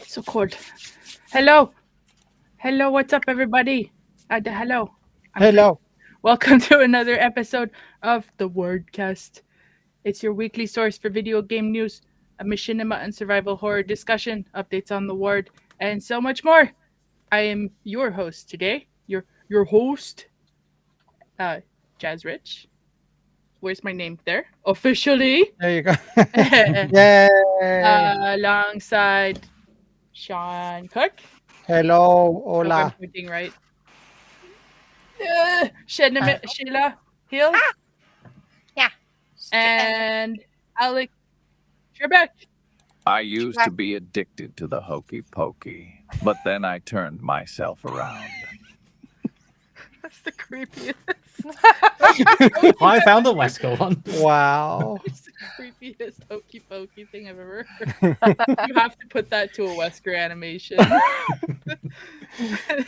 So cold. Hello. Hello, what's up, everybody? Hello. I'm Chris. Hello. Welcome to another episode of the Wardcast. It's your weekly source for video game news, a machinima and survival horror discussion, updates on the ward, and so much more. I am your host today. Your host, uh, Jazz Rich. Where's my name there? Officially. There you go. Yay. Alongside Sean Cook. Hello. Hope I'm Hola. pointing right. Sheila Hill Ah, yeah. and Alex Trebek. I used Right. to be addicted to the hokey pokey, but then I turned myself around. That's the creepiest. Oh, I found the Wesco one. Wow. It's the creepiest hokey pokey thing I've ever heard. You have to put that to a Wesker animation.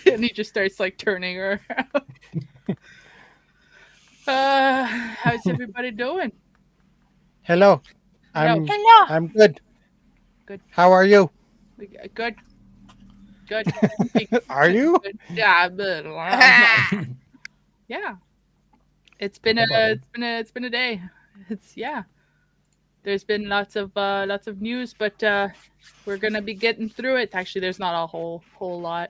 And he just starts like turning her around. How's everybody doing? Hello. Hello. Hello. I'm good. Good. How are you? Good. Good. Are you? Good. Yeah. Yeah. It's been a day. Yeah. There's been lots of news, but we're gonna be getting through it. Actually, there's not a whole lot.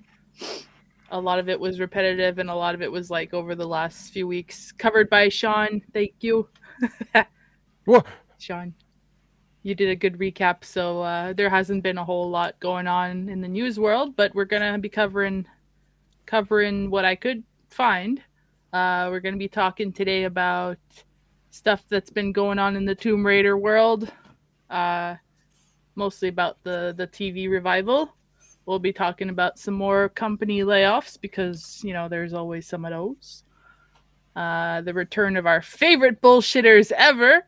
A lot of it was repetitive, and a lot of it was like over the last few weeks covered by Sean. Thank you, Whoa. Sean. You did a good recap. So there hasn't been a whole lot going on in the news world, but we're gonna be covering what I could find. We're going to be talking today about stuff that's been going on in the Tomb Raider world, uh, mostly about the TV revival. We'll be talking about some more company layoffs because, there's always some of those. The return of our favorite bullshitters ever.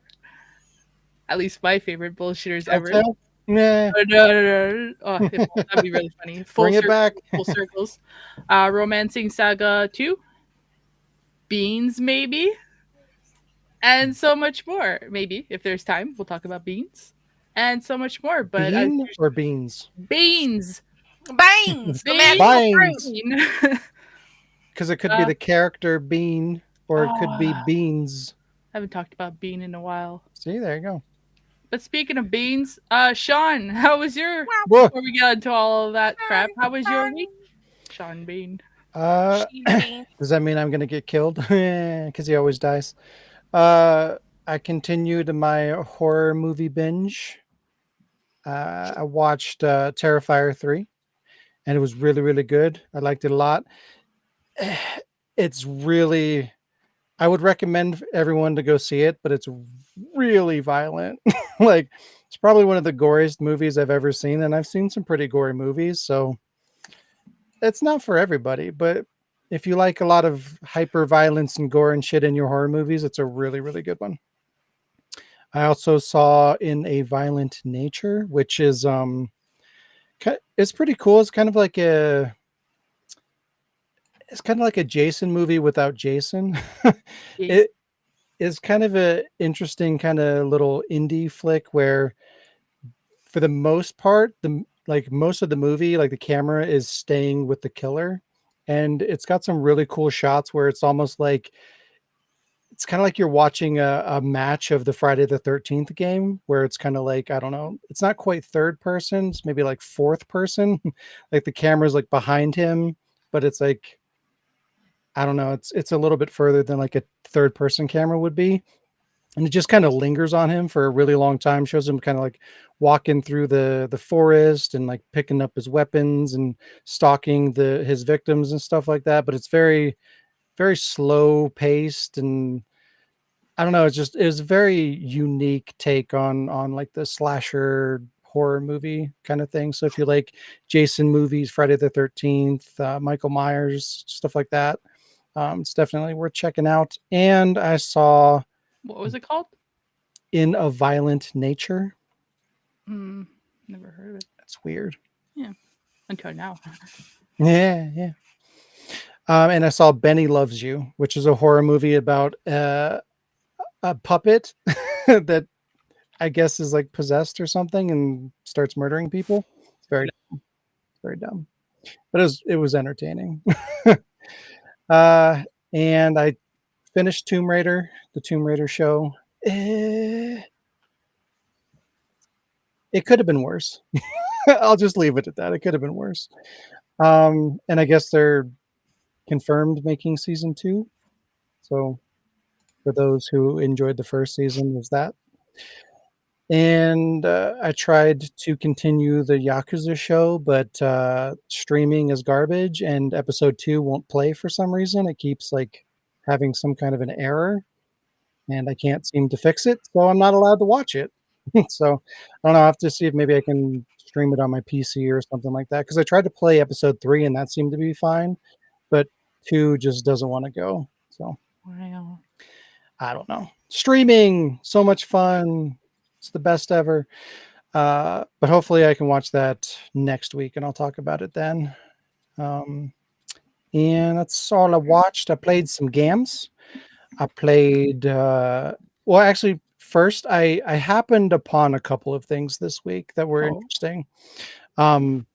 At least my favorite bullshitters ever. Telltale? Yeah. No. Oh, that'd be really funny. Bring it back. Full circles. Romancing Saga 2. Beans, maybe, and so much more. Maybe if there's time, we'll talk about beans and so much more. But Bean or beans? beans, Bangs. The beans, magical Bangs. fruit. Because it could be the character Bean or it could be beans. I haven't talked about bean in a while. See, there you go. But speaking of beans, Sean, how was your? Whoa. Before we get into all of that crap, how was your week, Sean Bean? Does that mean I'm going to get killed? Because he always dies. I continued my horror movie binge. I watched Terrifier 3, and it was really, really good. I liked it a lot. It's really, I would recommend everyone to go see it, but it's really violent. Like, it's probably one of the goriest movies I've ever seen, and I've seen some pretty gory movies, so it's not for everybody, but if you like a lot of hyper violence and gore and shit in your horror movies, it's a really, really good one. I also saw In a Violent Nature, which is it's pretty cool. It's kind of like a Jason movie without Jason. It is kind of a interesting kind of little indie flick where for the most part, most of the movie, like the camera is staying with the killer, and it's got some really cool shots where it's almost like it's kind of like you're watching a match of the Friday the 13th game where it's kind of like, I don't know, it's not quite third person, it's maybe like fourth person. Like the camera's like behind him, but it's like, I don't know, it's a little bit further than like a third person camera would be. And it just kind of lingers on him for a really long time, shows him kind of like walking through the forest and like picking up his weapons and stalking his victims and stuff like that. But it's very, very slow paced, and I don't know, it was a very unique take on like the slasher horror movie kind of thing. So if you like Jason movies, Friday the 13th, Michael Myers, stuff like that, it's definitely worth checking out. And I saw What was it called? In a Violent Nature. Never heard of it. That's weird. Yeah, until now. Yeah. And I saw Benny Loves You, which is a horror movie about a puppet that I guess is like possessed or something and starts murdering people. very dumb, but it was entertaining. And I finished Tomb Raider, the Tomb Raider show. It could have been worse. I'll just leave it at that. It could have been worse. And I guess they're confirmed making season 2. So for those who enjoyed the first season, was that. And I tried to continue the Yakuza show, but streaming is garbage, and episode 2 won't play for some reason. It keeps like having some kind of an error, and I can't seem to fix it, so I'm not allowed to watch it. So I don't know. I have to see if maybe I can stream it on my PC or something like that. Because I tried to play episode 3, and that seemed to be fine, but 2 just doesn't want to go. So Wow. I don't know. Streaming, so much fun. It's the best ever. But hopefully I can watch that next week and I'll talk about it then. And that's all I watched. I played some games. I played, well, actually, first, I happened upon a couple of things this week that were interesting. From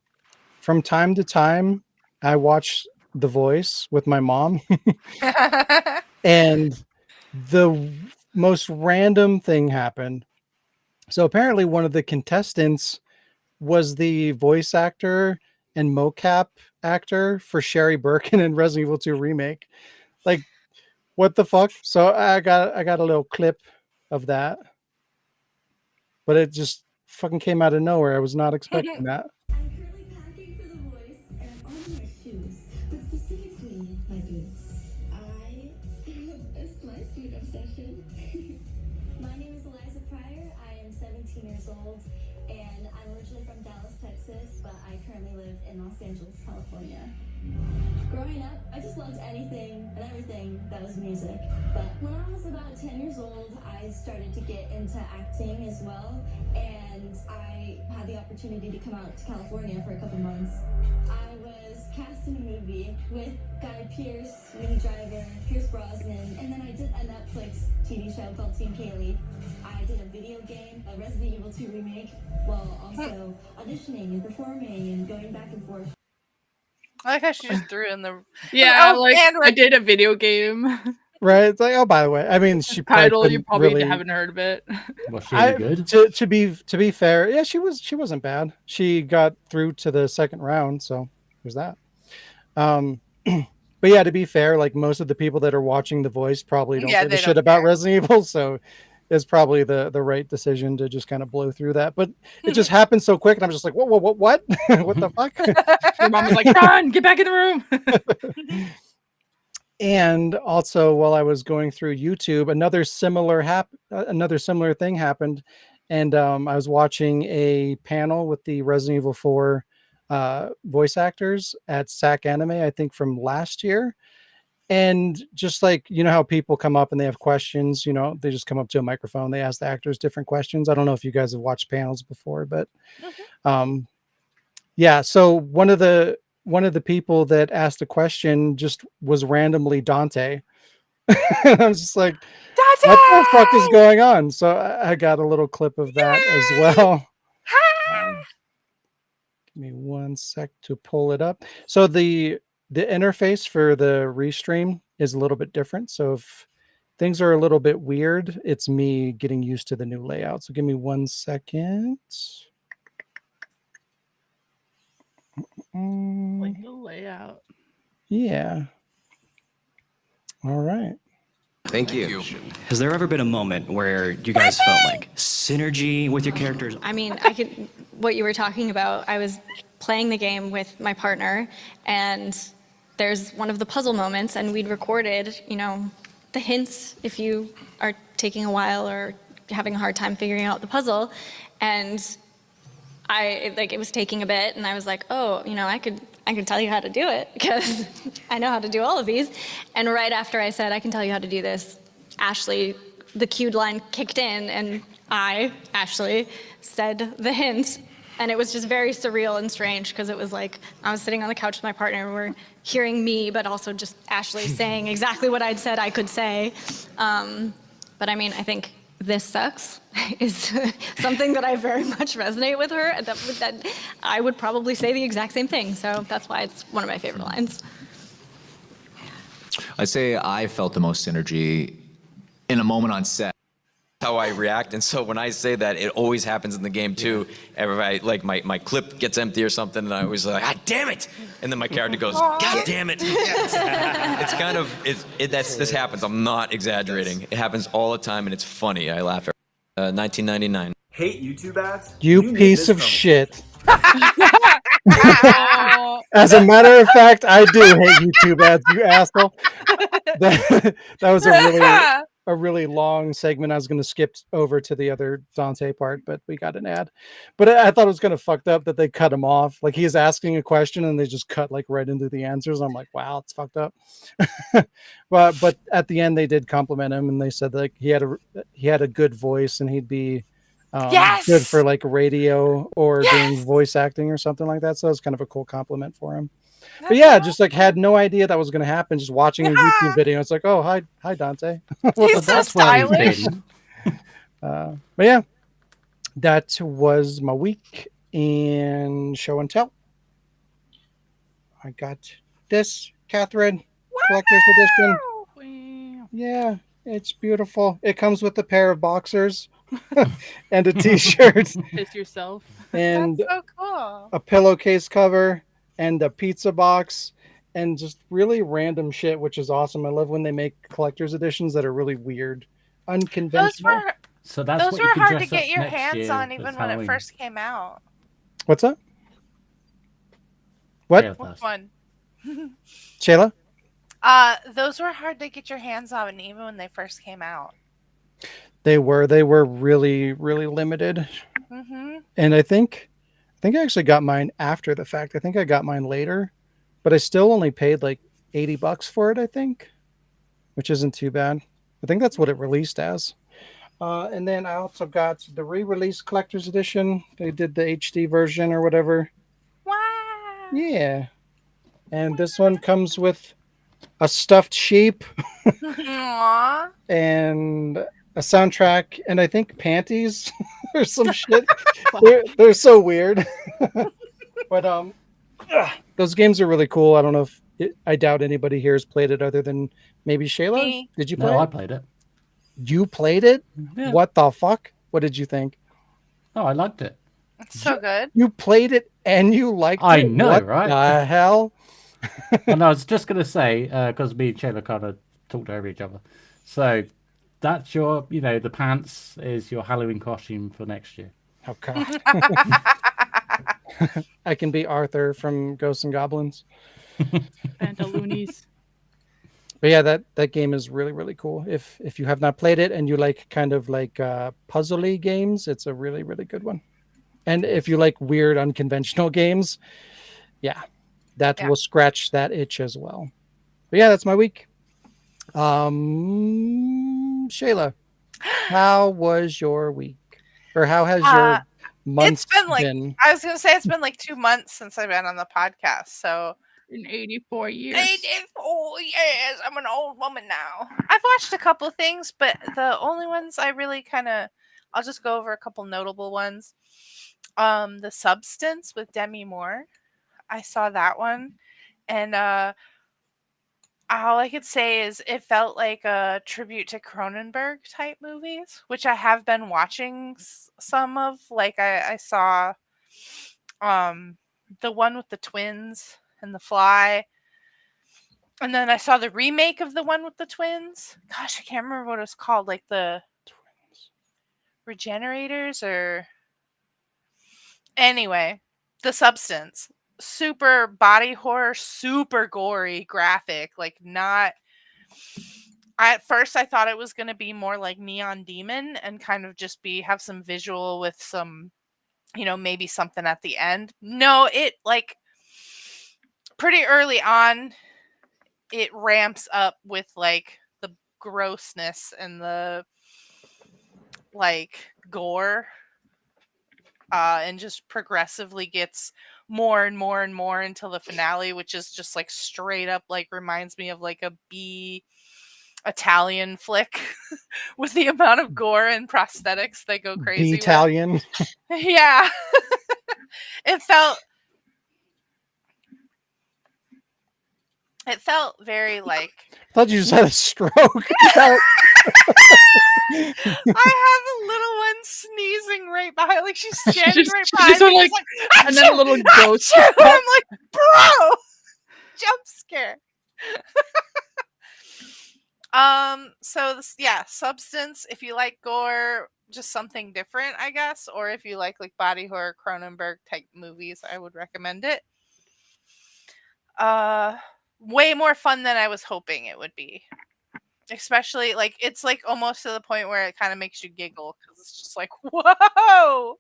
time to time, I watch The Voice with my mom. And the most random thing happened. So apparently one of the contestants was the voice actor and mocap actor for Sherry Birkin in Resident Evil 2 Remake. Like, what the fuck? So I got a little clip of that. But it just fucking came out of nowhere. I was not expecting that. I'm currently packing for The Voice, and I'm on my shoes, but specifically my boots. I have a slice food obsession. My name is Eliza Pryor. I am 17 years old, and I'm originally from Dallas, Texas, but I currently live in Los Angeles, California. Growing up, I just loved anything and everything that was music. But when I was about 10 years old, I started to get into acting as well, and I had the opportunity to come out to California for a couple months. I was cast in a movie with Guy Pearce, Winnie Driver, Pierce Brosnan, and then I did a Netflix TV show called Team Kaylee. I did a video game, a Resident Evil 2 remake, while also auditioning and performing and going back and forth. I like how she just threw in the Yeah, Oh, like and I did a video game Right? It's like, oh, by the way, I mean, she title. You couldn't probably really. haven't heard of it. Was she any good? To be fair, yeah, she wasn't bad. She got through to the second round, so there's that. But yeah, to be fair, like most of the people that are watching The Voice probably don't Yeah, give a they shit don't about care. Resident Evil, so it's probably the right decision to just kind of blow through that. But it just happened so quick, and I'm just like, what, what the fuck? Your mom was like, "Run, get back in the room." And also, while I was going through YouTube, another similar thing happened, and I was watching a panel with the Resident Evil 4 voice actors at SAC Anime, I think from last year. And just like, you know how people come up and they have questions, you know, they just come up to a microphone, they ask the actors different questions. I don't know if you guys have watched panels before, but yeah. So one of the people that asked a question just was randomly Dante. I was just like, what the fuck is going on? So I got a little clip of that as well. Give me one sec to pull it up. So the interface for the restream is a little bit different. So if things are a little bit weird, it's me getting used to the new layout. So give me 1 second. Like the layout. Yeah. All right. Thank you. Has there ever been a moment where you guys felt like synergy with your characters? I mean, what you were talking about, I was playing the game with my partner, and there's one of the puzzle moments, and we'd recorded, you know, the hints if you are taking a while or having a hard time figuring out the puzzle. And it was taking a bit, and I was like, oh, you know, I could tell you how to do it because I know how to do all of these. And right after I said, I can tell you how to do this, Ashley, the cued line kicked in, and Ashley, said the hint. And it was just very surreal and strange because it was like I was sitting on the couch with my partner, and we're hearing me, but also just Ashley saying exactly what I'd said I could say. But I mean, I think this sucks is something that I very much resonate with her. And that I would probably say the exact same thing. So that's why it's one of my favorite lines. I'd say I felt the most synergy in a moment on set. How I react, and so when I say that, it always happens in the game too. Everybody, like my clip gets empty or something, and I always like, God damn it! And then my character goes, God damn it! It's kind of this happens. I'm not exaggerating. It happens all the time, and it's funny. I laugh. 1999. Hate YouTube ads? You need piece this of from- shit. Oh, As a matter of fact, I do hate YouTube ads, you asshole. That was a really long segment. I was going to skip over to the other Dante part, but we got an ad. But I thought it was kind of fucked up that they cut him off. Like he is asking a question and they just cut like right into the answers. I'm like, wow, it's fucked up. But at the end they did compliment him and they said like he had a good voice and he'd be good for like radio or doing voice acting or something like that. So it was kind of a cool compliment for him. But yeah, just like had no idea that was going to happen. Just watching a YouTube video, it's like, oh, hi, Dante. He's so stylish. But yeah, that was my week in show and tell. I got this Catherine collector's edition. wow. Yeah, it's beautiful. It comes with a pair of boxers and a T-shirt Piss yourself. and That's so cool. a pillowcase cover and a pizza box and just really random shit, which is awesome. I love when they make collector's editions that are really weird, Those unconventional. were So that's those what you were can hard to dress get up your next hands year on as even when Halloween. it first came out. What's up? What? Yeah, Which that's- one? Shayla? Those were hard to get your hands on even when they first came out. They were really, really limited. Mm-hmm. And I think I actually got mine after the fact. I think I got mine later, but I still only paid like $80 for it, I think, which isn't too bad. I think that's what it released as. And then I also got the re-release collector's edition. They did the HD version or whatever. Wow. Yeah. And this one comes with a stuffed sheep Aww. and a soundtrack and I think panties or some shit. They're so weird. But those games are really cool. I don't know if I doubt anybody here has played it other than maybe Shayla. Me. Did you play No, I it? played it. You played it? Yeah. What the fuck? What did you think? Oh, I liked it. It's so good. You played it and you liked I it? know, What right? the hell? And I was just going to say, because me and Shayla kind of talked over each other. So that's your, the pants is your Halloween costume for next year. Oh, God. I can be Arthur from Ghosts and Goblins. Pantaloonies. But yeah, that game is really, really cool. If you have not played it and you like kind of like puzzly games, it's a really, really good one. And if you like weird, unconventional games, yeah, that will scratch that itch as well. But yeah, that's my week. Shayla, how was your week? Or how has your months It's been like been? I was gonna say it's been like 2 months since I've been on the podcast. So In 84 years. 84 years. I'm an old woman now. I've watched a couple of things, but the only ones I really I'll just go over a couple notable ones. The Substance with Demi Moore. I saw that one. And all I could say is it felt like a tribute to Cronenberg type movies, which I have been watching some of. Like I saw the one with the twins and the fly. And then I saw the remake of the one with the twins. Gosh, I can't remember what it was called. Like the Regenerators or anyway, The Substance. Super body horror, super gory, graphic. Like not. At first, I thought it was going to be more like Neon Demon and kind of just have some visual with some, maybe something at the end. No, it like pretty early on, it ramps up with like the grossness and the like gore. And just progressively gets more and more and more until the finale, which is just like straight up like reminds me of like a B Italian flick with the amount of gore and prosthetics they go crazy with. Italian. Yeah. It felt very like I thought you just had a stroke. That- I have a little one sneezing right behind, like she's standing Just- right she behind just me, went just like- like, and then a "Achoo! little ghost Achoo!" just And I'm like, bro, jump scare. So this, yeah, Substance. If you like gore, just something different, I guess, or if you like body horror Cronenberg type movies, I would recommend it. Way more fun than I was hoping it would be. Especially like it's like almost to the point where it kind of makes you giggle because it's just like, whoa,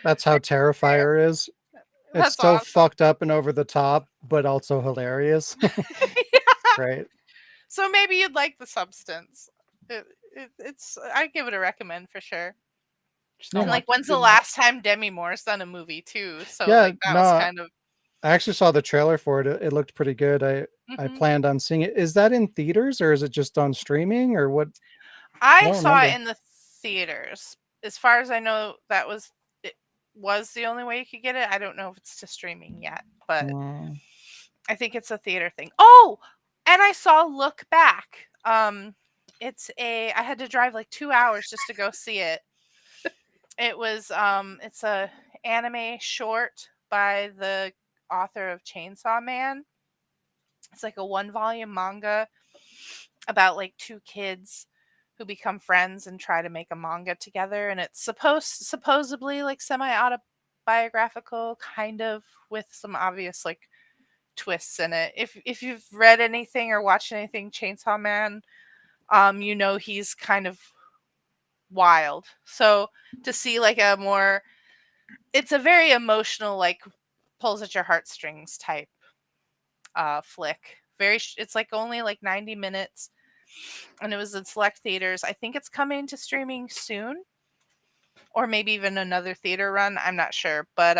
That's how Terrifier is. It's that's so awesome. fucked up and over the top, but also hilarious. Yeah. Right. So maybe you'd like The Substance. It's I give it a recommend for sure. Just not And like, watching when's the too much. last time Demi Moore's done a movie too? So Yeah, like that was kind of. I actually saw the trailer for it. It looked pretty good. I Mhm. planned on seeing it. Is that in theaters or is it just on streaming or what? I don't saw it remember. in the theaters. As far as I know, it was the only way you could get it. I don't know if it's to streaming yet, but Mm, I think it's a theater thing. Oh, and I saw Look Back. I had to drive like 2 hours just to go see it. It's a anime short by the author of Chainsaw Man. It's like a 1-volume manga about like two kids who become friends and try to make a manga together, and it's supposedly like semi autobiographical, kind of, with some obvious like twists in it. If you've read anything or watched anything Chainsaw Man, you know he's kind of wild. So to see like it's a very emotional, like pulls at your heartstrings type flick. It's like only like 90 minutes, and it was in select theaters. I think it's coming to streaming soon, or maybe even another theater run. I'm not sure, but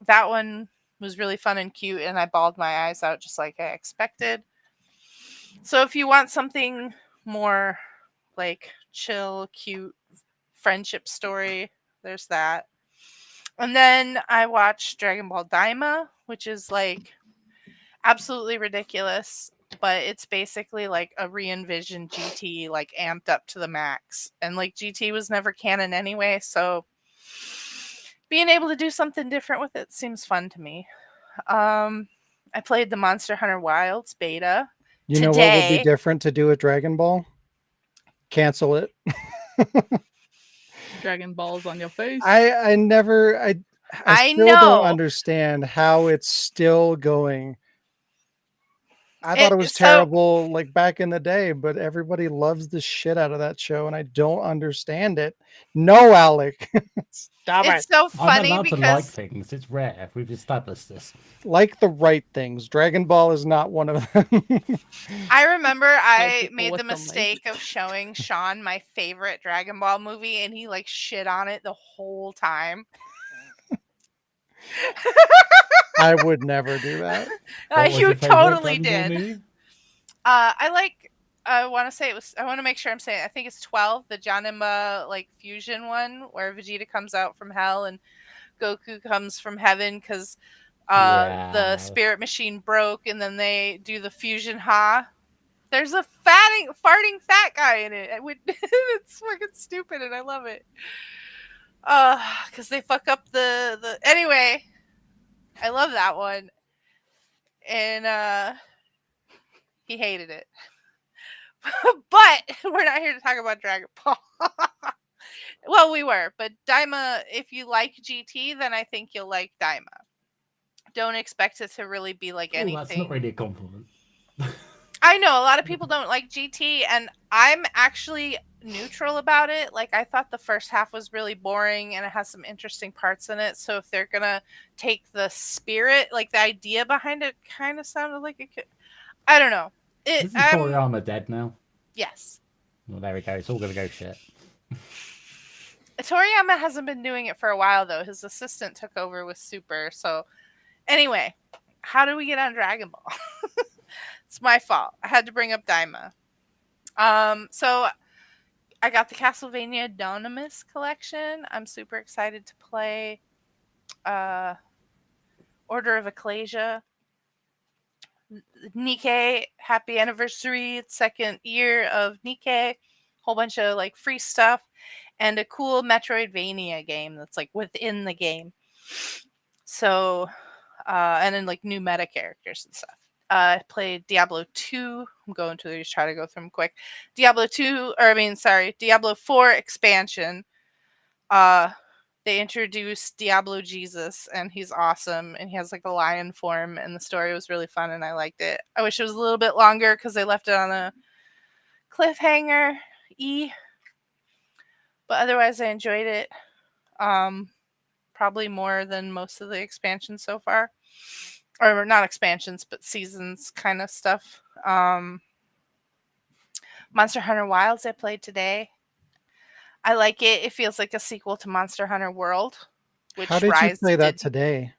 that one was really fun and cute, and I bawled my eyes out just like I expected. So if you want something more like chill, cute friendship story, there's that. And then I watched Dragon Ball Daima, which is like absolutely ridiculous, but it's basically like a re-envisioned GT, like amped up to the max. And like GT was never canon anyway, so being able to do something different with it seems fun to me. I played the Monster Hunter Wilds beta You know what would be today. different to do with Dragon Ball? Cancel it. Dragon Balls on your face. I never I I still don't know. understand how it's still going. I thought it was So terrible like back in the day, but everybody loves the shit out of that show and I don't understand it. No, Alec. Stop it's it. so I'm funny allowed to like because things. It's rare. We've established this. Like the right things. Dragon Ball is not one of them. I remember I people made with the them, like- mistake of showing Sean my favorite Dragon Ball movie, and he like shit on it the whole time. I would never do that. What was You your favorite totally Dragon Ball did. movie? I want to say it was. I want to make sure I'm saying. I think it's 12, the Janima like fusion one, where Vegeta comes out from hell and Goku comes from heaven because the Yeah. spirit machine broke, and then they do the fusion ha. There's a farting fat guy in it. It's fucking stupid, and I love it. Because they fuck up the. Anyway, I love that one, and he hated it. But we're not here to talk about Dragon Ball. Well, we were, but Daima. If you like GT, then I think you'll like Daima. Don't expect it to really be like Oh, anything. that's not really a compliment. I know a lot of people don't like GT, and I'm actually neutral about it. Like, I thought the first half was really boring, and it has some interesting parts in it. So if they're gonna take the spirit, like the idea behind it, kind of sounded like it could. I don't know. Isn't Toriyama dead now? Yes. Well, there we go. It's all gonna go shit. Toriyama hasn't been doing it for a while though. His assistant took over with Super. So anyway, how do we get on Dragon Ball? It's my fault. I had to bring up Daima. So I got the Castlevania Anonymous collection. I'm super excited to play Order of Ecclesia. Nikkei, happy anniversary. It's second year of Nikkei. Whole bunch of like free stuff and a cool Metroidvania game that's like within the game. So, and then like new meta characters and stuff. I played Diablo 2. I'm going to try to go through them quick. Diablo 2, or I mean, sorry, Diablo 4 expansion. Uh, they introduced Diablo Jesus, and he's awesome, and he has like a lion form, and the story was really fun, and I liked it. I wish it was a little bit longer because they left it on a cliffhanger. But otherwise, I enjoyed it. Probably more than most of the expansions so far, or not expansions, but seasons kind of stuff. Monster Hunter Wilds I played today. I like it. It feels like a sequel to Monster Hunter World, How which did you Rise play that did. today?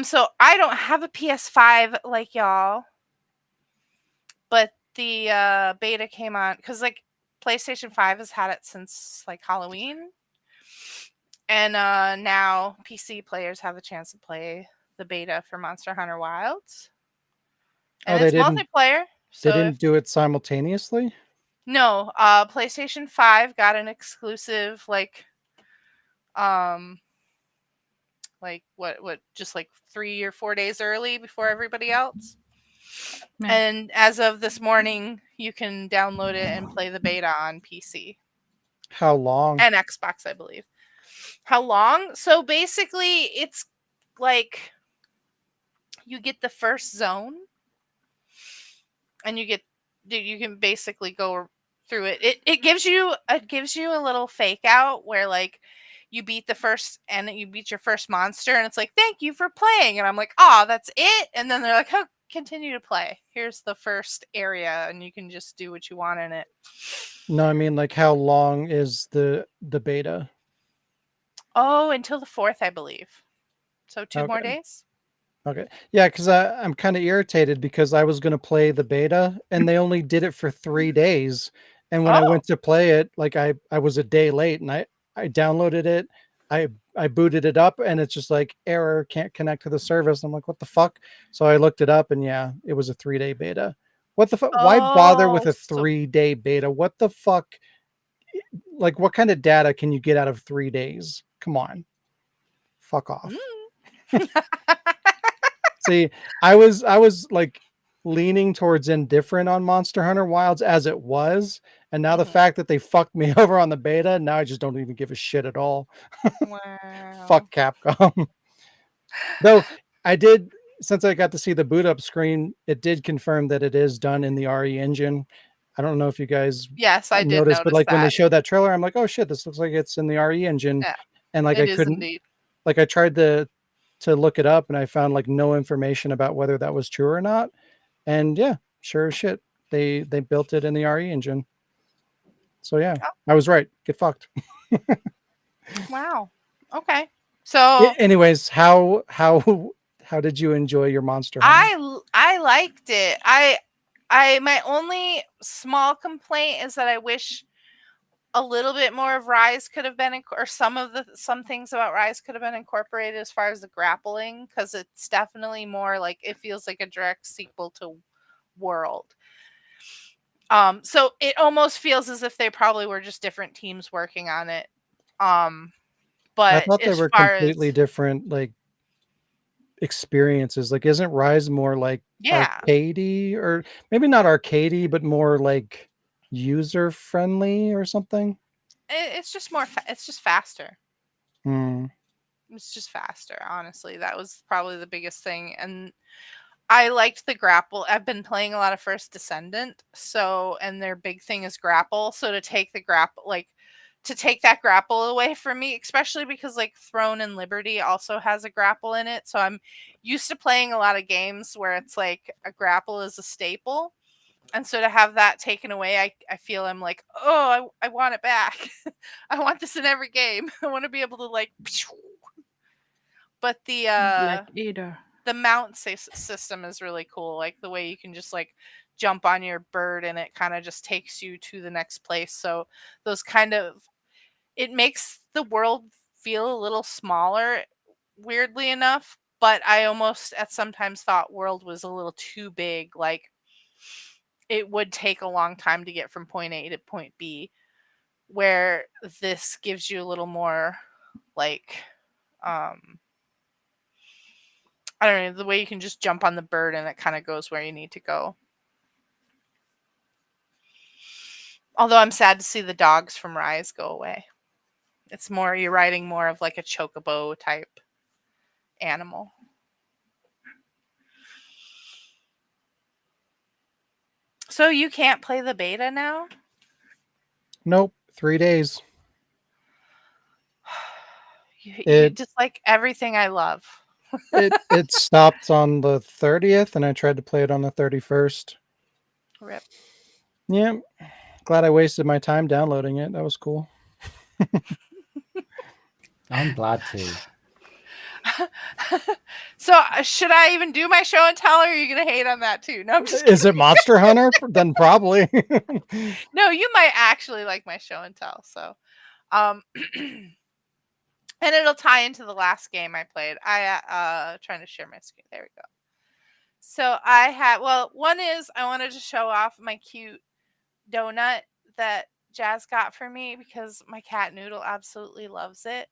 So I don't have a PS5 like y'all, but the beta came on because like PlayStation 5 has had it since like Halloween, and now PC players have a chance to play the beta for Monster Hunter Wilds, Oh, and they it's didn't multiplayer. they So if didn't do it simultaneously? no, PlayStation 5 got an exclusive um what just like 3 or 4 days early before everybody else. Man. And as of this morning, you can download it and play the beta on PC How long? and Xbox, I believe. How long? So basically, it's like you get the first zone, and you can basically go through it. It gives you a little fake out where like you beat the first and you beat your first monster, and it's like thank you for playing, and I'm like oh that's it, and then they're like oh continue to play. Here's the first area, and you can just do what you want in it. No, I mean like how long is the beta? Oh, until the 4th, I believe. So 2 more Okay. days. Okay. Yeah, because I'm kind of irritated because I was going to play the beta and they only did it for 3 days. And when I Oh, went to play it, like I was a day late and I downloaded it. I booted it up and it's just like error, can't connect to the service. I'm like, what the fuck? So I looked it up and yeah, it was a 3-day beta. What the fuck? Why bother with oh, a so 3-day beta? What the fuck? Like, what kind of data can you get out of 3 days? Come on. Fuck off. See, I was like leaning towards indifferent on Monster Hunter Wilds as it was, and now the Mhm. fact that they fucked me over on the beta, now I just don't even give a shit at all. Wow. Fuck Capcom. Though I did, since I got to see the boot up screen, it did confirm that it is done in the RE engine. I don't know if you guys Yes, I did noticed, but notice like when they that. showed that trailer, I'm like, oh shit, this looks like it's in the RE engine, Yeah, and like I it is couldn't, indeed. like I tried to look it up and I found like no information about whether that was true or not. And yeah, sure as shit, they built it in the RE engine. So yeah, Oh, I was right. Get fucked. wow. Okay. So Anyways, how did you enjoy your Monster Hunter? I liked it. I my only small complaint is that I wish a little bit more of Rise could have been or some things about Rise could have been incorporated as far as the grappling, because it's definitely more like it feels like a direct sequel to World. So it almost feels as if they probably were just different teams working on it. Um, I but thought they as were far as completely different like experiences. Like, isn't Rise more like yeah, arcadey, or maybe not arcadey, but more like user friendly or something? it's just more. It's just faster. Hmm. It's just faster. Honestly, that was probably the biggest thing, and I liked the grapple. I've been playing a lot of First Descendant, so and their big thing is grapple. So to take the grapple, like to take that grapple away from me, especially because like Throne and Liberty also has a grapple in it. So I'm used to playing a lot of games where it's like a grapple is a staple. And so to have that taken away, I feel I'm like, oh, I want it back. I want this in every game. I want to be able to like, but Black Ada. the mount system is really cool. Like the way you can just like jump on your bird and it kind of just takes you to the next place. So those kind of, it makes the world feel a little smaller, weirdly enough. But I almost at sometimes thought world was a little too big. Like it would take a long time to get from point A to point B, where this gives you a little more like I don't know, the way you can just jump on the bird and it kind of goes where you need to go. Although I'm sad to see the dogs from Rise go away. It's more, you're riding more of like a chocobo type animal. So you can't play the beta now? Nope, 3 days. You just like everything I love. It stopped on the 30th, and I tried to play it on the 31st. Rip. Yeah, glad I wasted my time downloading it. That was cool. I'm glad to. So should I even do my show and tell, or are you gonna hate on that too? No, I'm just Is it Monster Hunter? Then probably. No, you might actually like my show and tell. So, and it'll tie into the last game I played. I trying to share my screen. There we go. So I had, well, one is I wanted to show off my cute donut that Jazz got for me because my cat Noodle absolutely loves it.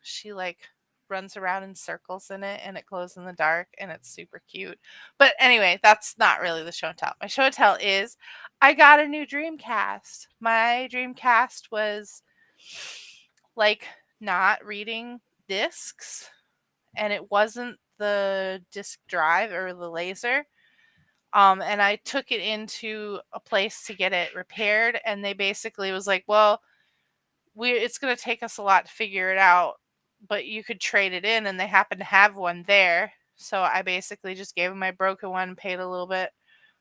She like runs around in circles in it and it glows in the dark and it's super cute. But anyway, that's not really the show and tell. My show and tell is I got a new Dreamcast. My Dreamcast was like not reading discs, and it wasn't the disc drive or the laser. And I took it into a place to get it repaired, and they basically was like, well, it's going to take us a lot to figure it out, but you could trade it in, and they happen to have one there. So I basically just gave them my broken one, paid a little bit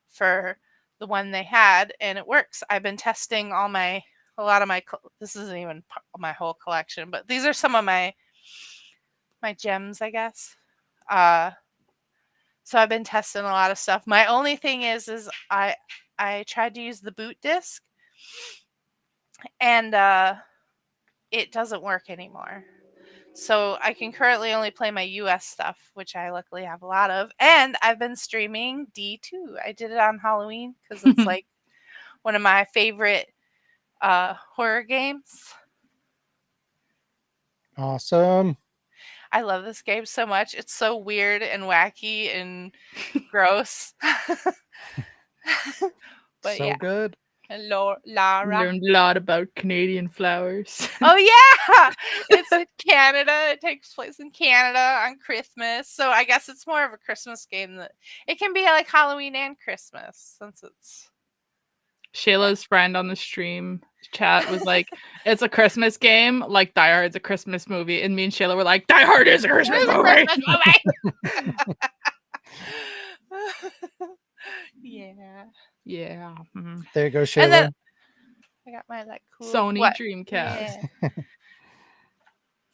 for the one they had, and it works. I've been testing this isn't even my whole collection, but these are some of my gems, I guess. So I've been testing a lot of stuff. My only thing is I tried to use the boot disc, and it doesn't work anymore. So I can currently only play my US stuff, which I luckily have a lot of. And I've been streaming D2. I did it on Halloween because it's like one of my favorite horror games. Awesome. I love this game so much. It's so weird and wacky and gross. But so good. Hello, Lara. Learned a lot about Canadian flowers. Oh yeah, it's in Canada. It takes place in Canada on Christmas, so I guess it's more of a Christmas game. That it can be like Halloween and Christmas, since it's. Shayla's friend on the stream chat was like, "It's a Christmas game, like Die Hard's a Christmas movie," and me and Shayla were like, "Die Hard is a Christmas movie." Yeah. Yeah. Mm-hmm. There you go, Shayla. And then I got my like cool Sony Dreamcast.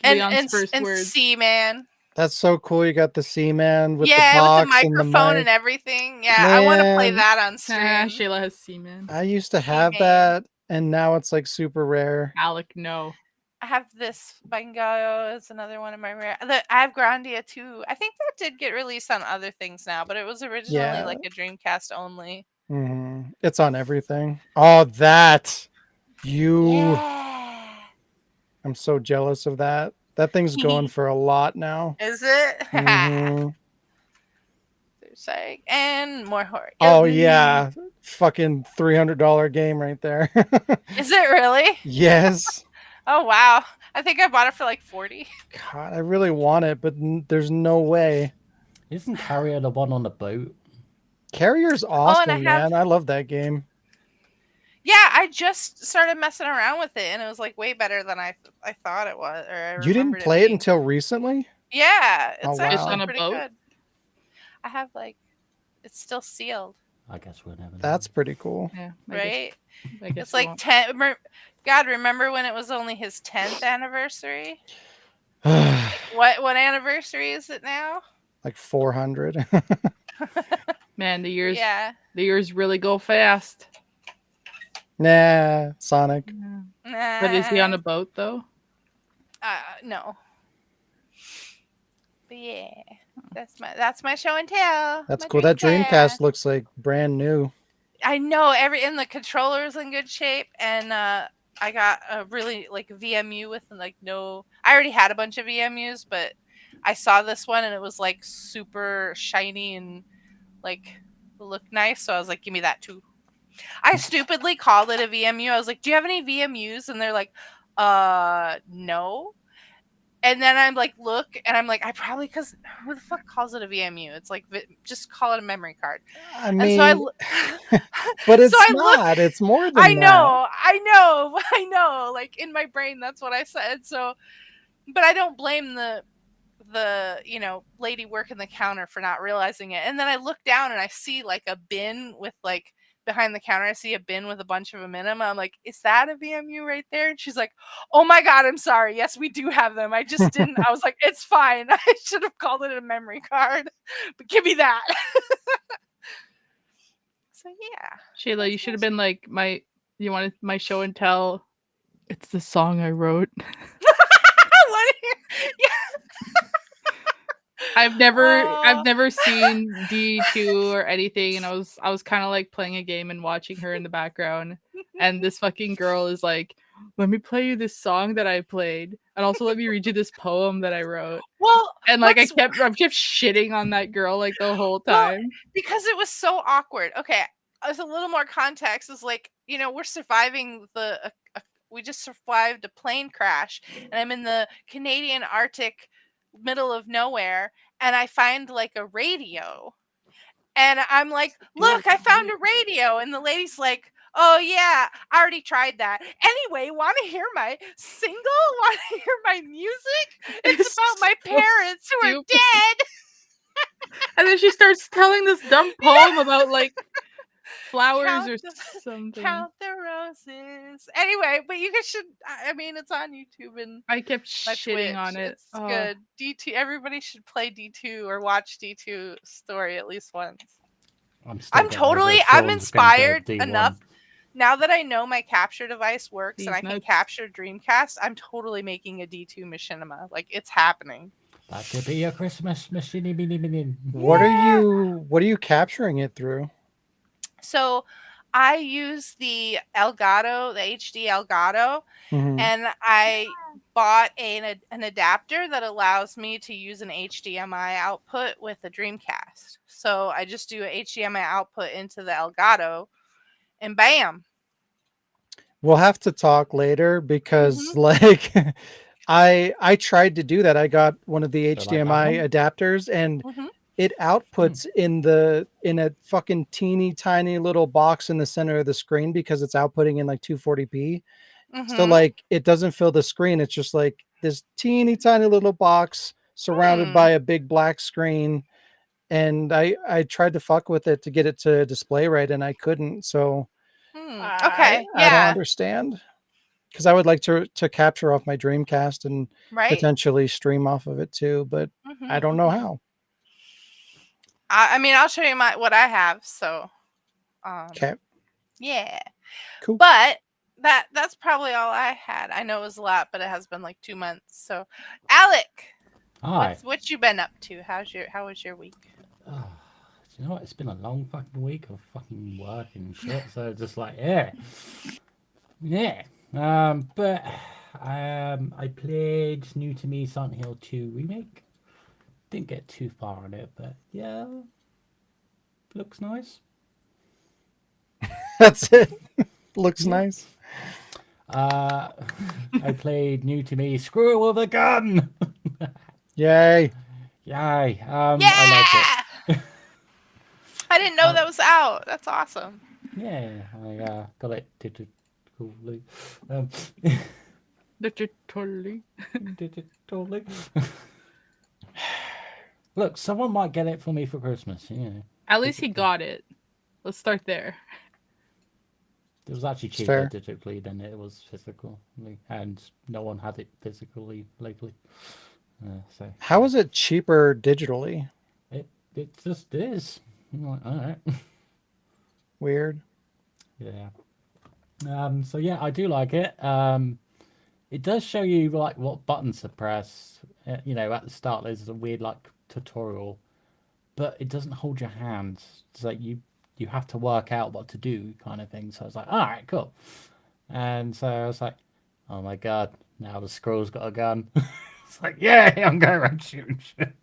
Yeah. and first word. C-Man. That's so cool. You got the C-Man with the with box the microphone and everything. Yeah, I want to play that on stream. Shayla has C-Man. I used to have that, and now it's like super rare. Alec, no. I have this Bangalore is another one of my rare. I have Grandia too. I think that did get released on other things now, but it was originally like a Dreamcast only. Mm-hmm. It's on everything. Oh, that Yeah. I'm so jealous of that. That thing's going for a lot now. Is it? Mm-hmm. There's like and more horror. Oh yeah, fucking $300 game right there. Is it really? Yes. Oh wow! I think I bought it for like 40. God, I really want it, but there's no way. Isn't Carrier the one on the boat? Carrier's awesome, man. I love that game. Yeah, I just started messing around with it, and it was like way better than I thought it was. Or You didn't play it until recently? Yeah, it's wow. actually on a pretty boat? good. I have like, it's still sealed. I guess we'll never know. That's pretty cool. Yeah, Right? I guess It's like 10. God, remember when it was only his 10th anniversary? What anniversary is it now? Like 400. Man, the Yeah. years really go fast. Nah, Sonic. But is he on a boat though? No. But yeah, that's my show and tell. That's my cool. That Dreamcast. Dreamcast looks like brand new. I know and the controller's in good shape, and I got a really like VMU with like no. I already had a bunch of VMUs, but I saw this one and it was like super shiny and like looked nice, so I was like, give me that too. I stupidly called it a VMU. I was like, do you have any VMUs? And they're like, no. And then I'm like, look, and I'm like, I probably because who the fuck calls it a VMU? It's like just call it a memory card. I And so I, mean, but so it's I look. not. It's more I than that. know, I know, I know. Like in my brain, that's what I said. So, but I don't blame the lady working the counter for not realizing it. And then I look down and I see like a bin with like behind the counter. I see a bin with a bunch of them in them. I'm like, is that a VMU right there? And she's like, oh my god, I'm sorry. Yes, we do have them. I just didn't. I was like, it's fine. I should have called it a memory card, but give me that. So yeah, Shayla, you should have been like you wanted my show and tell. It's the song I wrote. What? Yeah. I've never seen D2 or anything, and I was kind of like playing a game and watching her in the background, and this fucking girl is like, "Let me play you this song that I played, and also let me read you this poem that I wrote." Well, And like I kept shitting on that girl like the whole time. because it was so awkward. Okay, as a little more context is like, we're surviving we just survived a plane crash, and I'm in the Canadian Arctic middle of nowhere, and I find like a radio, and I'm like, look, I found a radio, and the lady's like, oh yeah, I already tried that. Anyway, want to hear my single? Want to hear my music? It's about my parents who are dead. And then she starts telling this dumb poem about like flowers or something. Count the roses. Anyway, but you guys should. I mean, it's on YouTube and I kept my shitting Twitch. on it. It's good. D2. Everybody should play D2 or watch D2 story at least once. I'm inspired enough. Now that I know my capture device works and I can capture Dreamcast, I'm totally making a D2 machinima. Like it's happening. That could be your Christmas machine. What are you capturing it through? So I use the Elgato, the HD Elgato, and I bought an adapter that allows me to use an HDMI output with a Dreamcast. So I just do a HDMI output into the Elgato, and bam. We'll have to talk later because like I tried to do that. I got one of the HDMI adapters and it outputs in a fucking teeny tiny little box in the center of the screen because it's outputting in like 240p. So like it doesn't fill the screen. It's just like this teeny tiny little box surrounded by a big black screen. And I tried to fuck with it to get it to display right, and I couldn't. So okay, I don't understand because I would like to capture off my Dreamcast and potentially stream off of it too, but I don't know how. I mean, I'll show you what I have. So, okay, yeah, cool. But that's probably all I had. I know it was a lot, but it has been like 2 months. So, Alec, hi, what you been up to? How was your week? Oh, you know what? It's been a long fucking week of fucking work and shit. So just like yeah. But I played new to me Silent Hill 2 remake. Didn't get too far on it, but yeah, looks nice. That's it. Looks nice. I played new to me Squirrel with a Gun. Yay! Yay! I liked it. I didn't know that was out. That's awesome. Yeah, I got it digitally. Digitally. Look, someone might get it for me for Christmas. Yeah. At least he got it. Let's start there. It was actually cheaper digitally than it was physically, and no one had it physically lately. So how is it cheaper digitally? It just is. I'm like, all right. Weird. Yeah. So yeah, I do like it. It does show you like what buttons to press. You know, at the start there's a weird like tutorial, but it doesn't hold your hand. It's like you have to work out what to do, kind of thing. So I was like, all right, cool. And so I was like, oh my god, now the scroll's got a gun. It's like, yeah, I'm going around shooting shit.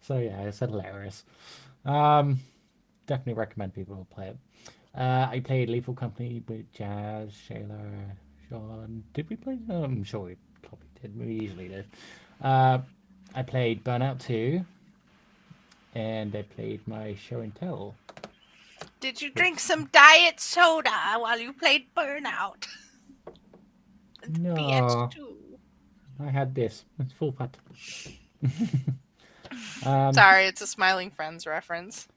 So yeah, it's hilarious. Definitely recommend people play it. I played Lethal Company with Jazz, Shayla, Sean. Did we play? I'm sure we probably did. We usually do. I played Burnout 2, and I played my show and tell. Did you drink some diet soda while you played Burnout? No, BH2. I had this. It's full fat. Sorry, it's a Smiling Friends reference.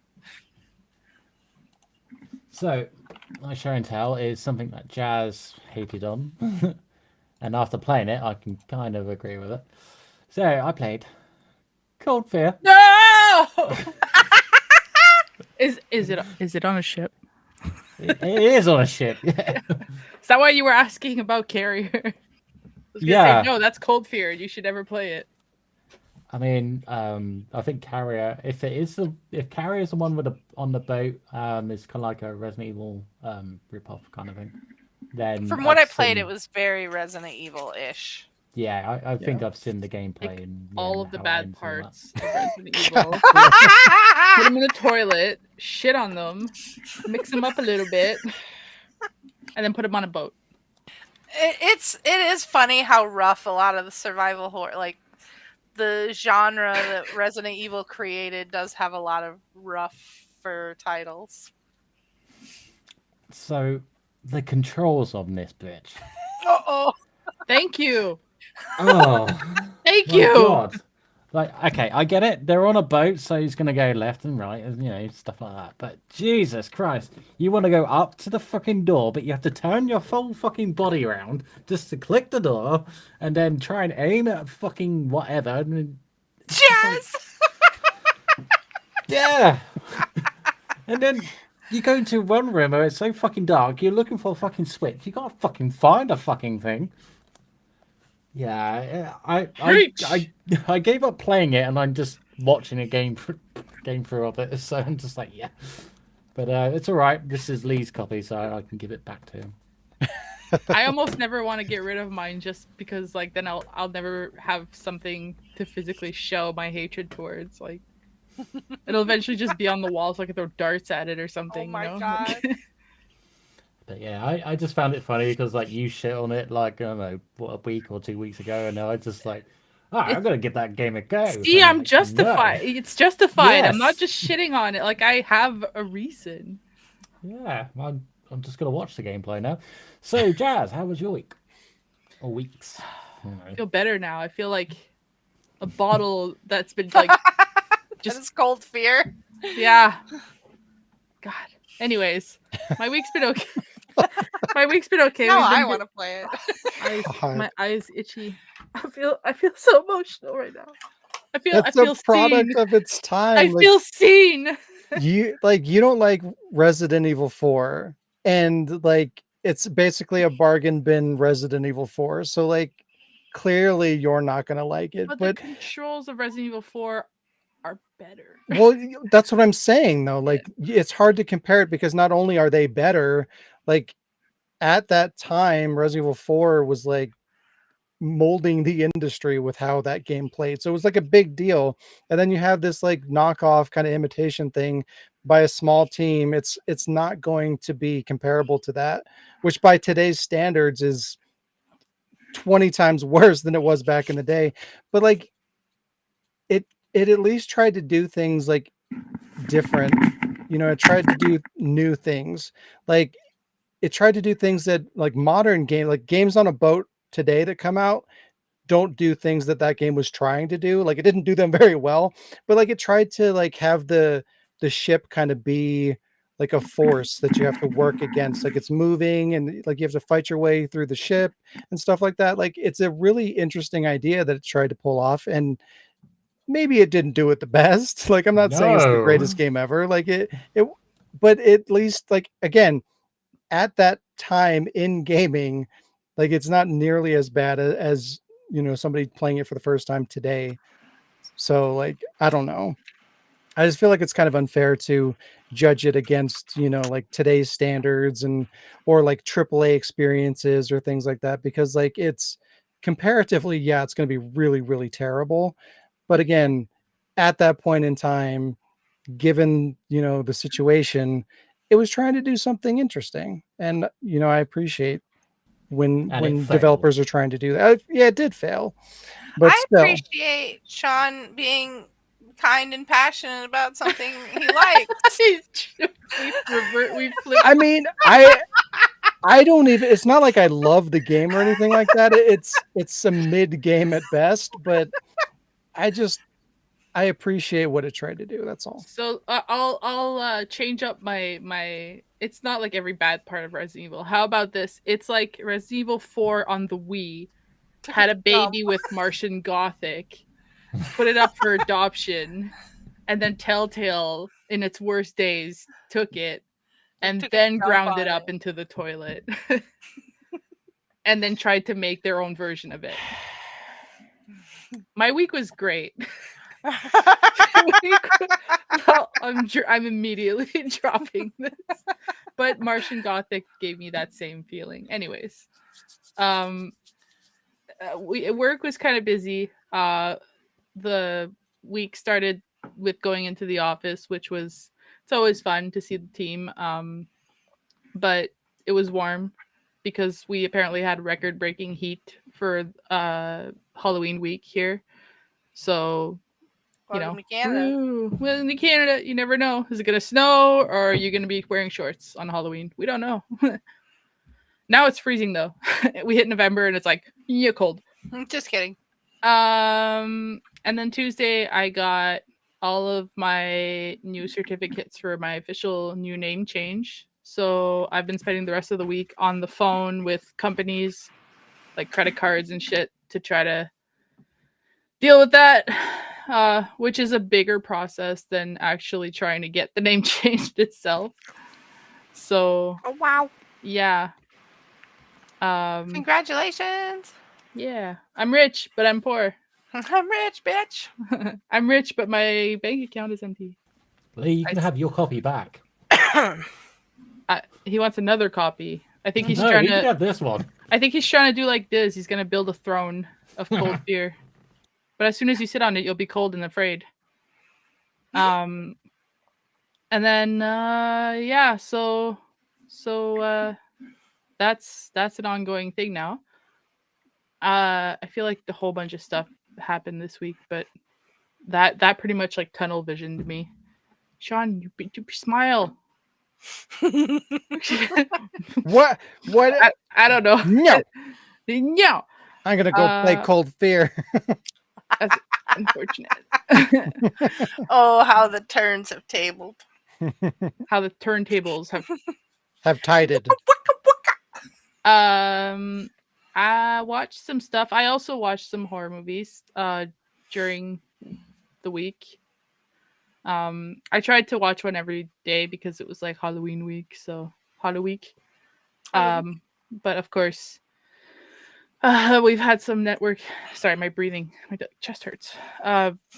So, my show and tell is something that Jazz hated on. And after playing it, I can kind of agree with it. So, I played Cold Fear. No! Is it on a ship? It is on a ship, yeah. Is that why you were asking about Carrier? I was gonna Yeah. say, no, that's Cold Fear. You should never play it. I mean, I think Carrier. If Carrier is the one with on the boat, it's kind of like a Resident Evil ripoff kind of thing. Then From what I've I played, seen- it was very Resident Evil-ish. Yeah, I think I've seen the gameplay Like, and all and of the how it bad ends and all that. parts of Resident Evil. Put them in the toilet, shit on them, mix them up a little bit, and then put them on a boat. It is funny how rough a lot of the survival horror, like the genre that Resident Evil created, does have a lot of rougher titles. So the controls on this bitch. Uh-oh. Thank you. Oh, Thank my you. God. Like, okay, I get it. They're on a boat, so he's going to go left and right, and stuff like that. But Jesus Christ, you want to go up to the fucking door, but you have to turn your full fucking body around just to click the door, and then try and aim at fucking whatever. And Jazz! yeah. And then you go into one room where it's so fucking dark, you're looking for a fucking switch. You can't fucking find a fucking thing. Yeah, I gave up playing it, and I'm just watching a game through of it. So I'm just like, yeah, but it's all right. This is Lee's copy, so I can give it back to him. I almost never want to get rid of mine just because, like, then I'll never have something to physically show my hatred towards. Like, it'll eventually just be on the walls, like I throw darts at it or something. Oh my you know? god. But yeah, I just found it funny because like you shit on it like I don't know a week or 2 weeks ago, and now I just like, all right, I'm gonna give that game a go. See, And I'm like, justified. no. It's justified. I'm not Yes. just shitting on it. Like, I have a reason. Yeah, I'm just gonna watch the gameplay now. So, Jazz, how was your week or weeks? I don't know. I feel better now. I feel like a bottle that's been like Just it's Cold Fear. yeah. God. Anyways, my week's been okay. My week's been okay. No, We've been I want to play it. my eyes itchy. I feel so emotional right now. I It's feel a product seen. of its time. I like, feel seen. you don't like Resident Evil 4, and like it's basically a bargain bin Resident Evil 4. So like clearly you're not gonna like it. But the But controls of Resident Evil 4 are better. well, that's what I'm saying though. Like it's hard to compare it because not only are they better, like at that time, Resident Evil 4 was like molding the industry with how that game played. So it was like a big deal. And then you have this like knockoff kind of imitation thing by a small team. It's not going to be comparable to that, which by today's standards is 20 times worse than it was back in the day. But like it at least tried to do things like different. It tried to do new things. Like it tried to do things that like modern games on a boat today that come out don't do things that game was trying to do. Like it didn't do them very well, but like it tried to like have the ship kind of be like a force that you have to work against. Like it's moving and like you have to fight your way through the ship and stuff like that. Like it's a really interesting idea that it tried to pull off. And maybe it didn't do it the best. Like, I'm not saying it's the No. greatest game ever. Like but at least, like, again, at that time in gaming, like, it's not nearly as bad as somebody playing it for the first time today. So, like, I don't know. I just feel like it's kind of unfair to judge it against, like, today's standards or like AAA experiences or things like that, because, like, it's comparatively, yeah, it's going to be really, really terrible. But again, at that point in time, given, the situation, it was trying to do something interesting. And, I appreciate And it when failed. developers are trying to do that. Yeah, it did fail, but I still. appreciate Sean being kind and passionate about something he likes. We flipped. I mean, I don't even, it's not like I love the game or anything like that. It's a mid game at best, but I appreciate what it tried to do. That's all. So I'll change up my. It's not like every bad part of Resident Evil. How about this? It's like Resident Evil 4 on the Wii had a baby with Martian Gothic, put it up for adoption, and then Telltale in its worst days took it and took a then dump ground on it up it. into the toilet. And then tried to make their own version of it. My week was great. Well, I'm immediately dropping this, but Martian Gothic gave me that same feeling. Anyways, work was kind of busy. The week started with going into the office, which was it's always fun to see the team. But it was warm because we apparently had record-breaking heat for Halloween week here. So Welcome to Canada. well, in Canada, you never know. Is it going to snow or are you going to be wearing shorts on Halloween? We don't know. Now it's freezing though. We hit November and it's like, yeah, cold. Just kidding. And then Tuesday I got all of my new certificates for my official new name change. So I've been spending the rest of the week on the phone with companies like credit cards and shit to try to deal with that, which is a bigger process than actually trying to get the name changed itself. So, oh wow, yeah. Congratulations. Yeah, I'm rich, but I'm poor. I'm rich, bitch. I'm rich, but my bank account is empty. Lee, you can have your copy back. He wants another copy. I think he's no, trying you to can have this one. I think he's trying to do like this. He's gonna build a throne of cold fear. But as soon as you sit on it, you'll be cold and afraid. And then yeah, so that's an ongoing thing now. I feel like the whole bunch of stuff happened this week, but that pretty much like tunnel visioned me. Sean, you smile. What? I don't know. No. No. I'm gonna go play Cold Fear. That's unfortunate. Oh, how the turns have tabled. How the turntables have tided. I watched some stuff. I also watched some horror movies during the week. I tried to watch one every day because it was like Halloween week, so Halloween. But of course, we've had some network. Sorry, my breathing, my chest hurts.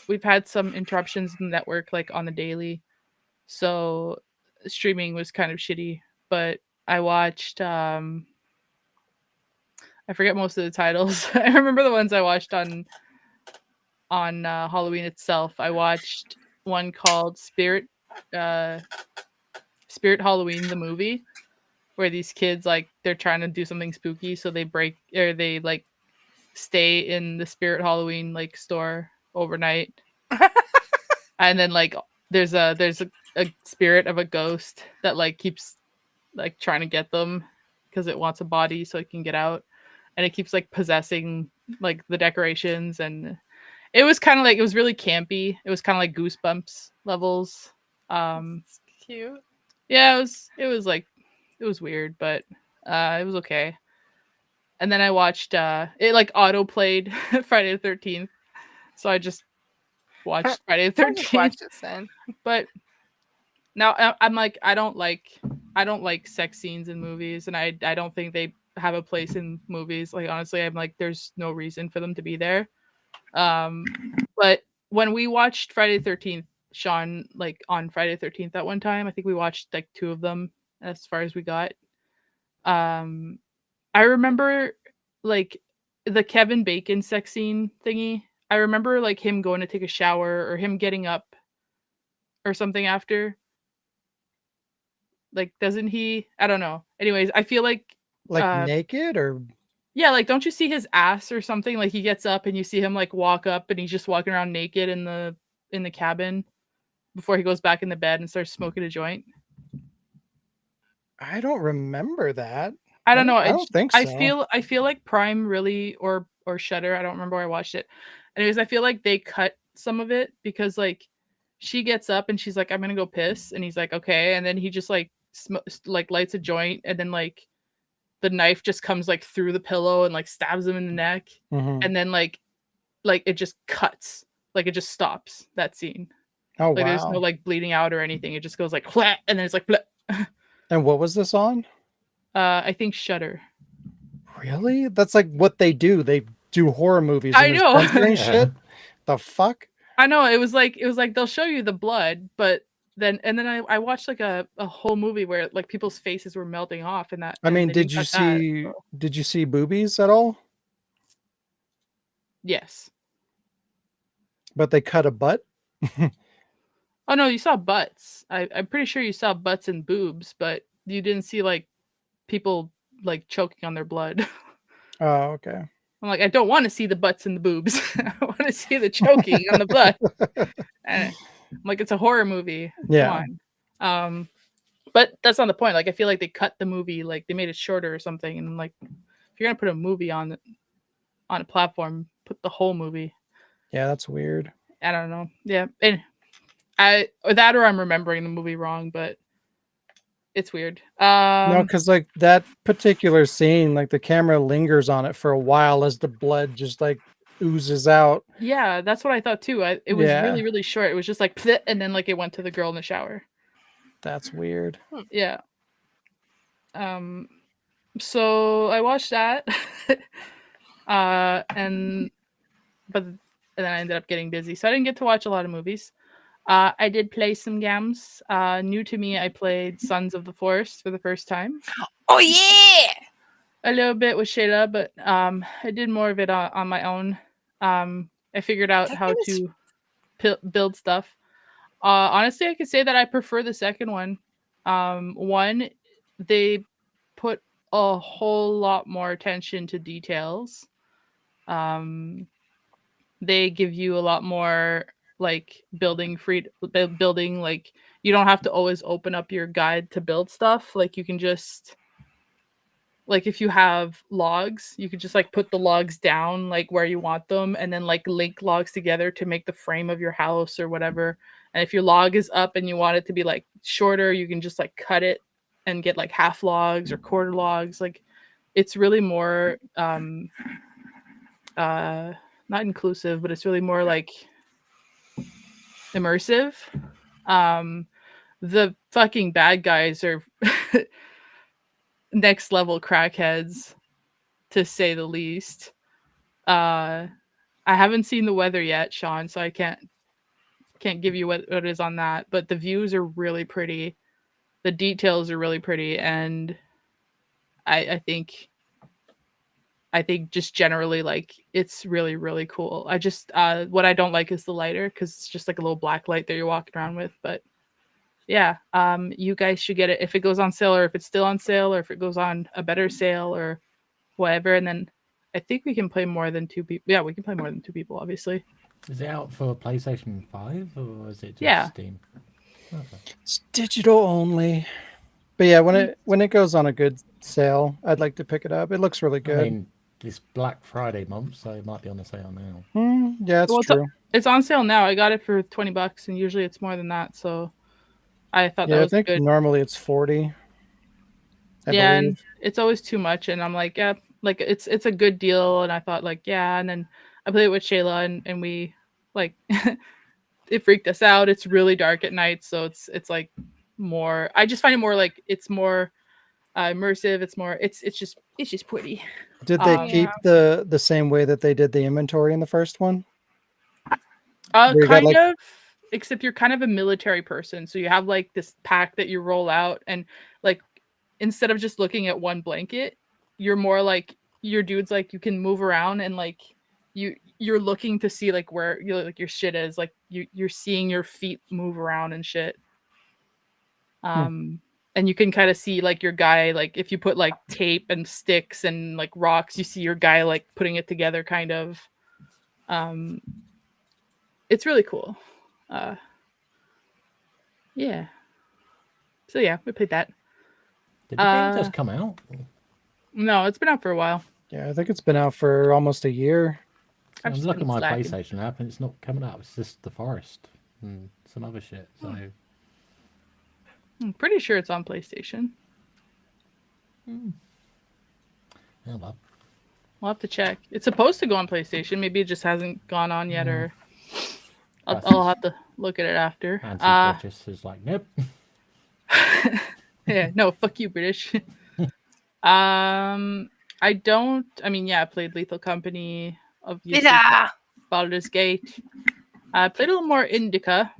We've had some interruptions in the network, like on the daily. So streaming was kind of shitty. But I watched. I forget most of the titles. I remember the ones I watched on Halloween itself. I watched one called Spirit Halloween, the movie, where these kids like they're trying to do something spooky, so they like stay in the Spirit Halloween like store overnight. And then like there's a spirit of a ghost that like keeps like trying to get them because it wants a body so it can get out, and it keeps like possessing like the decorations. And it was kind of like, it was really campy. It was kind of like Goosebumps levels. It's cute. Yeah, it was like, it was weird, but it was okay. And then I watched it like auto played Friday the 13th, so I just watched Friday the I'll just watch 13th. this then. But now I'm like, I don't like sex scenes in movies, and I don't think they have a place in movies. Like honestly, I'm like, there's no reason for them to be there. But when we watched Friday the 13th, Sean, like on Friday the 13th at one time, I think we watched like two of them as far as we got. Um, I remember like the Kevin Bacon sex scene thingy. I remember like him going to take a shower or him getting up or something after. Like, doesn't he? I don't know. Anyways, I feel like Like naked or yeah, like don't you see his ass or something? Like he gets up and you see him like walk up and he's just walking around naked in the cabin before he goes back in the bed and starts smoking a joint. I don't remember that. I don't know. I don't think I so. feel like Prime really or Shudder. I don't remember where I watched it. Anyways, I feel like they cut some of it because like she gets up and she's like, "I'm gonna go piss," and he's like, "Okay," and then he just like like lights a joint and then like the knife just comes like through the pillow and like stabs him in the neck, Mhm. and then like it just cuts, like it just stops that scene. Oh Like there's no wow. like bleeding out or anything. It just goes like "Wha," and then it's like "Bleh." And what was this on? I think Shudder. Really? That's like what they do. They do horror movies I and they're know. censoring shit. The fuck? I know it was like they'll show you the blood, but then I watched like a whole movie where like people's faces were melting off and that I and mean, they didn't cut that. So. did you see boobies at all? Yes. But they cut a butt? Oh no, you saw butts. I'm pretty sure you saw butts and boobs, but you didn't see like people like choking on their blood. Oh, okay. I'm like, I don't want to see the butts and the boobs. I want to see the choking on the blood. And I'm like, it's a horror movie. Yeah. Come on. But that's not the point. Like, I feel like they cut the movie, like they made it shorter or something. And I'm like, if you're gonna put a movie on a platform, put the whole movie. Yeah, that's weird. I don't know. Yeah, and or I'm remembering the movie wrong, but it's weird. No, because like that particular scene, like the camera lingers on it for a while as the blood just like oozes out. Yeah, that's what I thought too. It was Yeah. really, really short. It was just like, "Pleh," and then like it went to the girl in the shower. That's weird. Yeah. So I watched that. And then I ended up getting busy, so I didn't get to watch a lot of movies. I did play some games. New to me, I played Sons of the Forest for the first time. Oh yeah! A little bit with Shayla, but I did more of it on my own. I figured out how to build stuff. Honestly, I could say that I prefer the second one. One, they put a whole lot more attention to details. They give you a lot more like building, like you don't have to always open up your guide to build stuff. Like you can just like if you have logs, you could just like put the logs down like where you want them and then like link logs together to make the frame of your house or whatever. And if your log is up and you want it to be like shorter, you can just like cut it and get like half logs or quarter logs. Like it's really more not inclusive, but it's really more like immersive. The fucking bad guys are next level crackheads, to say the least. I haven't seen the weather yet, Sean, so I can't give you what it is on that. But the views are really pretty, the details are really pretty, and I think just generally like it's really really cool. I just what I don't like is the lighter because it's just like a little black light that you're walking around with. But yeah, you guys should get it if it goes on sale or if it's still on sale or if it goes on a better sale or whatever. And then I think we can play more than two people. Yeah, we can play more than two people, obviously. Is it out for PlayStation 5 or is it just Yeah. Steam? Okay. It's digital only. But yeah, when it goes on a good sale, I'd like to pick it up. It looks really good. I mean, it's Black Friday month, so it might be on the sale now. Yeah, that's true. It's on sale now. I got it for $20, and usually it's more than that. So I thought that was I think good. normally it's 40. I Yeah, believe. and it's always too much, and I'm like, yeah, like it's a good deal, and I thought like, yeah, and then I played it with Shayla, and we like it freaked us out. It's really dark at night, so it's like more. I just find it more like it's more immersive. It's more. It's just pretty. Did they keep Yeah. the same way that they did the inventory in the first one? Where you got Kind like of, except you're kind of a military person, so you have like this pack that you roll out, and like instead of just looking at one blanket, you're more like your dude's like you can move around and like you're looking to see like where you like your shit is, like you're seeing your feet move around and shit. And you can kind of see like your guy, like if you put like tape and sticks and like rocks, you see your guy like putting it together kind of. It's really cool. Yeah. So yeah, we played that. Did the game just come out? No, it's been out for a while. yeah, I think it's been out for almost a year. I'm just looking at been my slacking. PlayStation app and it's not coming up. It's just The Forest and some other shit. So I'm pretty sure it's on PlayStation. oh well. We'll have to check. It's supposed to go on PlayStation. Maybe it just hasn't gone on yet, or That's I'll have to look at it after. Anti-British is like, nope. Yeah, no, fuck you, British. I don't. I mean, yeah, I played Lethal Company, obviously. Yeah. Baldur's Gate. I played a little more Indica.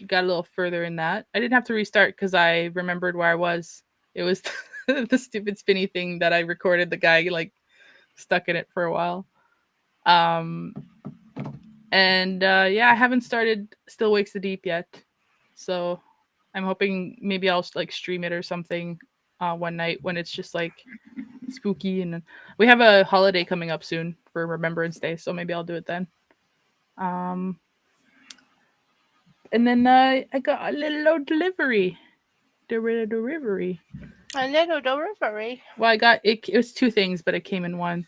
Got a little further in that. I didn't have to restart because I remembered where I was. It was the stupid spinny thing that I recorded. The guy like stuck in it for a while. And yeah, I haven't started Still Wakes the Deep yet, so I'm hoping maybe I'll like stream it or something one night when it's just like spooky. And we have a holiday coming up soon for Remembrance Day, so maybe I'll do it then. And then I got a little delivery. Delivery. A little delivery. Well, I got it. It was two things, but it came in one.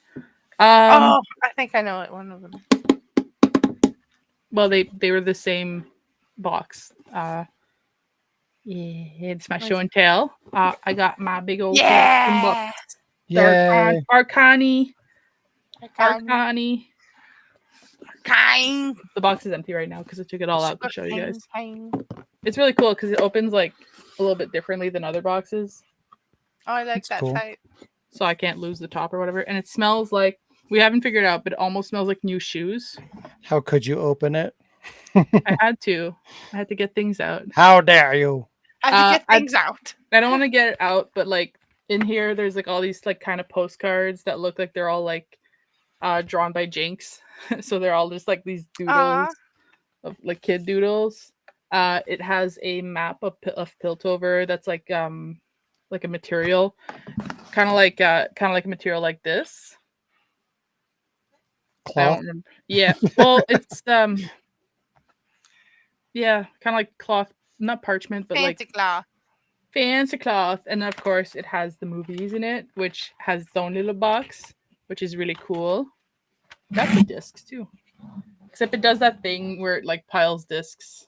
Oh, I think I know it. One of them. Well, they were the same box. Yeah, it's my show and tell. I got my big old collection box. Yeah. Yay! Arcani. Kind. The box is empty right now because I took it all out to show you guys. Kind. It's really cool because it opens like a little bit differently than other boxes, Oh, I like That's that cool. type. so I can't lose the top or whatever. And it smells like, we haven't figured it out, but it almost smells like new shoes. How could you open it? I had to get things out. How dare you? I have to get things out. I don't want to get it out, but like in here, there's like all these like kind of postcards that look like they're all like drawn by Jinx. So they're all just like these doodles of like kid doodles. It has a map of Piltover that's like a material, kind of like a material like this. I Cloth? don't remember. Yeah, well, it's yeah, kind of like cloth, not parchment, but Fancy like claw. fancy cloth. And of course, it has the movies in it, which has its own little box, which is really cool. Got the discs too, except it does that thing where it like piles discs.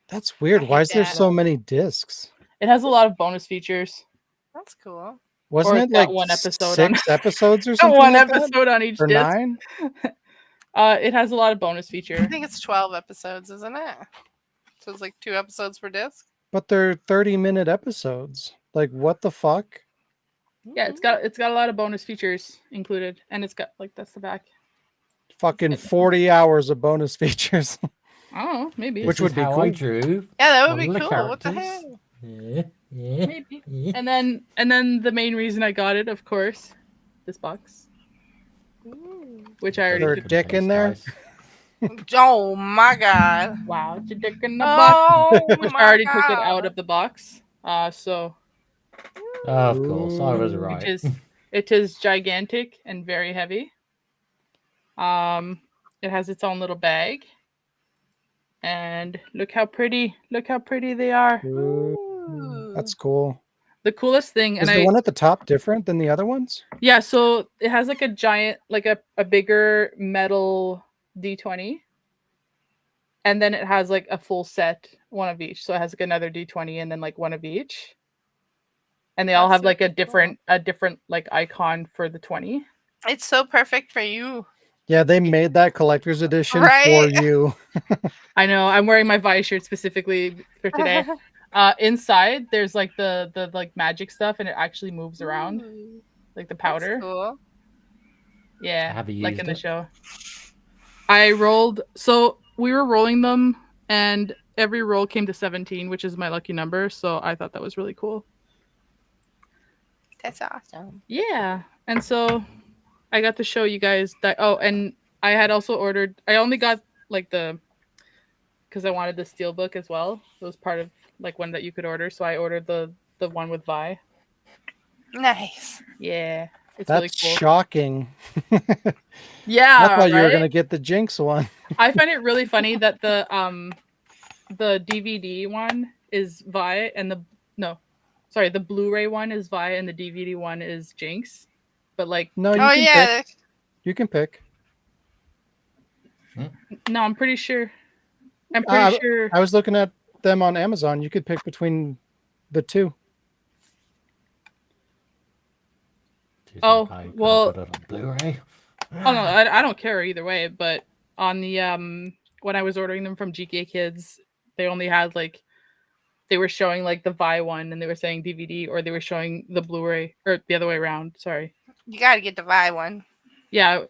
That's weird. I Why hate is there that. so many discs? It has a lot of bonus features. That's cool. Wasn't Or it it's got like one episode on- 6 episodes or Got something one like that? episode on each Or disc. 9? It has a lot of bonus I feature. think it's 12 episodes, isn't it? So it's like 2 episodes per disc. But they're 30-minute episodes. Like, what the fuck? Yeah, it's got a lot of bonus features included, and it's got like, that's the back. Fucking 40 hours of bonus features. I don't know, maybe. Which would be how cool. I drew. Yeah, that would one be of the cool. What the characters. hell? Yeah. Maybe. And then the main reason I got it, of course, this box, which I already There a took. dick in there? Oh my god. Wow, it's a dick in the box. Oh Which I my already took it God. out of the box. So Of course, I was Ooh. right. it is gigantic and very heavy. It has its own little bag. And look how pretty they are. Ooh, that's cool. The coolest thing, Is and the one at the top different than the other ones? yeah, so it has like a giant, like a bigger metal D20. And then it has like a full set, one of each. So it has like another D20 and then like one of each. And they all That's have like super a different like icon for the 20. It's so perfect for you. Yeah, they made that collector's edition Right? for you. I know. I'm wearing my Vi shirt specifically for today. Inside, there's like the like magic stuff, and it actually moves around, Ooh, like the that's powder. cool. Yeah, Have you like used in the it? show. I rolled. So we were rolling them, and every roll came to 17, which is my lucky number. So I thought that was really cool. That's awesome. Yeah, and so I got to show you guys that. Oh, and I had also ordered. I only got like the because I wanted the steel book as well. It was part of like one that you could order, so I ordered the one with Vi. Nice. Yeah, it's really That's cool. shocking. I Yeah, thought you were right. gonna get the Jinx one. I find it really funny that the DVD one is Vi and the no, sorry, the Blu-ray one is Vi and the DVD one is Jinx. But like, No, you Oh can pick. yeah. You can pick. no, I'm pretty sure. I'm pretty Uh, sure. I was looking at them on Amazon. You could pick between the two. Do you Oh, think I could have well, got it on Blu-ray? oh no, I don't care either way. But on the when I was ordering them from GK Kids, they only had like they were showing like the Vi one and they were saying DVD, or they were showing the Blu-ray, or the other way around. Sorry. You gotta get the Vi one. Yeah,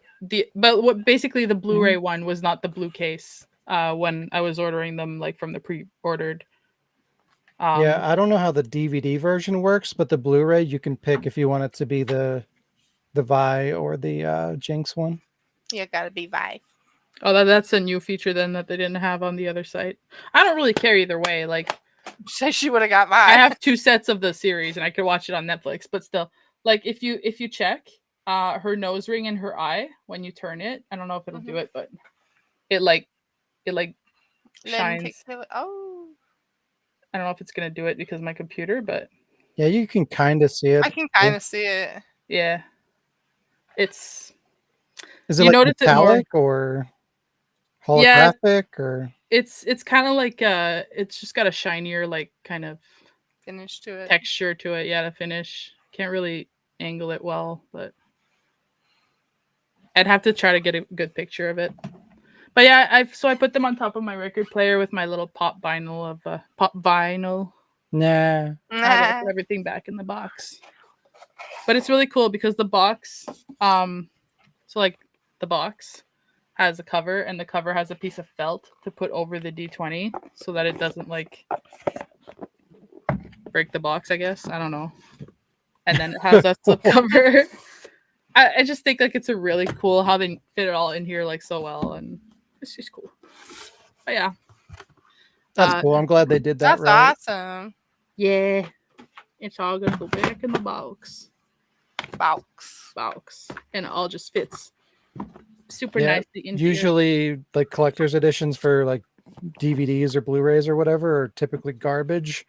but what basically the Blu-ray Mm-hmm. one was not the blue case when I was ordering them like from the pre-ordered. Yeah, I don't know how the DVD version works, but the Blu-ray you can pick if you want it to be the Vi or the Jinx one. You gotta be Vi. Oh, that's a new feature then that they didn't have on the other site. I don't really care either way. Like Say she would have got I Vi. have 2 sets of the series and I could watch it on Netflix, but still, like if you check her nose ring and her eye when you turn it, I don't know if it'll do it, but it like Then shines. oh, I don't know if it's gonna do it because of my computer, but Yeah, you can kind of see it. I can kind of see it. yeah, it's Is it you like notice it more. metallic or Yeah, holographic or? it's kind of like it's just got a shinier like kind of Finish to it. texture to it. Yeah, to finish. Can't really angle it well, but I'd have to try to get a good picture of it. But yeah, I put them on top of my record player with my little pop vinyl of pop vinyl. Nah. I gotta put everything back in the box. But it's really cool because the box, so like the box has a cover, and the cover has a piece of felt to put over the D20 so that it doesn't like break the box, I guess. I don't know. And then it has that slip cover. I just think like it's a really cool how they fit it all in here like so well, and it's just cool. But yeah. That's cool. I'm glad they did that That's right. awesome. Yeah. It's all gonna go back in the box. Box. And it all just fits super Yeah, nicely in here. usually like collector's editions for like DVDs or Blu-rays or whatever are typically garbage.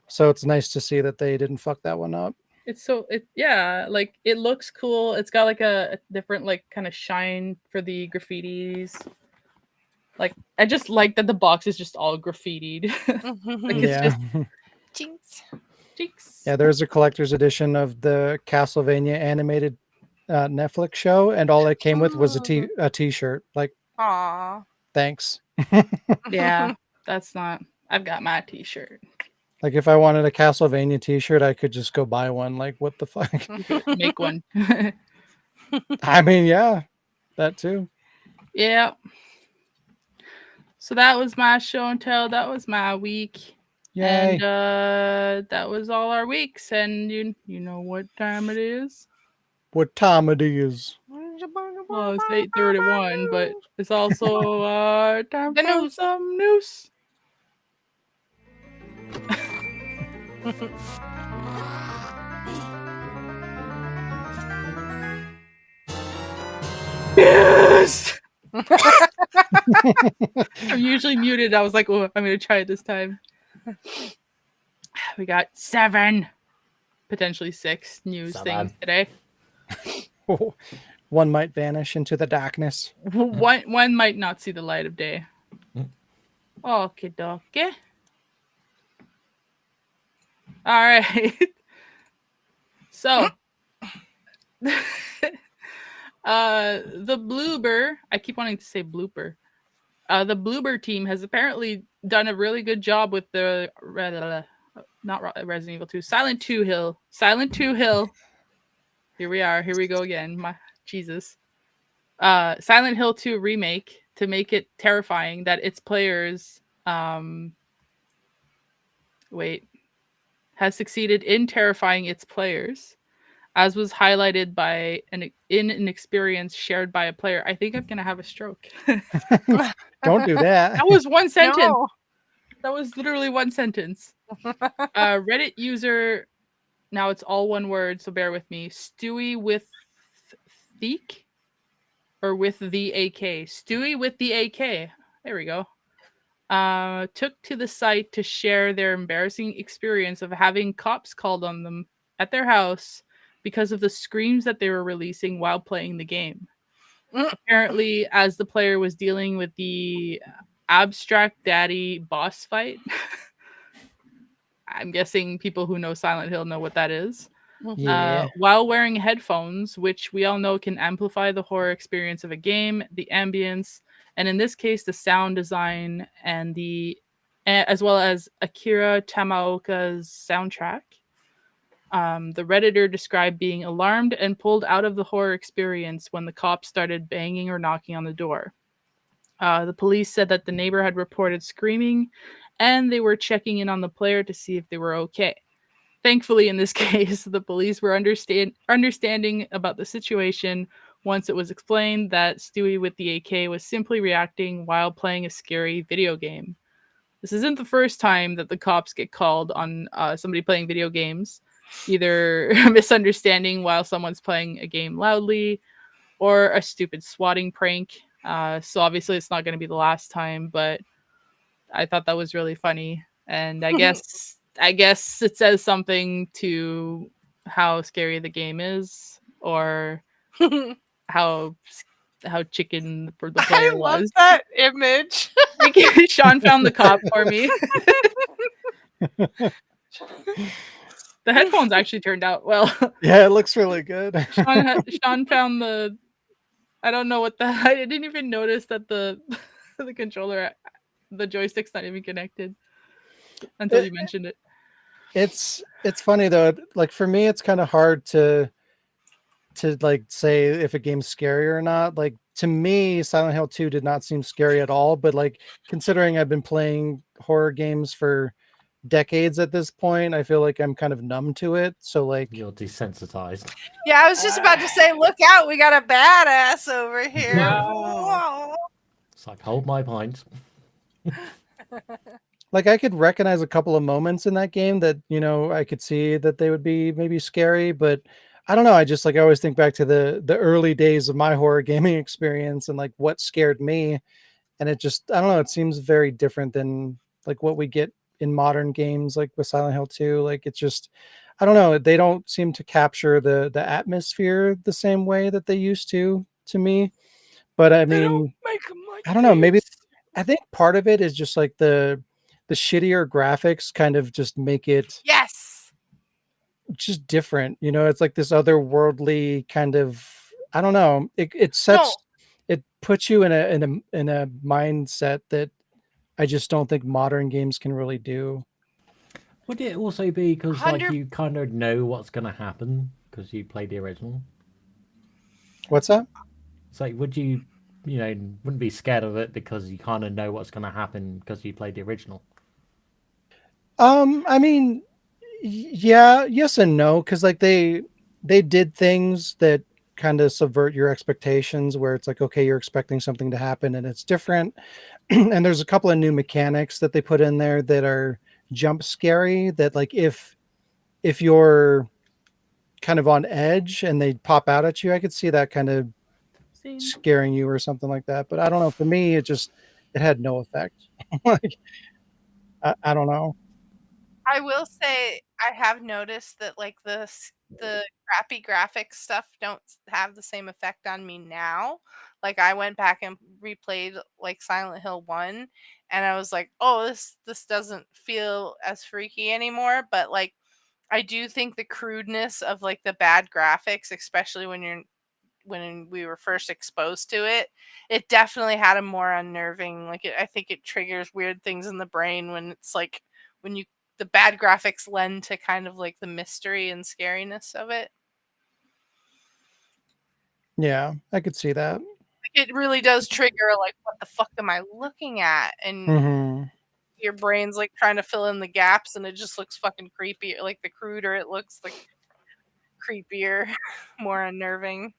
So it's nice to see that they didn't fuck that one up. It's so yeah, like it looks cool. It's got like a different like kind of shine for the graffitis. Like I just like that the box is just all graffitied. Like it's just Jinx. Jinx. Yeah, there's a collector's edition of the Castlevania animated Netflix show, and all it came with was a t-shirt. Like, Aw. thanks. Yeah, that's not. I've got my T-shirt. Like if I wanted a Castlevania t-shirt, I could just go buy one. Like, what the fuck? You could make one. I mean, yeah, that too. Yeah. So that was my show and tell. That was my week. Yay. And that was all our weeks. And you know what time it is? What time it is? Well, it's 8:31, but it's also time The for news. some news. Yes. I'm usually muted. I was like, oh, I'm gonna try it this time. We got 7, potentially 6 news things today. One might vanish into the darkness. One might not see the light of day. Okay, dokie. All right. So, The Bloober, I keep wanting to say blooper. The Bloober team has apparently done a really good job with the not Resident Evil 2, Silent 2 Hill. Silent 2 Hill. Here we are. Here we go again. My Jesus. Silent Hill 2 remake to make it terrifying that its players has succeeded in terrifying its players, as was highlighted by an experience shared by a player. I think I'm gonna have a stroke. Don't do that. That was one sentence. No. That was literally one sentence. Reddit user, now it's all one word, so bear with me. Stewie with Theek? Or with the AK. Stewie with the AK. There we go. Took to the site to share their embarrassing experience of having cops called on them at their house because of the screams that they were releasing while playing the game. Apparently, as the player was dealing with the abstract daddy boss fight, I'm guessing people who know Silent Hill know what that is. Yeah. While wearing headphones, which we all know can amplify the horror experience of a game, the ambience, and in this case, the sound design and as well as Akira Tamaoka's soundtrack. The Redditor described being alarmed and pulled out of the horror experience when the cops started banging or knocking on the door. The police said that the neighbor had reported screaming, and they were checking in on the player to see if they were okay. Thankfully, in this case, the police were understanding about the situation once it was explained that Stewie with the AK was simply reacting while playing a scary video game. This isn't the first time that the cops get called on somebody playing video games, either misunderstanding while someone's playing a game loudly or a stupid swatting prank. So obviously it's not going to be the last time, but I thought that was really funny. And I guess it says something to how scary the game is, or how chicken for the player I love was. that image. Sean found the cop for me. The headphones actually turned out well. Yeah, it looks really good. Sean found the. I don't know what the. I didn't even notice that the the controller, the joystick's not even connected until you mentioned it. It's funny though. Like for me, it's kind of hard to like say if a game's scary or not. Like to me, Silent Hill 2 did not seem scary at all. But like considering I've been playing horror games for decades at this point, I feel like I'm kind of numb to it. So like You're desensitized. Yeah, I was just about to say, look out, we got a badass over here. Wow. Whoa. It's like, hold my pint. like I could recognize a couple of moments in that game that, you know, I could see that they would be maybe scary, but I don't know. I just like I always think back to the early days of my horror gaming experience and like what scared me. And it just I don't know, it seems very different than like what we get in modern games like with Silent Hill 2. Like it's just I don't know, they don't seem to capture the atmosphere the same way that they used to me. But I They don't mean, make 'em like I don't know, maybe this. I think part of it is just like the shittier graphics kind of just make it Yes. just different. You know, it's like this otherworldly kind of I don't know. It No, sets it puts you in a mindset that I just don't think modern games can really do. Would it also be because like 100. you kind of know what's going to happen because you played the original? What's that? It's like, would you, you know, wouldn't be scared of it because you kind of know what's going to happen because you played the original? I mean, yeah, yes and no, because like they did things that kind of subvert your expectations where it's like, okay, you're expecting something to happen and it's different. And there's a couple of new mechanics that they put in there that are jump scary that like if you're kind of on edge and they pop out at you, I could see that kind of Scene. scaring you or something like that. But I don't know. For me, it had no effect. Like I don't know. I will say I have noticed that like the crappy graphic stuff don't have the same effect on me now. Like I went back and replayed like Silent Hill 1 and I was like, "Oh, this doesn't feel as freaky anymore." But like I do think the crudeness of like the bad graphics, especially when you're when we were first exposed to it, it definitely had a more unnerving. Like I think it triggers weird things in the brain when it's like when you the bad graphics lend to kind of like the mystery and scariness of it. Yeah, I could see that. Like, it really does trigger like what the fuck am I looking at, and Hmm. your brain's like trying to fill in the gaps, and it just looks fucking creepy. Like the cruder it looks, like creepier, more unnerving.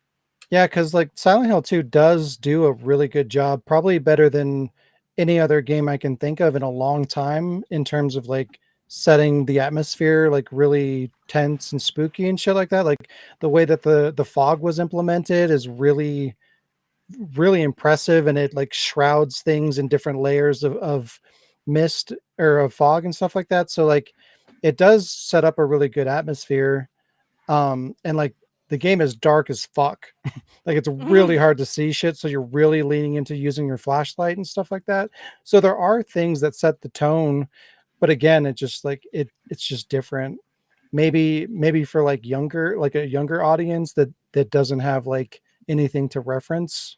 Yeah, because like Silent Hill 2 does do a really good job, probably better than any other game I can think of in a long time in terms of like setting the atmosphere like really tense and spooky and shit like that. Like the way that the fog was implemented is really impressive, and it like shrouds things in different layers of mist or of fog and stuff like that. So like it does set up a really good atmosphere. And like the game is dark as fuck. Like it's really hard to see shit, so you're really leaning into using your flashlight and stuff like that. So there are things that set the tone, but again, it just like it's just different. Maybe for like a younger audience that doesn't have like anything to reference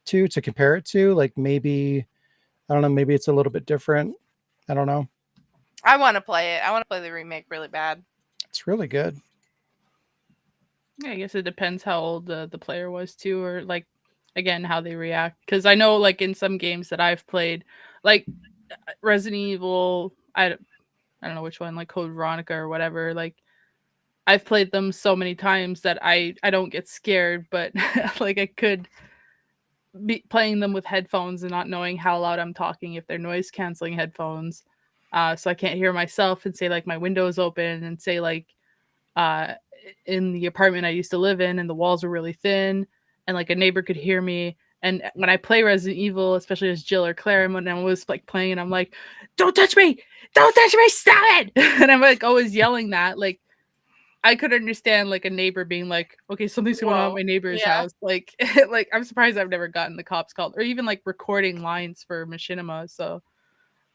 to compare it to, like maybe I don't know, maybe it's a little bit different. I don't know. I want to play it. I want to play the remake really bad. It's really good. Yeah, I guess it depends how old the player was too, or like again how they react. Because I know like in some games that I've played, like Resident Evil, I don't know which one, like Code Veronica or whatever. Like I've played them so many times that I don't get scared, but like I could be playing them with headphones and not knowing how loud I'm talking if they're noise canceling headphones. So I can't hear myself and say like my window's open and say like uh in the apartment I used to live in and the walls were really thin and like a neighbor could hear me. And when I play Resident Evil, especially as Jill or Claire, and when I was like playing and I'm like, don't touch me! Don't touch me! Stop it! And I'm like always yelling that. Like I could understand like a neighbor being like, okay, something's going on at Whoa. my neighbor's Yeah. house. Like like I'm surprised I've never gotten the cops called or even like recording lines for machinima. So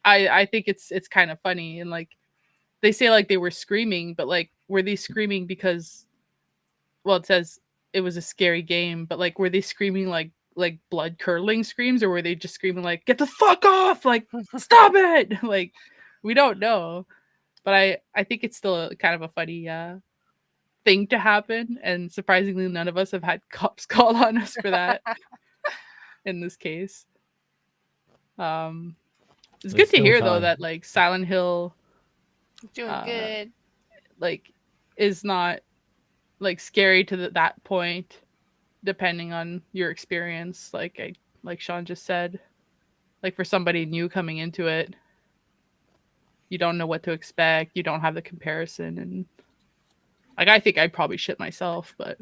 I think it's kind of funny. And like they say like they were screaming, but like were they screaming because well it says it was a scary game, but like were they screaming like blood curdling screams, or were they just screaming like get the fuck off, like stop it? Like we don't know. But I think it's still kind of a funny thing to happen, and surprisingly none of us have had cops called on us for that in this case. um it's There's good to still hear though time. that like Silent Hill Doing good. like is not like scary to that point depending on your experience, like Sean just said. Like for somebody new coming into it, you don't know what to expect, you don't have the comparison, and like I think I'd probably shit myself, but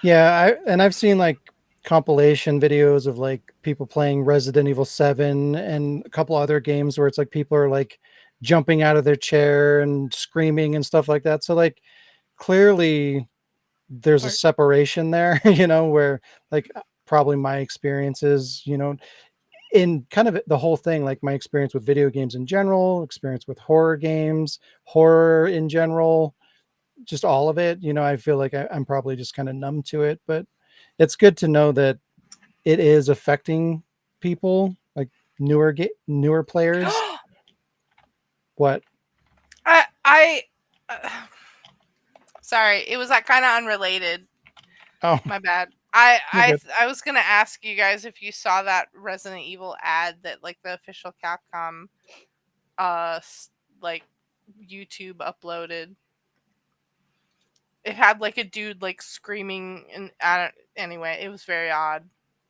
Yeah, I've seen like compilation videos of like people playing Resident Evil 7 and a couple other games where it's like people are like jumping out of their chair and screaming and stuff like that. So like clearly there's a Or- separation there, you know, where like probably my experiences, you know, in kind of the whole thing, like my experience with video games in general, experience with horror games, horror in general, just all of it, you know, I feel like I'm probably just kind of numb to it, but it's good to know that it is affecting people like newer players. What? I sorry, it was like kind of unrelated. Oh, My bad. you're good. I was gonna ask you guys if you saw that Resident Evil ad that like the official Capcom like YouTube uploaded. It had like a dude like screaming, and anyway, it was very odd.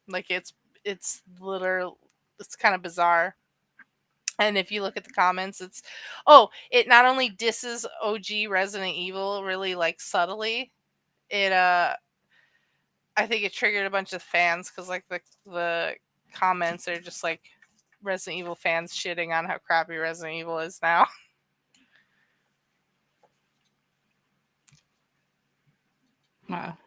Like it's literal. It's kind of bizarre. And if you look at the comments, it not only disses OG Resident Evil really like subtly. It I think it triggered a bunch of fans because like the comments are just like Resident Evil fans shitting on how crappy Resident Evil is now. wow.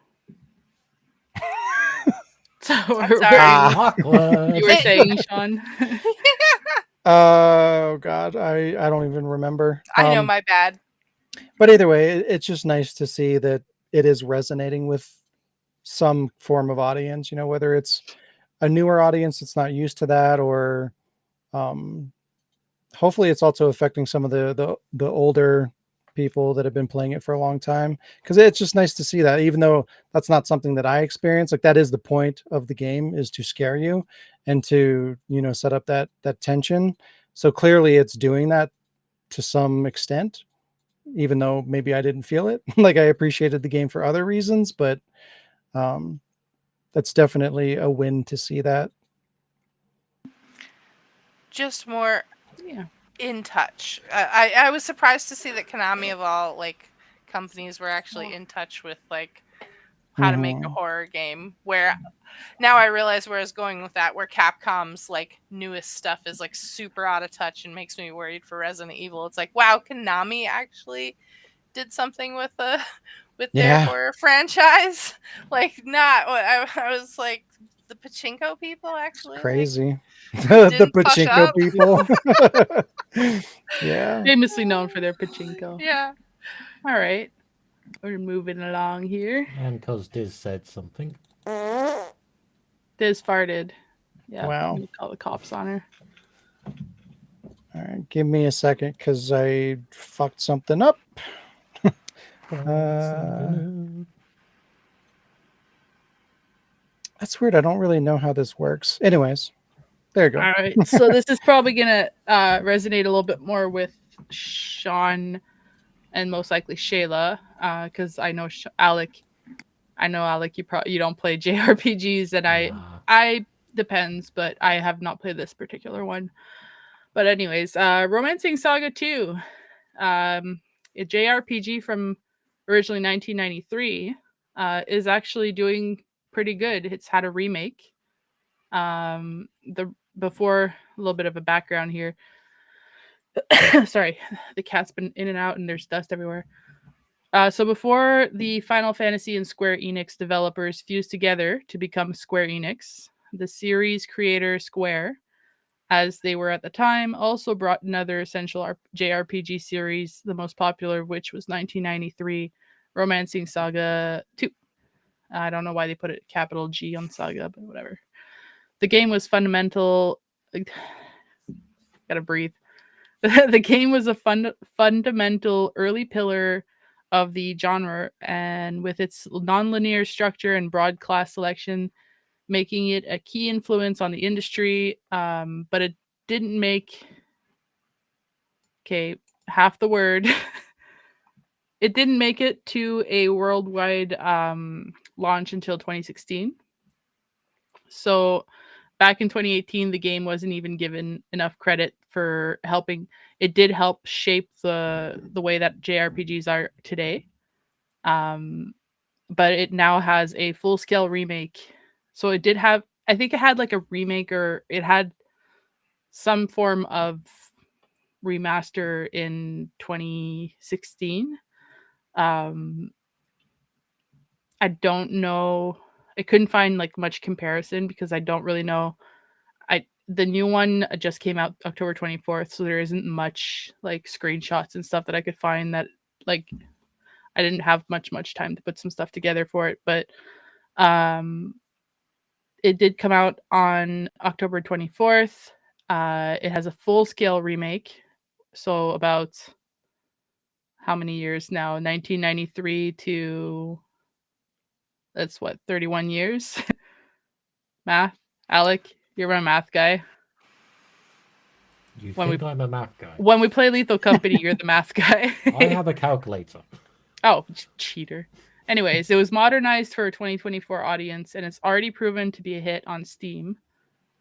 So I'm sorry. Awkward. you were saying, Sean? Oh God, I don't even remember. I know, my bad. But either way, it's just nice to see that it is resonating with some form of audience, whether it's a newer audience that's not used to that, or hopefully it's also affecting some of the older people that have been playing it for a long time, because it's just nice to see that, even though that's not something that I experience. Like, that is the point of the game, is to scare you and to set up that tension. So clearly it's doing that to some extent, even though maybe I didn't feel it. Like, I appreciated the game for other reasons, but um that's definitely a win to see that. Just more Yeah. in touch. I was surprised to see that Konami of all like companies were actually in touch with like how to make a Mhm. horror game. Where now I realize where I was going with that, where Capcom's like newest stuff is like super out of touch and makes me worried for Resident Evil. It's like, wow, Konami actually did something with with their Yeah, horror franchise. Like, not I was like, the pachinko people it's actually like crazy. The didn't fuck pachinko up. people. Yeah. Famously known for their pachinko. Yeah. All right. We're moving along here. And because Diz said something. Diz farted. Yeah. Wow. I'm gonna call the cops on her. All right, give me a second because I fucked something up. That's weird. I don't really know how this works. Anyways, there you go. All right. So this is probably gonna resonate a little bit more with Sean and most likely Shayla, because I know Alec. I know Alec. You don't play JRPGs, and I depends, but I have not played this particular one. But anyways, Romancing Saga 2, a JRPG from originally 1993, is actually doing pretty good. It's had a remake. The before a little bit of a background here. Sorry, the cat's been in and out, and there's dust everywhere. So before the Final Fantasy and Square Enix developers fused together to become Square Enix, the series creator Square, as they were at the time, also brought another essential JRPG series, the most popular of which was 1993 Romancing Saga 2. I don't know why they put it capital G on Saga, but whatever. The game was fundamental. Gotta breathe. The game was a fundamental early pillar of the genre, and with its non-linear structure and broad class selection, making it a key influence on the industry. But it didn't make half the word. It didn't make it to a worldwide launch until 2016. So back in 2018, the game wasn't even given enough credit for helping. It did help shape the way that JRPGs are today. But it now has a full scale remake. So it did have, I think it had like a remake, or it had some form of remaster in 2016. I don't know. I couldn't find like much comparison because I don't really know. The new one just came out October 24th, so there isn't much like screenshots and stuff that I could find that like I didn't have much time to put some stuff together for it, but it did come out on October 24th. It has a full-scale remake, so about how many years now? 1993 to that's what, 31 years. Math, Alec, you're my math guy. You When think I'm a math guy? When we play Lethal Company, you're the math guy. I have a calculator. Oh, cheater. Anyways, it was modernized for a 2024 audience, and it's already proven to be a hit on Steam.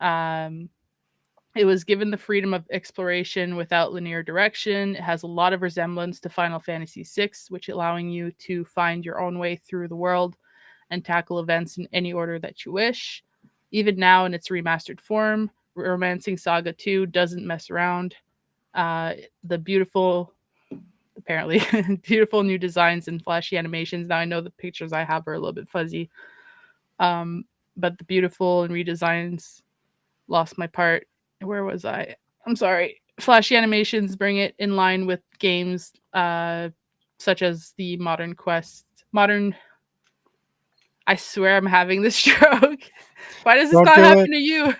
It was given the freedom of exploration without linear direction. It has a lot of resemblance to Final Fantasy VI, which allowing you to find your own way through the world and tackle events in any order that you wish. Even now, in its remastered form, Romancing Saga 2 doesn't mess around. The beautiful, apparently, beautiful new designs and flashy animations. Now, I know the pictures I have are a little bit fuzzy, but the beautiful and redesigns, lost my part. Where was I? I'm sorry. Flashy animations bring it in line with games such as the modern I swear I'm having this stroke. Why does this Don't not do happen it. to you?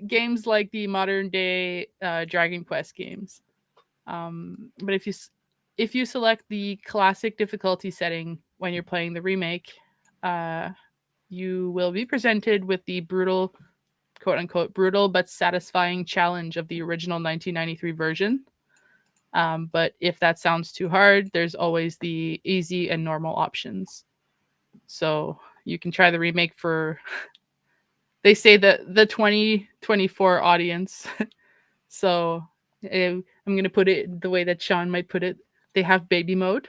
Games like the modern day Dragon Quest games. But if you select the classic difficulty setting when you're playing the remake, uh, you will be presented with the brutal, quote unquote, brutal but satisfying challenge of the original 1993 version. But if that sounds too hard, there's always the easy and normal options. So you can try the remake for, they say that the 2024 audience. So I'm going to put it the way that Sean might put it. They have baby mode.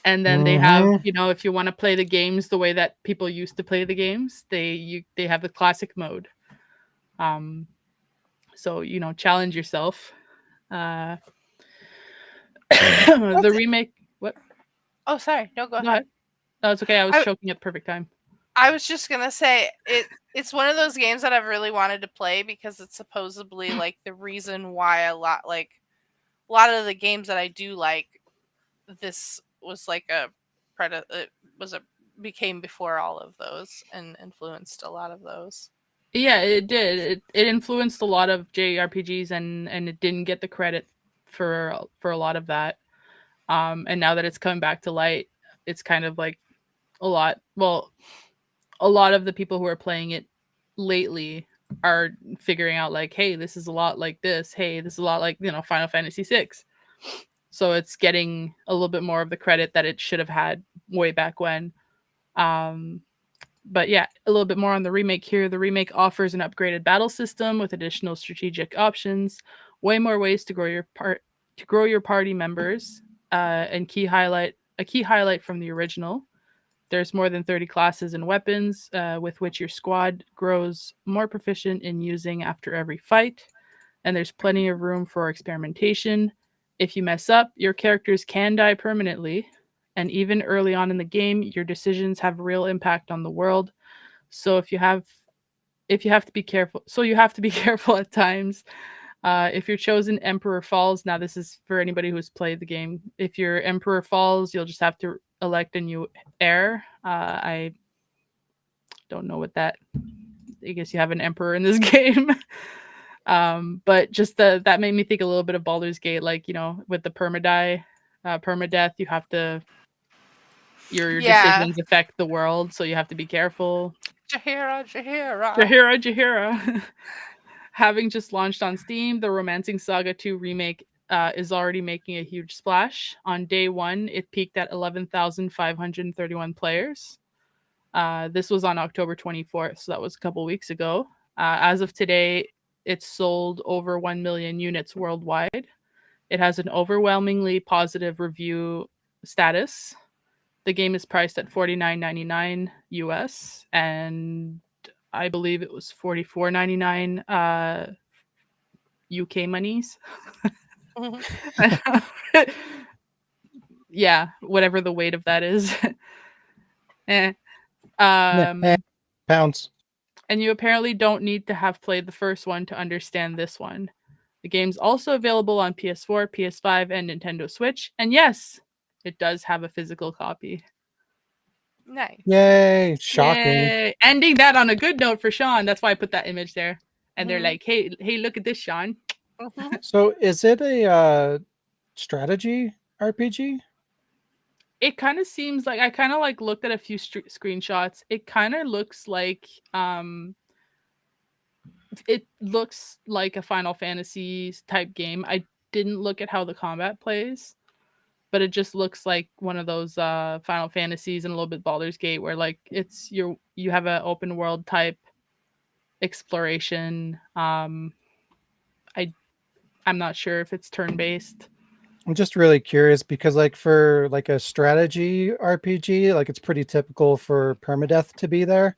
And then they have, Mhm. if you want to play the games the way that people used to play the games, they have the classic mode. Um, so challenge yourself. Uh, the remake. What? Oh, sorry. No, go Go ahead. ahead. No, it's okay. I was I, choking at the perfect time. I was just gonna say it's one of those games that I've really wanted to play because it's supposedly like the reason why a lot of the games that I do like, this was like a it was a became before all of those and influenced a lot of those. Yeah, it did. It influenced a lot of JRPGs, and it didn't get the credit for a lot of that. And now that it's coming back to light, it's kind of like a lot. Well, a lot of the people who are playing it lately are figuring out like, hey, this is a lot like this. Hey, this is a lot like Final Fantasy VI. So it's getting a little bit more of the credit that it should have had way back when. Um, but yeah, a little bit more on the remake here. The remake offers an upgraded battle system with additional strategic options, way more ways to grow your party members, and a key highlight from the original. There's more than 30 classes and weapons with which your squad grows more proficient in using after every fight, and there's plenty of room for experimentation. If you mess up, your characters can die permanently, and even early on in the game, your decisions have real impact on the world. So if you have to be careful, so you have to be careful at times. If your chosen emperor falls, now this is for anybody who's played the game. If your emperor falls, you'll just have to elect a new heir. I don't know what that. I guess you have an emperor in this game. But just that made me think a little bit of Baldur's Gate, like with the permadeath, you have to your Yeah. decisions affect the world, so you have to be careful. Jahira. Jahira. Having just launched on Steam, the Romancing Saga 2 remake is already making a huge splash. On day one, it peaked at 11,531 players. This was on October 24th, so that was a couple weeks ago. As of today, it's sold over 1 million units worldwide. It has an overwhelmingly positive review status. The game is priced at $49.99 US, and I believe it was $44.99 UK monies. Yeah, whatever the weight of that is. eh. Pounds. And you apparently don't need to have played the first one to understand this one. The game's also available on PS4, PS5, and Nintendo Switch. And yes, it does have a physical copy. Nice. Yay! Shocking. Yay. Ending that on a good note for Sean. That's why I put that image there. And they're like, hey, look at this, Sean. So is it a strategy RPG? It kind of seems like I kind of like looked at a few screenshots. It kind of looks like it looks like a Final Fantasy type game. I didn't look at how the combat plays, but it just looks like one of those Final Fantasies and a little bit Baldur's Gate where like you have an open world type exploration. I'm not sure if it's turn based. I'm just really curious because like for like a strategy RPG, like it's pretty typical for permadeath to be there.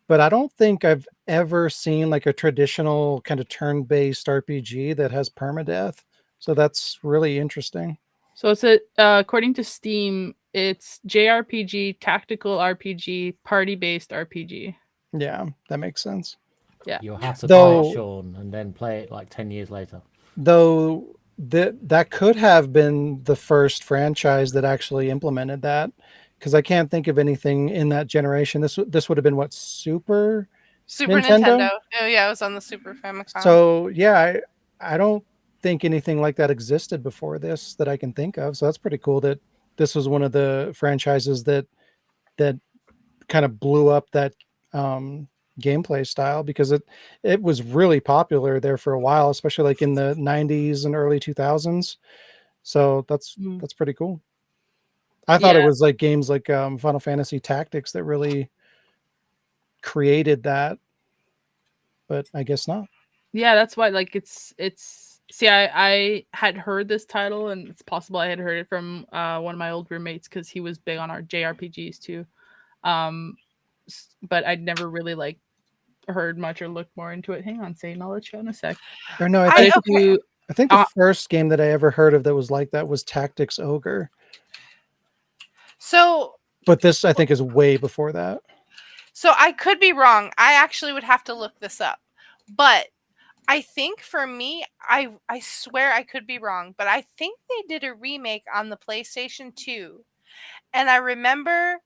But I don't think I've ever seen like a traditional kind of turn-based RPG that has permadeath. So that's really interesting. So it's according to Steam, it's JRPG, tactical RPG, party-based RPG. Yeah, that makes sense. Yeah. You'll have to buy it, Sean, and then play it like 10 years later. Though that could have been the first franchise that actually implemented that, because I can't think of anything in that generation. This would have been what, Super Super Nintendo? Nintendo. Oh yeah, it was on the Super Famicom. So yeah, I don't think anything like that existed before this that I can think of. So that's pretty cool that this was one of the franchises that kind of blew up that um, gameplay style, because it was really popular there for a while, especially like in the 90s and early 2000s. So that's pretty cool. I thought it Yeah. was like games like Final Fantasy Tactics that really created that, but I guess not. Yeah, that's why like it's see I had heard this title, and it's possible I had heard it from one of my old roommates because he was big on our JRPGs too. But I'd never really like heard much or looked more into it. Hang on, Satan, I'll let you in a sec. Or no, But if you I think the first game that I ever heard of that was like that was Tactics Ogre. So But this I think is way before that. So I could be wrong. I actually would have to look this up. But I think for me, I swear I could be wrong, but I think they did a remake on the PlayStation 2. And I remember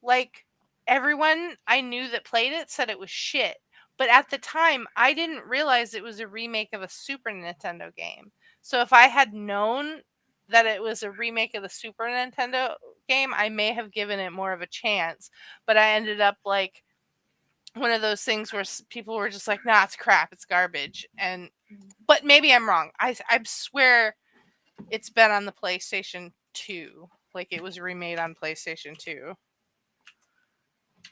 like everyone I knew that played it said it was shit. But at the time, I didn't realize it was a remake of a Super Nintendo game. So if I had known that it was a remake of the Super Nintendo game, I may have given it more of a chance. But I ended up like one of those things where people were just like, "Nah, it's crap, it's garbage." But maybe I'm wrong. I swear it's been on the PlayStation 2. Like it was remade on PlayStation 2.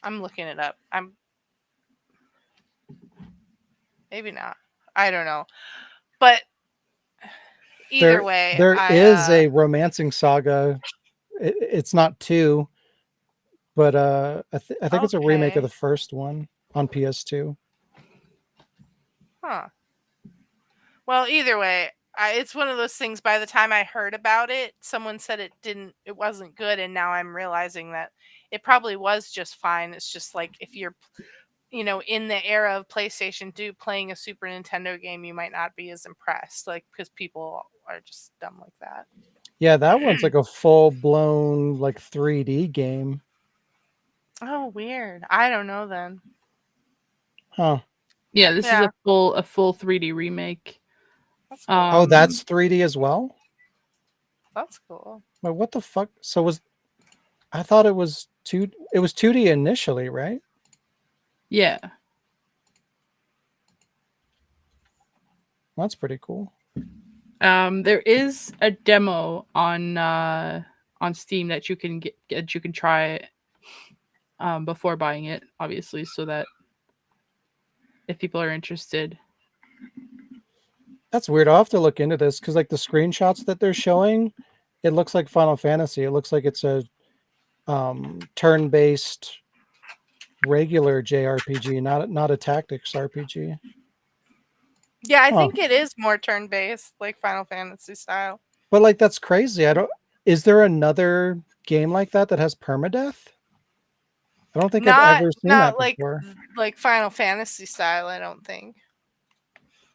I'm looking it up. Maybe not. I don't know. But either way, There is a romancing saga. It's not 2, but I think it's a remake of Okay. the first one on PS2. Huh. Well, either way, it's one of those things. By the time I heard about it, someone said it wasn't good, and now I'm realizing that it probably was just fine. It's just like if you're, in the era of PlayStation 2 playing a Super Nintendo game, you might not be as impressed, like because people are just dumb like that. Yeah, that one's like a full-blown like 3D game. Oh, weird. I don't know then. Huh. Yeah, this is Yeah. a full 3D remake. That's cool. Oh, that's 3D as well? That's cool. Wait, what the fuck? So I thought it was 2D initially, right? Yeah. That's pretty cool. There is a demo on Steam that you can you can try before buying it, obviously, so that if people are interested. That's weird. I'll have to look into this because like the screenshots that they're showing, it looks like Final Fantasy. It looks like it's a turn-based regular JRPG, not a tactics RPG. Yeah, I Huh. think it is more turn-based, like Final Fantasy style. But like that's crazy. Is there another game like that that has permadeath? I don't think I've ever seen that Not like before. Final Fantasy style, I don't think.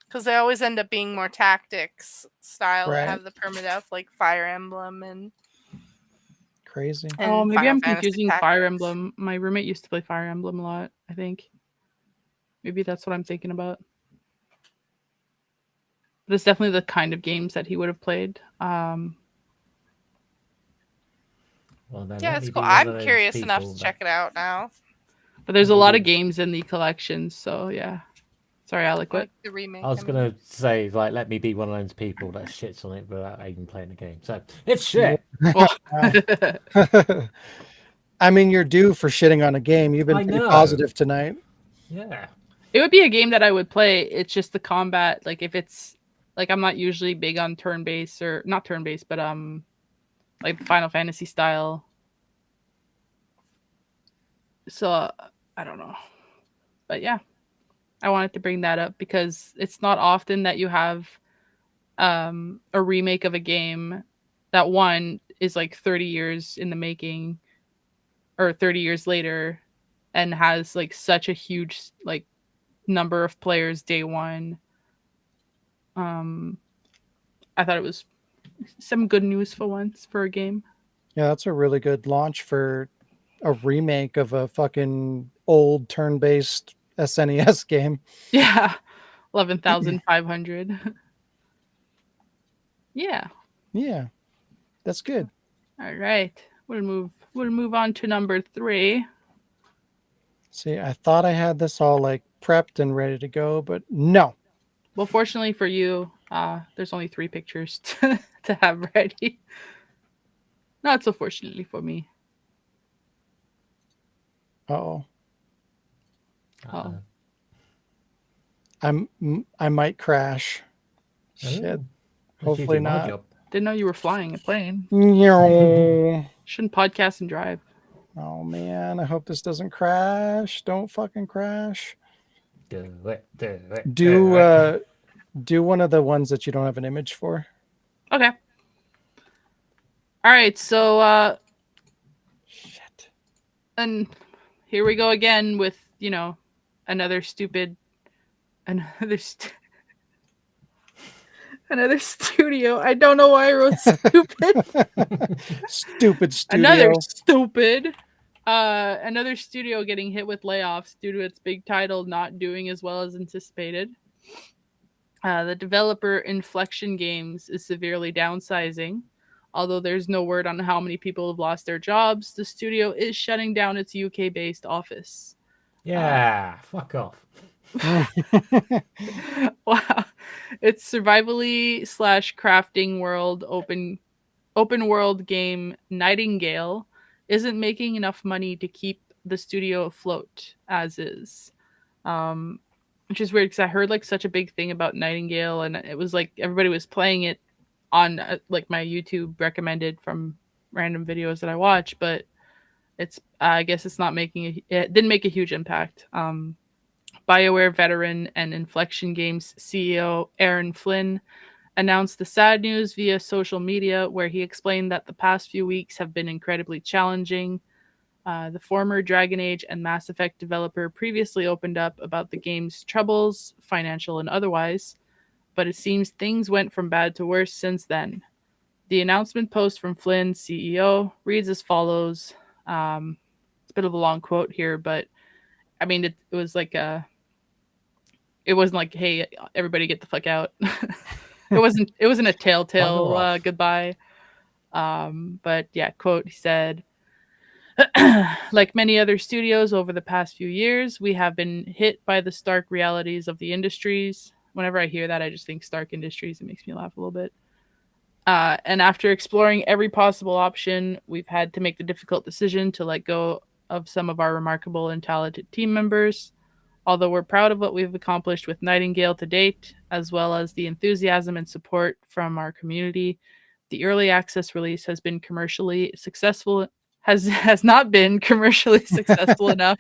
Because they always end up being more tactics style that Right. have the permadeath, like Fire Emblem and Crazy. Oh, maybe Final I'm Fantasy confusing Tactics. Fire Emblem. My roommate used to play Fire Emblem a lot, I think. Maybe that's what I'm thinking about. But it's definitely the kind of games that he would have played. Well, then Yeah, let it's me cool. be one of I'm those curious enough people to that- check it out now. But there's a Maybe lot of do. games in the collections, so yeah. Sorry, Alec. What? Like the remake. I was gonna say, like, let me be one of those people that shits on it without even playing the game. So it's shit. Well, I mean, you're due for shitting on a game. You've been I pretty know. positive tonight. Yeah. it would be a game that I would play. It's just the combat. Like if it's like I'm not usually big on turn-based or not turn-based, but like Final Fantasy style. So I don't know, but yeah, I wanted to bring that up because it's not often that you have a remake of a game that one is like 30 years in the making or 30 years later and has like such a huge like number of players day one. I thought it was some good news for once for a game. Yeah, that's a really good launch for a remake of a fucking old turn-based SNES game. Yeah, 11,500. Yeah. Yeah, that's good. All right. We'll move on to number 3. See, I thought I had this all like prepped and ready to go, but no. Well, fortunately for you, there's only 3 pictures to have ready. Not so fortunately for me. Oh, Oh, I might crash. Shit. Ooh, that's Hopefully usually my not. job. didn't know you were flying a plane. Oh Shouldn't podcast and drive. man, I hope this doesn't crash. Don't fucking crash. Do it, do it, Do do it. do one of the ones that you don't have an image for. Okay. All right. So, Shit. and here we go again with another stupid, another another studio. I don't know why I wrote stupid. Stupid Another studio. stupid. Another studio getting hit with layoffs due to its big title not doing as well as anticipated. The developer Inflection Games is severely downsizing. Although there's no word on how many people have lost their jobs, the studio is shutting down its UK-based office. Yeah, fuck off. Wow, its survivally slash crafting world open world game Nightingale isn't making enough money to keep the studio afloat as is. Um, which is weird because I heard like such a big thing about Nightingale, and it was like everybody was playing it on like my YouTube recommended from random videos that I watch, but it's I guess it's not making it didn't make a huge impact. BioWare veteran and Inflection Games CEO Aaron Flynn announced the sad news via social media, where he explained that the past few weeks have been incredibly challenging. The former Dragon Age and Mass Effect developer previously opened up about the game's troubles, financial and otherwise, but it seems things went from bad to worse since then. The announcement post from Flynn, CEO, reads as follows. It's a bit of a long quote here, but I mean, it was like it wasn't like, hey, everybody get the fuck out. It wasn't a telltale goodbye. But yeah, quote, he said, like many other studios over the past few years, we have been hit by the stark realities of the industries. Whenever I hear that, I just think Stark Industries. It makes me laugh a little bit. And after exploring every possible option, we've had to make the difficult decision to let go of some of our remarkable and talented team members. Although we're proud of what we've accomplished with Nightingale to date, as well as the enthusiasm and support from our community, the early access release has been commercially successful has not been commercially successful enough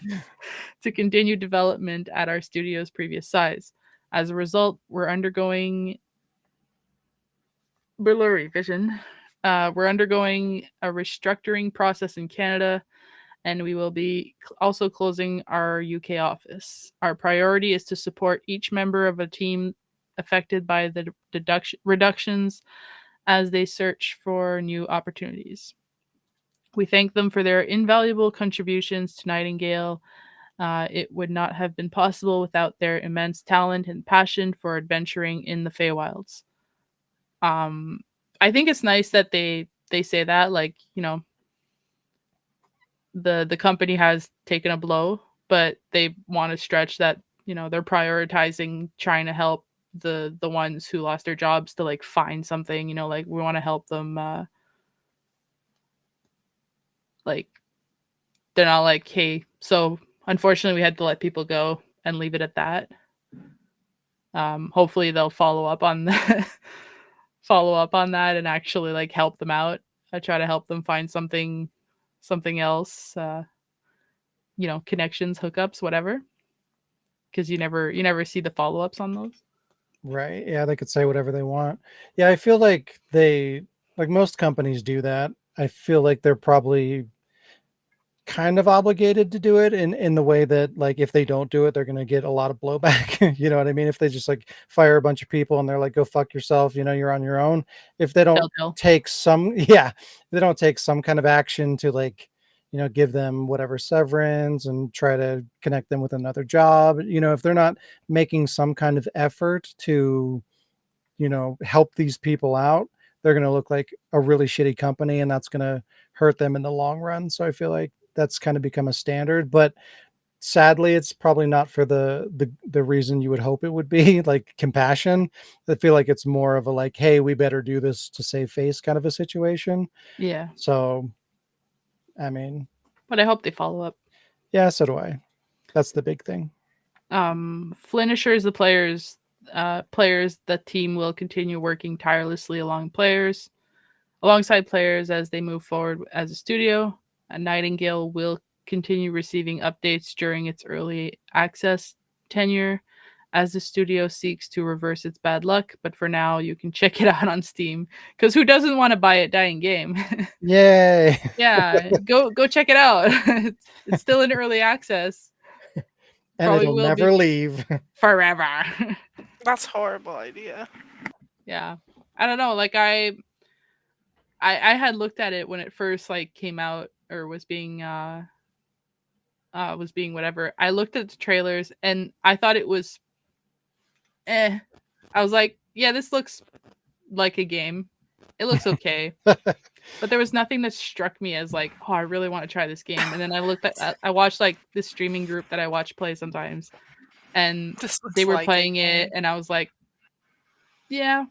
to continue development at our studio's previous size. As a result, we're undergoing blurry vision. We're undergoing a restructuring process in Canada, and we will be also closing our UK office. Our priority is to support each member of a team affected by the reductions as they search for new opportunities. We thank them for their invaluable contributions to Nightingale. It would not have been possible without their immense talent and passion for adventuring in the Feywilds. Um, I think it's nice that they say that, like, the company has taken a blow, but they want to stretch that, they're prioritizing trying to help the ones who lost their jobs to like find something, like we want to help them, like they're not like, hey, so unfortunately we had to let people go and leave it at that. Hopefully they'll follow up on that follow up on that and actually like help them out. I try to help them find something else, connections, hookups, whatever, because you never see the follow-ups on those. Right. Yeah, they could say whatever they want. Yeah, I feel like like most companies do that. I feel like they're probably kind of obligated to do it in the way that, like, if they don't do it, they're gonna get a lot of blowback. You know what I mean? If they just, like, fire a bunch of people and they're like, "Go fuck yourself," you're on your own. If they don't Telltale. take some yeah, if they don't take some kind of action to, like, give them whatever severance and try to connect them with another job, if they're not making some kind of effort to, help these people out, they're gonna look like a really shitty company, and that's gonna hurt them in the long run. So I feel like that's kind of become a standard, but sadly, it's probably not for the reason you would hope it would be, like compassion. I feel like it's more of a like, "Hey, we better do this to save face," kind of a situation. Yeah. So, I mean, But I hope they follow up. yeah, so do I. That's the big thing. Flynn assures the players the team will continue working tirelessly alongside players as they move forward as a studio. Nightingale will continue receiving updates during its early access tenure as the studio seeks to reverse its bad luck. But for now, you can check it out on Steam, because who doesn't want to buy a dying game? Yay! Yeah, go check it out. It's still in early access. And Probably it'll will never be leave. forever. That's a horrible idea. Yeah, I don't know. Like I had looked at it when it first like came out or was being whatever. I looked at the trailers and I thought it was I was like, yeah, this looks like a game. It looks okay. But there was nothing that struck me as like, oh, I really want to try this game. And then I watched like this streaming group that I watch play sometimes, and they were like playing it, and I was like, yeah,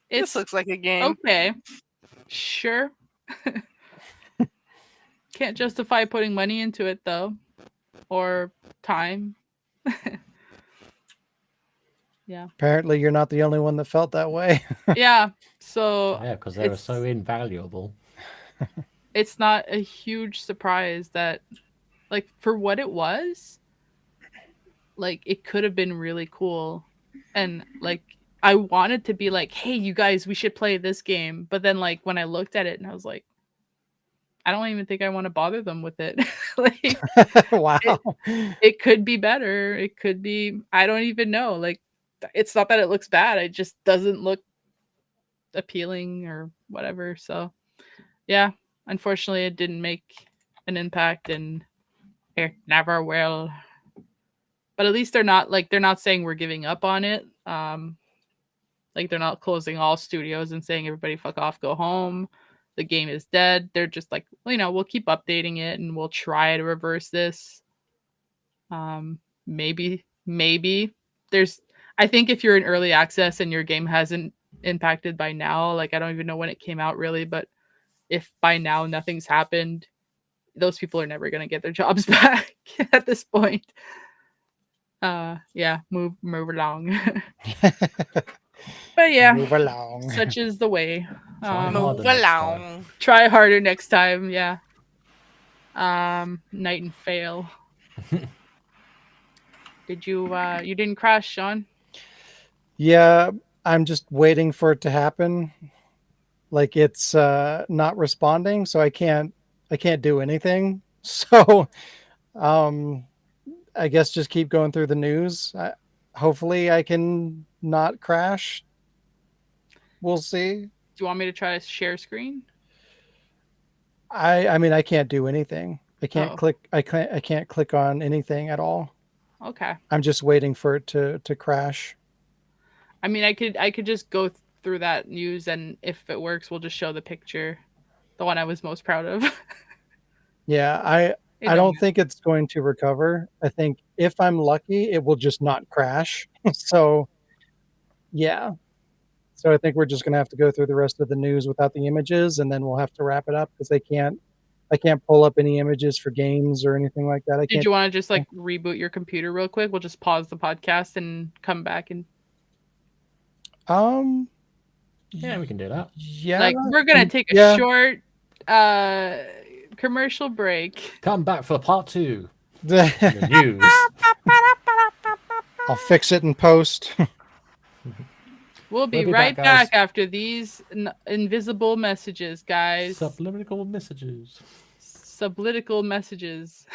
this looks like a game. Okay, sure. Can't justify putting money into it though, or time. Yeah. Apparently, you're not the only one that felt that way. Yeah. So yeah, because they were so invaluable. It's not a huge surprise that, like, for what it was, like, it could have been really cool. And, like, I wanted to be like, hey, you guys, we should play this game. But then, like, when I looked at it and I was like, I don't even think I want to bother them with it. Like, wow. It could be better. It could be, I don't even know. Like, it's not that it looks bad. It just doesn't look appealing or whatever. So, yeah, unfortunately, it didn't make an impact, and it never will. But at least they're not saying we're giving up on it. Like, they're not closing all studios and saying everybody fuck off, go home. The game is dead. They're just like, well, we'll keep updating it and we'll try to reverse this. Maybe there's, I think if you're in early access and your game hasn't impacted by now, like, I don't even know when it came out really, but if by now nothing's happened, those people are never going to get their jobs back at this point. Yeah, move along. But yeah, move along. Such is the way. Move along. Try harder next time. Yeah. Night and fail. Did you didn't crash, Sean? Yeah, I'm just waiting for it to happen. Like, it's not responding, so I can't do anything. So I guess just keep going through the news. Hopefully I can not crash. We'll see. Do you want me to try to share screen? I mean, I can't do anything. I can't click. I can't click on anything at all. Okay. I'm just waiting for it to crash. I mean, I could just go through that news, and if it works, we'll just show the picture, the one I was most proud of. Yeah, I don't think it's going to recover. I think if I'm lucky, it will just not crash. So, yeah. So I think we're just going to have to go through the rest of the news without the images, and then we'll have to wrap it up because I can't pull up any images for games or anything like that. Did you want to just like reboot your computer real quick? We'll just pause the podcast and come back and. Yeah, we can do that. Yeah. Like, we're gonna take a short commercial break. Come back for part 2. The news. I'll fix it in post. We'll be right back after these invisible messages, guys. Subliminal messages. subliminal messages.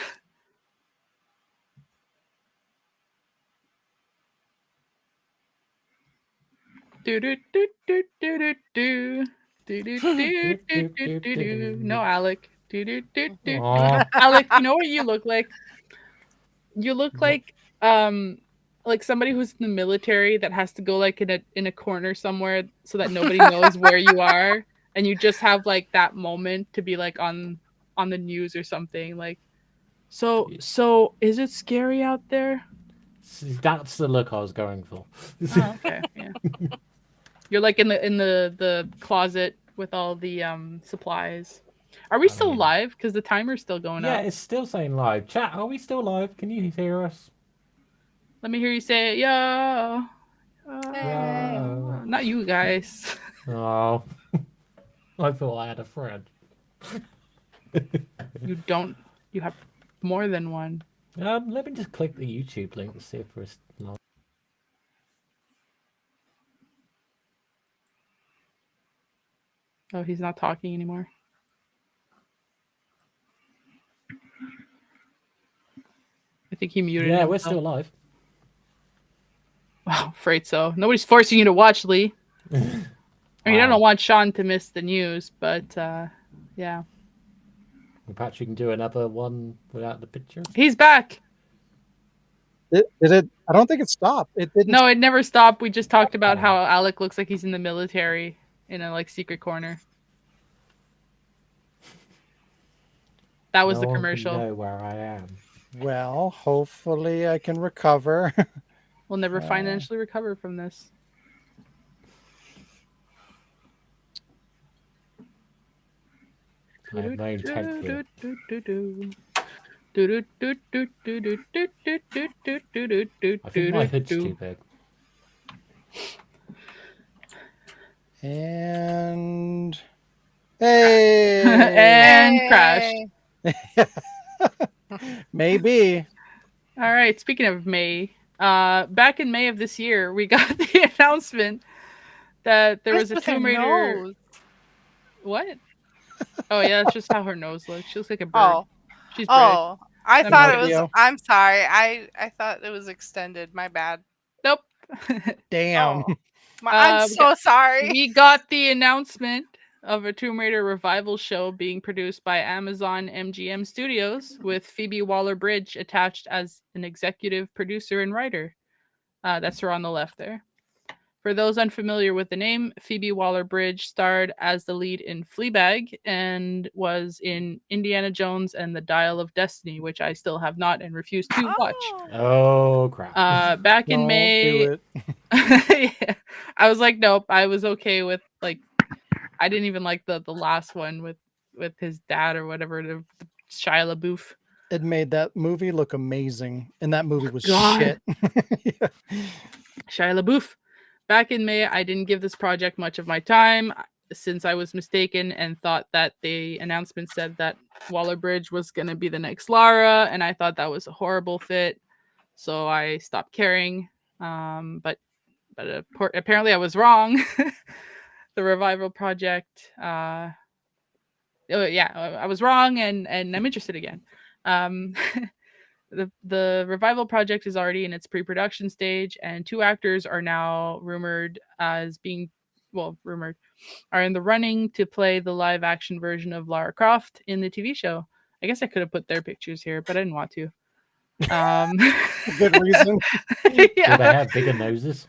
do do do do do do do. Do. No, Alec. Aw. Alec, you know what you look like? You look like somebody who's in the military that has to go like in a corner somewhere so that nobody knows where you are, and you just have like that moment to be like on the news or something. Like, so is it scary out there? That's the look I was going for. Oh, okay, yeah. You're like in the closet with all the supplies. Are we still live? Because the timer's still going Yeah, up. it's still saying live. Chat, are we still live? Can you hear us? Let me hear you say, yeah. Yeah. Not you guys. Oh. I thought I had a friend. You don't. You have more than one. Let me just click the YouTube link to see if we're live. Oh, he's not talking anymore. I think he muted Yeah, himself. we're still live. Wow, afraid so. Nobody's forcing you to watch, Lee. I mean, I don't want Sean to miss the news, but yeah. Perhaps you can do another one without the picture. He's back. Did it? I don't think it stopped. It didn't. No, it never stopped. We just talked about how Alec looks like he's in the military in a like secret corner. That was No the one can commercial. know where I am. Well, hopefully I can recover. We'll never financially recover from this. I have no intent here. I think my hood's too big. And hey, and crash. Maybe. All right. Speaking of May, back in May of this year, we got the announcement that there was a Tomb Raider. Nose. What? Oh yeah, that's just how her nose looks. She looks like a bird. Oh, She's British. oh, I That thought it video. was. I'm sorry. I thought it was extended. My bad. Nope. Damn. Oh, I'm so sorry. We got the announcement of a Tomb Raider revival show being produced by Amazon MGM Studios with Phoebe Waller-Bridge attached as an executive producer and writer. That's her on the left there. For those unfamiliar with the name, Phoebe Waller-Bridge starred as the lead in Fleabag and was in Indiana Jones and the Dial of Destiny, which I still have not and refuse to watch. Oh crap! Back in Don't May, do it. yeah, I was like, nope. I was okay with like, I didn't even like the last one with his dad or whatever, the Shia LaBeouf. It made that movie look amazing, and that movie was God. shit. Yeah. Shia LaBeouf. Back in May, I didn't give this project much of my time since I was mistaken and thought that the announcement said that Waller-Bridge was going to be the next Lara, and I thought that was a horrible fit, so I stopped caring. But apparently I was wrong. The revival project, I was wrong, and I'm interested again. The revival project is already in its pre-production stage, and 2 actors are now rumored are in the running to play the live action version of Lara Croft in the TV show. I guess I could have put their pictures here, but I didn't want to. Good reason. Yeah. Do they have bigger noses?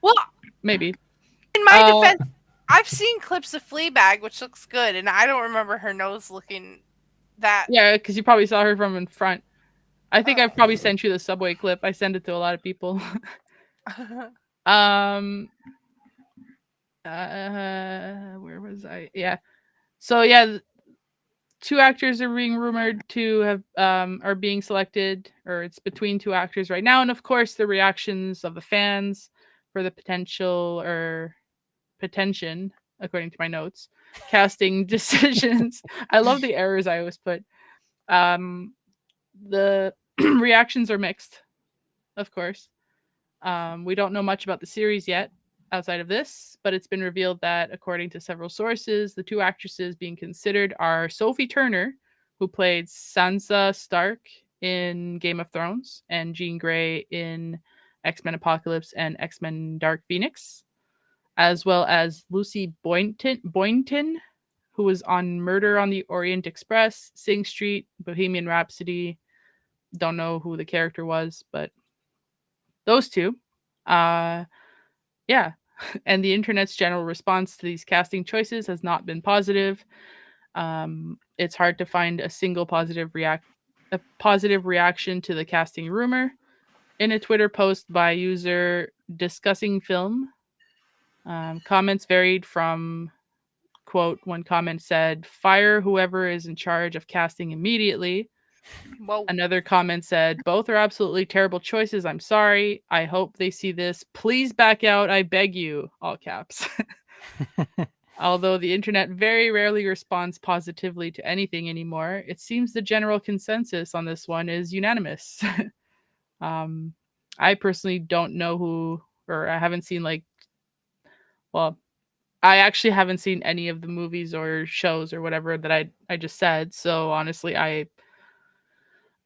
Well, maybe. in my defense, I've seen clips of Fleabag, which looks good, and I don't remember her nose looking that. Yeah, because you probably saw her from in front. I think I've probably sent you the subway clip. I send it to a lot of people. Where was I? Yeah. So yeah, 2 actors are being rumored to have are being selected, or it's between 2 actors right now, and of course the reactions of the fans for the potential according to my notes, casting decisions. I love the errors I always put. The reactions are mixed, of course. We don't know much about the series yet outside of this, but it's been revealed that according to several sources, the 2 actresses being considered are Sophie Turner, who played Sansa Stark in Game of Thrones, and Jean Grey in X-Men Apocalypse and X-Men Dark Phoenix, as well as Lucy Boynton, who was on Murder on the Orient Express, Sing Street, Bohemian Rhapsody. Don't know who the character was, but those two. Yeah. And the internet's general response to these casting choices has not been positive. It's hard to find a single positive reaction to the casting rumor. In a Twitter post by user discussing film, comments varied from, quote, one comment said, "Fire whoever is in charge of casting immediately." Whoa. Another comment said, "Both are absolutely terrible choices. I'm sorry. I hope they see this. Please back out. I beg you." All caps. Although the internet very rarely responds positively to anything anymore, it seems the general consensus on this one is unanimous. um, I personally don't know who, or I haven't seen well, I actually haven't seen any of the movies or shows or whatever that I just said. So honestly, I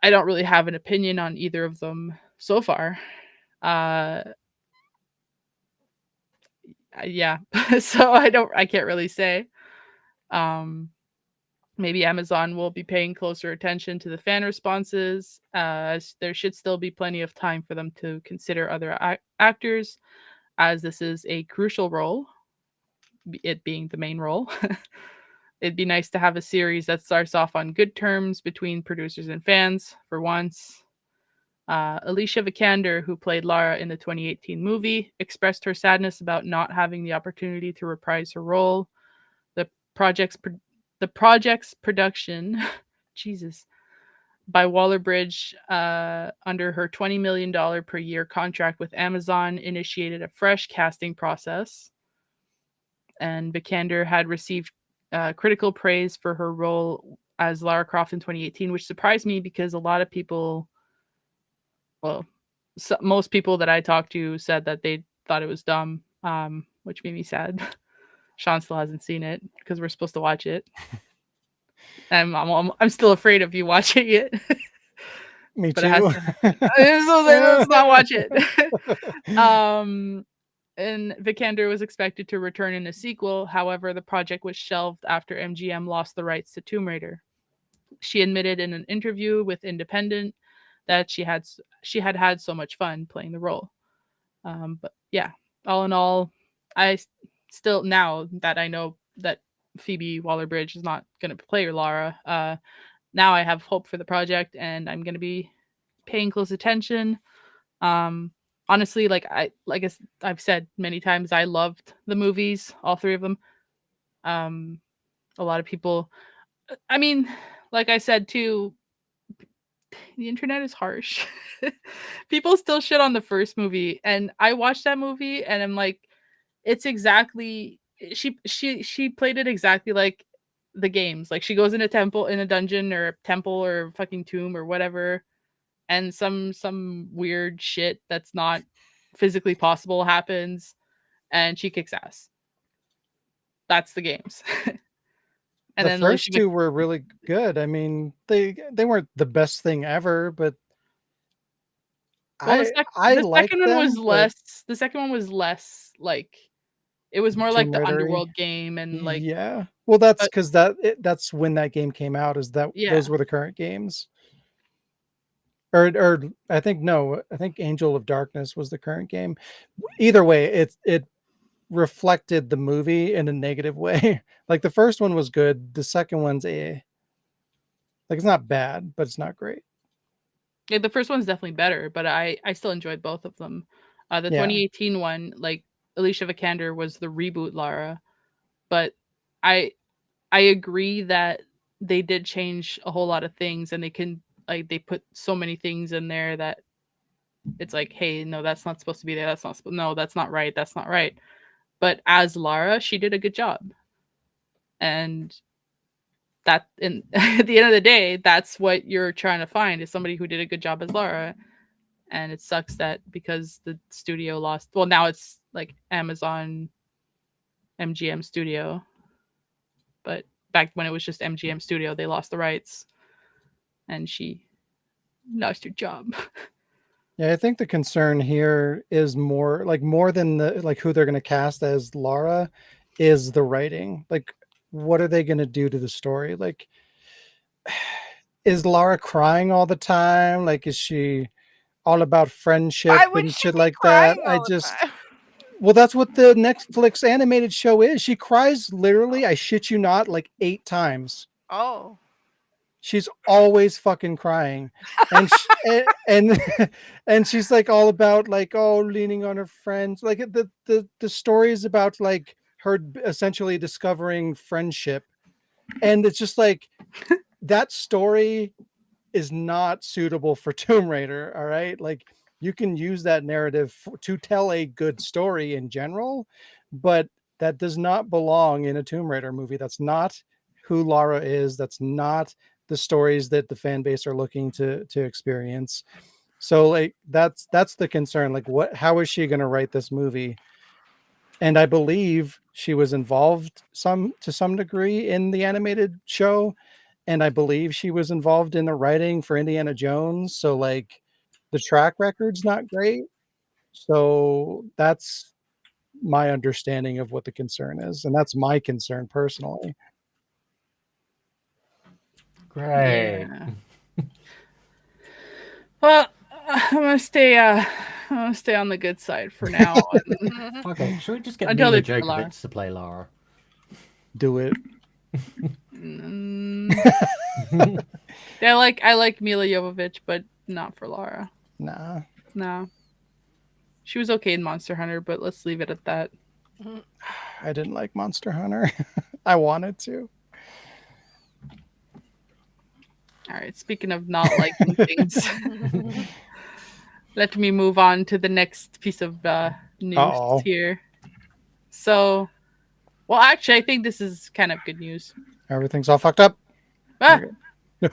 don't really have an opinion on either of them so far. Uh, yeah, so I can't really say. Um, Maybe Amazon will be paying closer attention to the fan responses, as there should still be plenty of time for them to consider other actors, as this is a crucial role, it being the main role. It'd be nice to have a series that starts off on good terms between producers and fans for once. Alicia Vikander, who played Lara in the 2018 movie, expressed her sadness about not having the opportunity to reprise her role. The project's production, Jesus, by Waller-Bridge, under her $20 million per year contract with Amazon, initiated a fresh casting process. And Vikander had received critical praise for her role as Lara Croft in 2018, which surprised me because a lot of people, well, most people that I talked to said that they thought it was dumb, which made me sad. Sean still hasn't seen it because we're supposed to watch it. I'm still afraid of you watching it. Me But it has too. to happen. Let's not watch it. And Vikander was expected to return in a sequel. However, the project was shelved after MGM lost the rights to Tomb Raider. She admitted in an interview with Independent that she had had so much fun playing the role. But yeah, all in all, I still, now that I know that Phoebe Waller-Bridge is not going to play Lara, now I have hope for the project, and I'm going to be paying close attention. Honestly, I've said many times, I loved the movies, all three of them. A lot of people, I mean, like I said too, the internet is harsh. People still shit on the first movie, and I watched that movie, and I'm like, it's exactly, she played it exactly like the games. Like, she goes in a dungeon or a temple or a fucking tomb or whatever, and some weird shit that's not physically possible happens, and she kicks ass. That's the games. And The then Alicia first two were really good. I mean, they weren't the best thing ever, but well, I the like second one was them, but less. The second one was less like, it was more like Tomb the Raider-y. underworld game and like, Yeah. Well, that's but 'cause that's when that game came out, is that yeah. those were the current games. Or I think, no, I think Angel of Darkness was the current game. Either way, it reflected the movie in a negative way. Like, the first one was good, the second one's like, it's not bad, but it's not great. Yeah, the first one's definitely better, but I still enjoyed both of them. The Yeah. 2018 one, like, Alicia Vikander was the reboot Lara, but I I agree that they did change a whole lot of things, and they put so many things in there that it's like, hey, no, that's not supposed to be there. No, that's not right. That's not right. But as Lara, she did a good job, and at the end of the day, that's what you're trying to find, is somebody who did a good job as Lara. And it sucks that because the studio lost, well, now it's like Amazon MGM Studio, but back when it was just MGM Studio, they lost the rights. and she lost her job. Yeah, I think the concern here is more than the who they're going to cast as Lara is the writing. Like, what are they going to do to the story? Like, is Lara crying all the time? Like, is she all about friendship Why would and she shit be like that? crying I all the just, time? well, that's what the Netflix animated show is. She cries literally, I shit you not, like 8 times. Oh. She's always fucking crying, and and she's like all about like, oh, leaning on her friends. Like the story is about like her essentially discovering friendship, and it's just like that story is not suitable for Tomb Raider. All right, like you can use that narrative to tell a good story in general, but that does not belong in a Tomb Raider movie. That's not who Lara is. That's not the stories that the fan base are looking to experience. So like that's the concern. Like, how is she going to write this movie? And I believe she was involved to some degree in the animated show, and I believe she was involved in the writing for Indiana Jones. So like the track record's not great. So that's my understanding of what the concern is, and that's my concern personally. Great. Yeah. Well, I'm gonna stay on the good side for now Okay, should we just get until Mila they play Lara. Djokovic to play Lara? Do it. Yeah, I like Mila Jovovich, but not for Lara. Nah. No. She was okay in Monster Hunter, but let's leave it at that. I didn't like Monster Hunter. I wanted to. All right, speaking of not liking things, let me move on to the next piece of news Uh-oh. here. So, well, actually, I think this is kind of good news. Everything's all fucked up. Ah!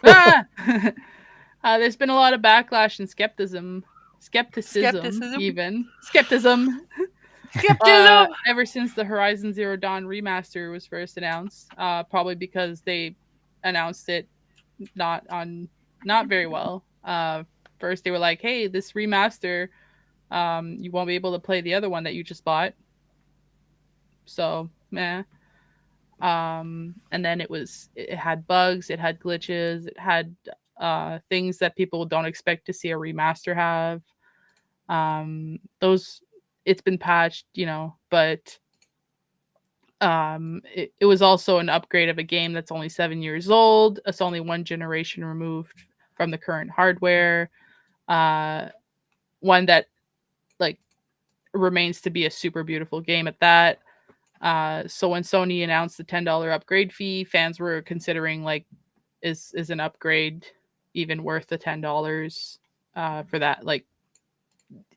Ah! There's been a lot of backlash and skepticism ever since the Horizon Zero Dawn remaster was first announced. Probably because they announced it not very well. First they were like, "Hey, this remaster, you won't be able to play the other one that you just bought." So, meh. And then it had bugs, it had glitches, it had things that people don't expect to see a remaster have. Those it's been patched, but it was also an upgrade of a game that's only 7 years old. It's only one generation removed from the current hardware. One that like remains to be a super beautiful game at that. So when Sony announced the $10 upgrade fee, fans were considering like, is an upgrade even worth the $10 for that? Like,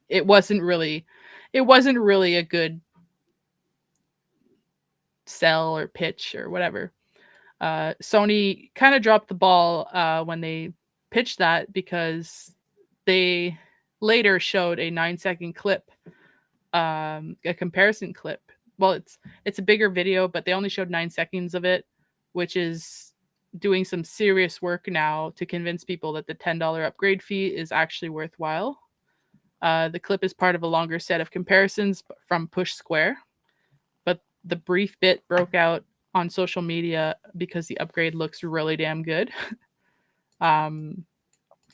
it wasn't really a good sell or pitch or whatever. Sony kind of dropped the ball when they pitched that, because they later showed a 9-second clip, a comparison clip. Well, it's a bigger video, but they only showed 9 seconds of it, which is doing some serious work now to convince people that the $10 upgrade fee is actually worthwhile. The clip is part of a longer set of comparisons from Push Square, but the brief bit broke out on social media because the upgrade looks really damn good.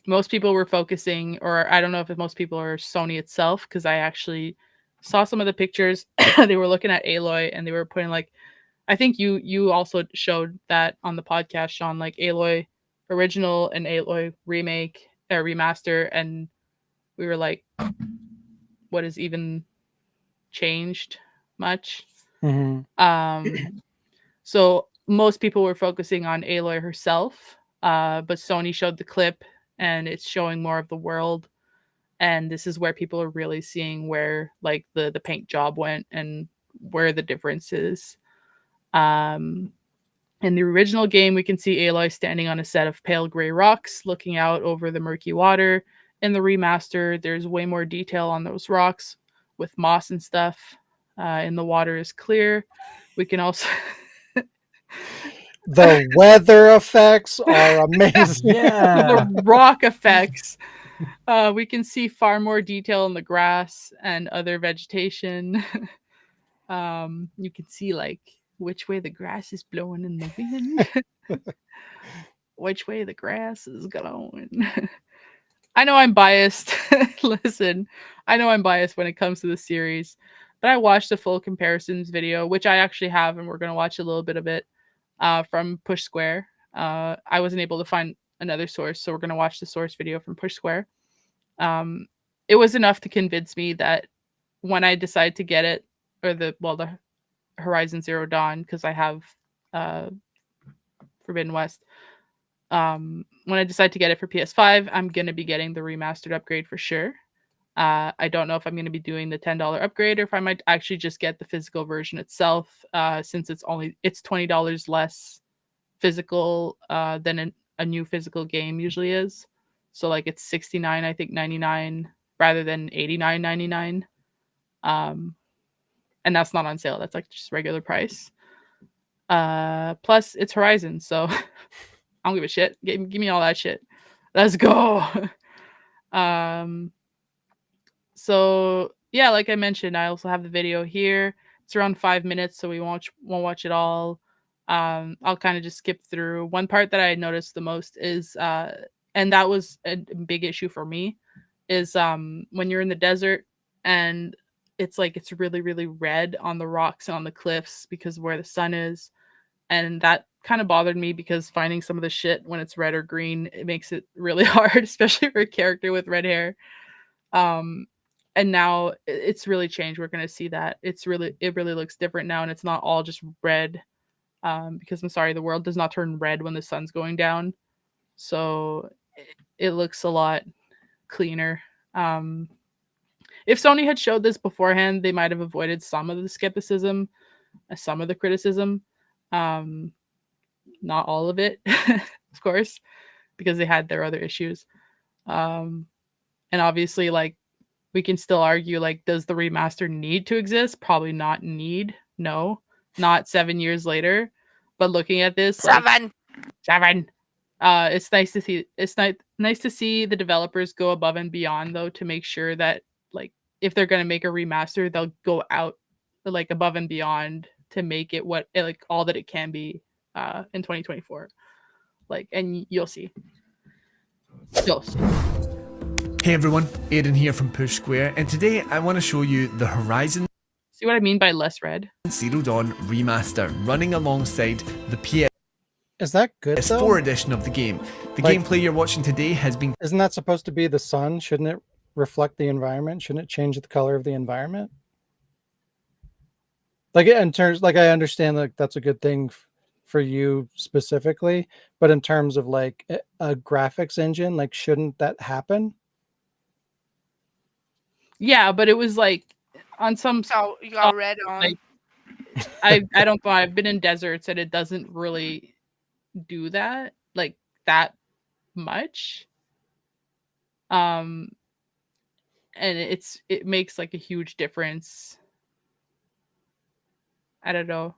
Most people were focusing, or I don't know if most people are Sony itself, because I actually saw some of the pictures. They were looking at Aloy and they were putting like, I think you also showed that on the podcast, Sean, like Aloy original and Aloy remake or remaster, and we were like, what has even changed much? Mm-hmm. So most people were focusing on Aloy herself, but Sony showed the clip and it's showing more of the world. And this is where people are really seeing where like the paint job went and where the difference is. In the original game, we can see Aloy standing on a set of pale gray rocks looking out over the murky water. In the remaster, there's way more detail on those rocks with moss and stuff. And the water is clear. We can also The weather effects are amazing. Yeah. The rock effects. We can see far more detail in the grass and other vegetation. You can see like which way the grass is blowing in the wind, which way the grass is going. I know I'm biased. Listen, I know I'm biased when it comes to the series, but I watched the full comparisons video, which I actually have, and we're gonna watch a little bit of it from Push Square. I wasn't able to find another source, so we're gonna watch the source video from Push Square. Um, it was enough to convince me that when I decide to get it, or the Horizon Zero Dawn, because I have uh, Forbidden West. When I decide to get it for PS5, I'm gonna be getting the remastered upgrade for sure. I don't know if I'm going to be doing the $10 upgrade or if I might actually just get the physical version itself, since it's $20 less physical than a new physical game usually is. So like it's 69, I think 99 rather than 89.99. And that's not on sale. That's like just regular price. Plus it's Horizon, so I don't give a shit. Give me all that shit. Let's go. um So yeah, like I mentioned, I also have the video here. It's around 5 minutes, so we won't watch it all. I'll kind of just skip through. One part that I noticed the most is, and that was a big issue for me, is when you're in the desert and it's like it's really really red on the rocks and on the cliffs because of where the sun is, and that kind of bothered me because finding some of the shit when it's red or green, it makes it really hard, especially for a character with red hair. Um, and now it's really changed. We're gonna see that it really looks different now, and it's not all just red. Because I'm sorry, the world does not turn red when the sun's going down, so it looks a lot cleaner. Um, if Sony had showed this beforehand, they might have avoided some of the skepticism, some of the criticism. Um, Not all of it, of course, because they had their other issues. Um, and obviously, like we can still argue like does the remaster need to exist? Probably not need. No, not 7 years later. But looking at this, like seven. It's nice to see. It's nice to see the developers go above and beyond though to make sure that like if they're gonna make a remaster, they'll go out like above and beyond to make it what like all that it can be in 2024. Like, and you'll see. You'll see. Hey everyone, Aiden here from Push Square, and today I want to show you the Horizon See what I mean by less red? Zero Dawn remaster running alongside the PS4 Is that good though? edition of the game. The Like- gameplay you're watching today has been Isn't that supposed to be the sun? Shouldn't it reflect the environment? Shouldn't it change the color of the environment? Like in terms, like I understand like that's a good thing for you specifically, but in terms of like a graphics engine, like shouldn't that happen? Yeah, but it was like on some So you got red on. like I don't know. I've been in deserts and it doesn't really do that like that much. And it makes like a huge difference. I don't know.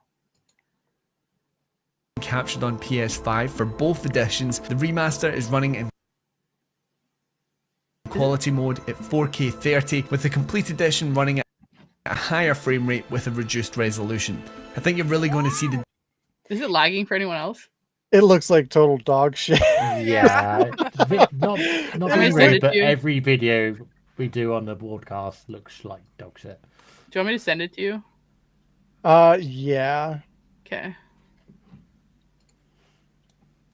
captured on PS5 for both editions. The remaster is running in quality mode at 4K 30, with the complete edition running at a higher frame rate with a reduced resolution. I think you're really going to see the Is it lagging for anyone else? It looks like total dog shit. Yeah. Not me to send it but to you? every video we do on the Wardcast looks like dog shit. Do you want me to send it to you? Yeah. Okay.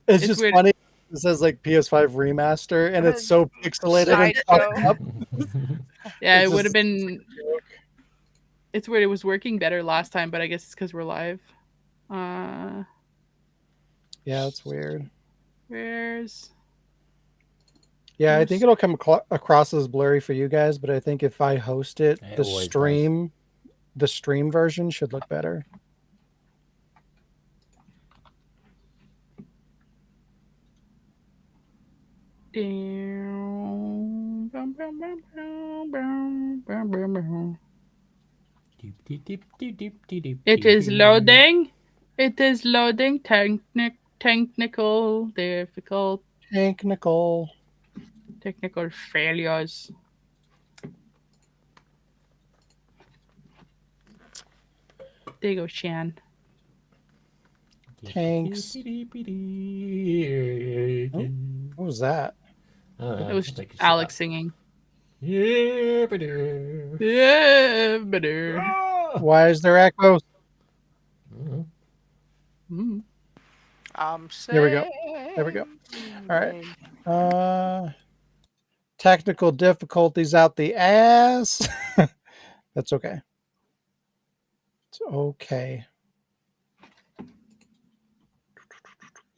It's It's just weird. funny. It says like PS5 remaster, and it's so pixelated and fucked Sideshow. up. Yeah, It's it would have just- been. It's weird. It was working better last time, but I guess it's because we're live. Yeah, it's weird. Where's? Yeah, I think it'll come across as blurry for you guys, but I think if I host it, It the always stream version should look better. It is loading. It is loading. Technical difficult. Technical. Technical failures. There you go, Shan. Tanks. Oh, what was that? It was Alex singing. Yeah, Yeah, better. Why is there echoes? Here we go. There we go. All right. Technical difficulties out the ass. That's okay. It's okay.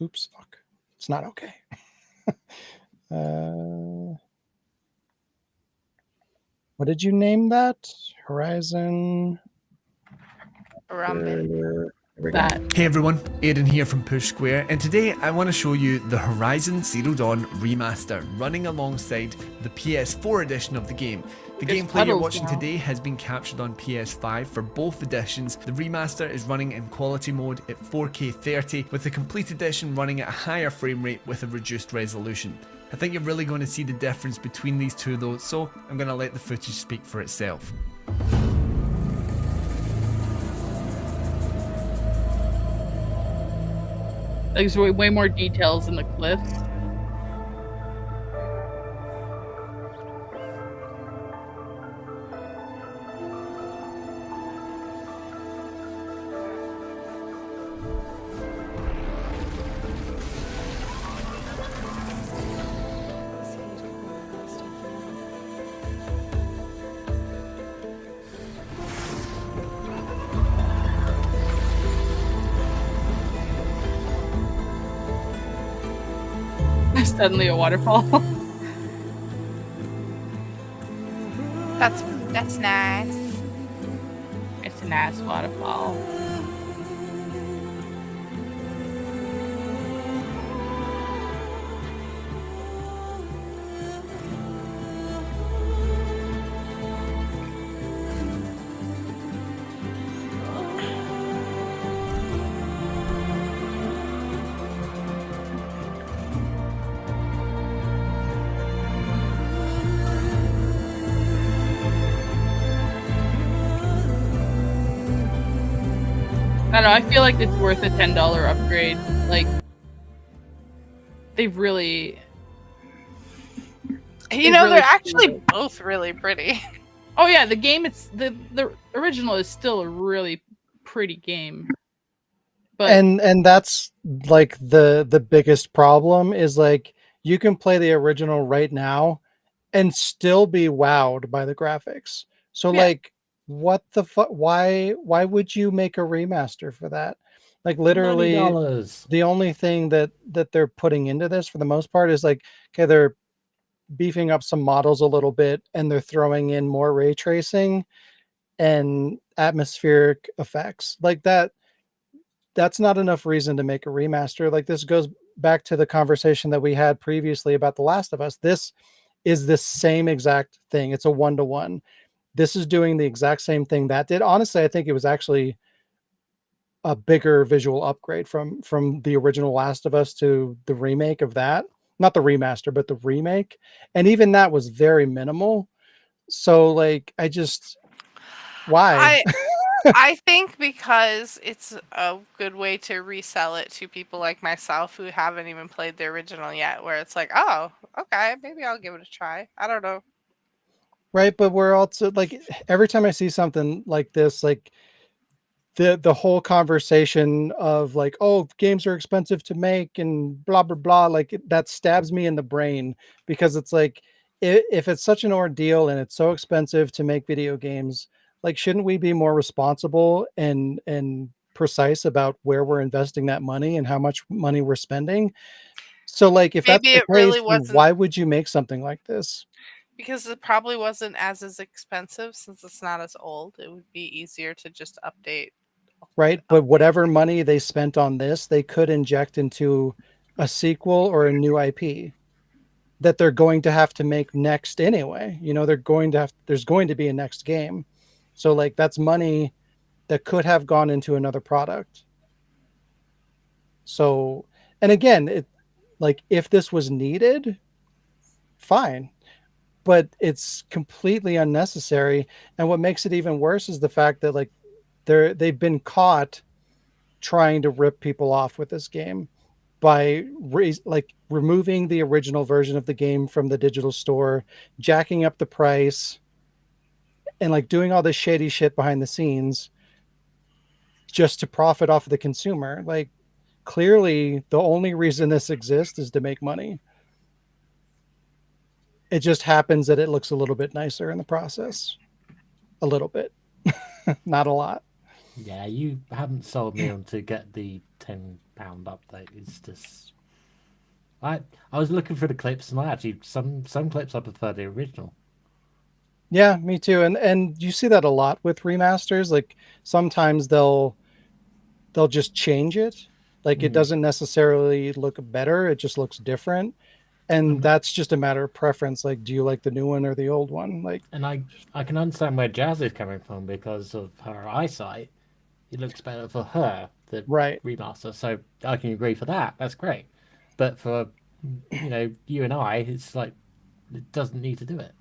Oops, fuck. It's not okay. What did you name that? Horizon. That. Hey everyone, Aidan here from Push Square, and today I want to show you the Horizon Zero Dawn remaster running alongside the PS4 edition of the game. The gameplay you're watching today has been captured on PS5 for both editions. The remaster is running in quality mode at 4K 30, with the complete edition running at a higher frame rate with a reduced resolution. I think you're really going to see the difference between these two though, so I'm going to let the footage speak for itself. There's way more details in the cliffs. Suddenly a waterfall. That's nice. It's a nice waterfall. I don't know, I feel like it's worth a $10 upgrade. Like, they've really... They're actually both really pretty. Oh yeah, the game, the original is still a really pretty game. But and that's like the biggest problem is like you can play the original right now and still be wowed by the graphics. So like what the fuck, why would you make a remaster for that? Like literally $90. The only thing that they're putting into this for the most part is like, okay, they're beefing up some models a little bit and they're throwing in more ray tracing and atmospheric effects. Like that's not enough reason to make a remaster. Like this goes back to the conversation that we had previously about The Last of Us. This is the same exact thing. It's a 1-to-1. This is doing the exact same thing that did. Honestly, I think it was actually a bigger visual upgrade from the original Last of Us to the remake of that. Not the remaster, but the remake. And even that was very minimal. So like I just why? I think because it's a good way to resell it to people like myself who haven't even played the original yet, where it's like, oh, okay, maybe I'll give it a try. I don't know. Right, but we're also like every time I see something like this, like the whole conversation of like, oh, games are expensive to make and blah blah blah, like that stabs me in the brain because it's like if it's such an ordeal and it's so expensive to make video games, like shouldn't we be more responsible and precise about where we're investing that money and how much money we're spending? So like if that's Maybe the it case, really then wasn't why would you make something like this? because it probably wasn't as expensive since it's not as old. It would be easier to just update. Right, but whatever money they spent on this, they could inject into a sequel or a new IP that they're going to have to make next anyway. You know, there's going to be a next game. So like that's money that could have gone into another product. So, and again, it like if this was needed, fine, but it's completely unnecessary. And what makes it even worse is the fact that like they've been caught trying to rip people off with this game by removing the original version of the game from the digital store, jacking up the price, and like doing all this shady shit behind the scenes just to profit off of the consumer. Like clearly the only reason this exists is to make money. It just happens that it looks a little bit nicer in the process. A little bit. Not a lot. Yeah, you haven't sold me on to get the £10 update. It's just I was looking for the clips, and I actually some clips I prefer the original. Yeah, me too. And you see that a lot with remasters. Like sometimes they'll just change it. Like it doesn't necessarily look better, it just looks different. And that's just a matter of preference. Like, do you like the new one or the old one? Like, and I can understand where Jazz is coming from because of her eyesight. It looks better for her, the right. remaster. So I can agree for that. That's great. But for you and I, it's like it doesn't need to do it.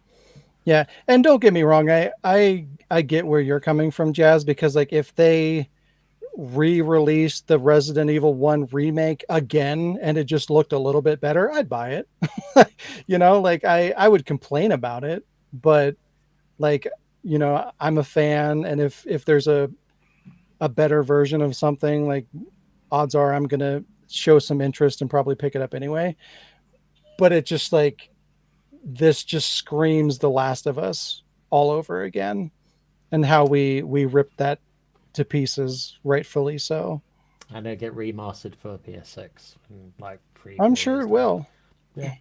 Yeah, and don't get me wrong, I get where you're coming from, Jazz, because like if they re-release the Resident Evil 1 remake again and it just looked a little bit better, I'd buy it. Like I would complain about it, but like, I'm a fan, and if there's a better version of something, like odds are I'm going to show some interest and probably pick it up anyway. But it just like this just screams The Last of Us all over again, and how we ripped that to pieces, rightfully so. And they get remastered for PS6 in like 3 I'm 4 sure years it time. will. Yeah.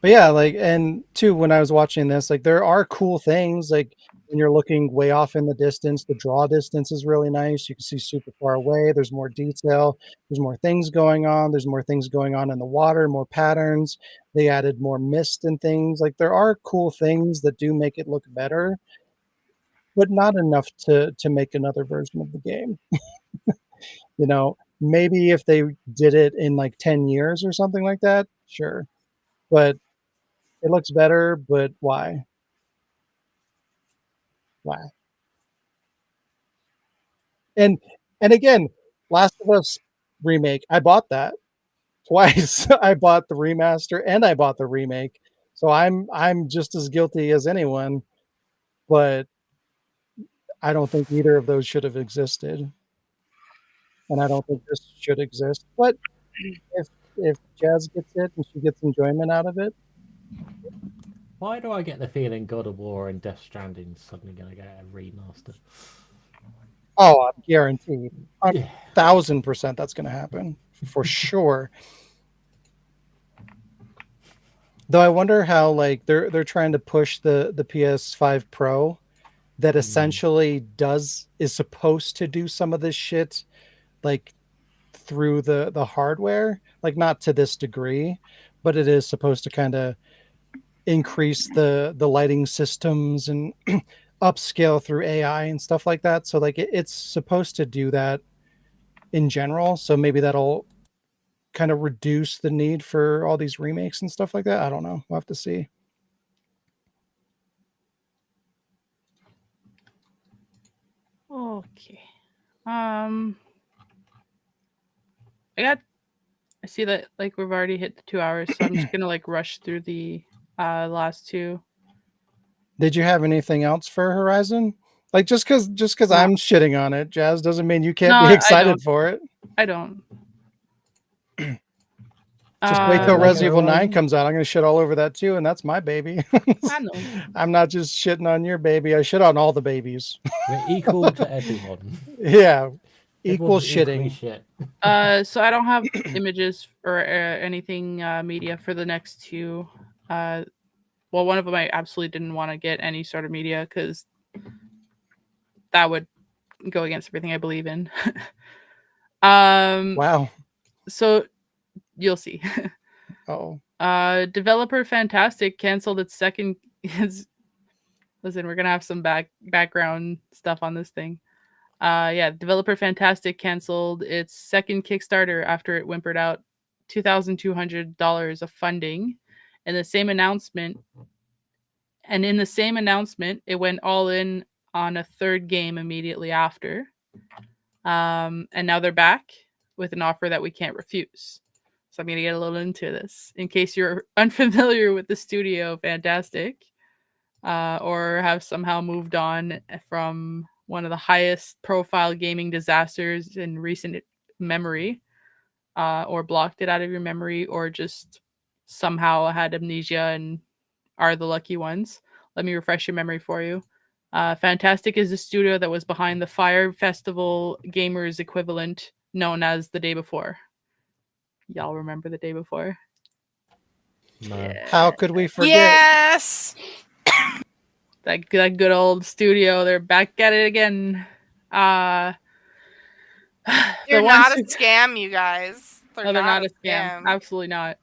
But yeah, like, and too, when I was watching this, like there are cool things, like when you're looking way off in the distance, the draw distance is really nice. You can see super far away. There's more detail. There's more things going on. There's more things going on in the water, more patterns. They added more mist and things. Like there are cool things that do make it look better, but not enough to make another version of the game. Maybe if they did it in like 10 years or something like that, sure. But it looks better, but why? Why? And again, Last of Us remake, I bought that twice. I bought the remaster and I bought the remake. So I'm just as guilty as anyone, but I don't think either of those should have existed. And I don't think this should exist. But if Jazz gets it and she gets enjoyment out of it. Why do I get the feeling God of War and Death Stranding is suddenly going to get a remaster? Oh, I'm guaranteed. 1,000% that's going to happen for sure. Though I wonder how like they're trying to push the PS5 Pro that essentially is supposed to do some of this shit like through the hardware, like not to this degree, but it is supposed to kind of increase the lighting systems and upscale through AI and stuff like that. So like it's supposed to do that in general. So maybe that'll kind of reduce the need for all these remakes and stuff like that. I don't know. We'll have to see. Okay. I see that like we've already hit the 2 hours, so I'm just gonna like rush through the last two. Did you have anything else for Horizon? Like just because No. I'm shitting on it, Jazz, doesn't mean you can't No, be I excited don't. for it. I don't. Just wait till Lego Resident Evil 9 Horizon? comes out. I'm going to shit all over that too, and that's my baby. I know. I'm not just shitting on your baby. I shit on all the babies. We're equal to everyone. Yeah, equal Everyone's equally shitting. shit. So I don't have images or anything media for the next two. Well, one of them I absolutely didn't want to get any sort of media because that would go against everything I believe in. Wow. So you'll see. Oh. Developer Fantastic canceled its second. Listen, we're gonna have some background stuff on this thing. Yeah, developer Fantastic canceled its second Kickstarter after it whimpered out $2,200 of funding. And the same announcement, in the same announcement, it went all in on a third game immediately after. And now they're back with an offer that we can't refuse. So I'm going to get a little into this. In case you're unfamiliar with the studio Fantastic, or have somehow moved on from one of the highest profile gaming disasters in recent memory, or blocked it out of your memory, or just somehow had amnesia and are the lucky ones. Let me refresh your memory for you. Fantastic is the studio that was behind the Fire Festival Gamers equivalent known as The Day Before. Y'all remember The Day Before? No. How could we forget? Yes. That good old studio. They're back at it again. They're The not ones a scam, you guys. No, they're not a scam. Absolutely not.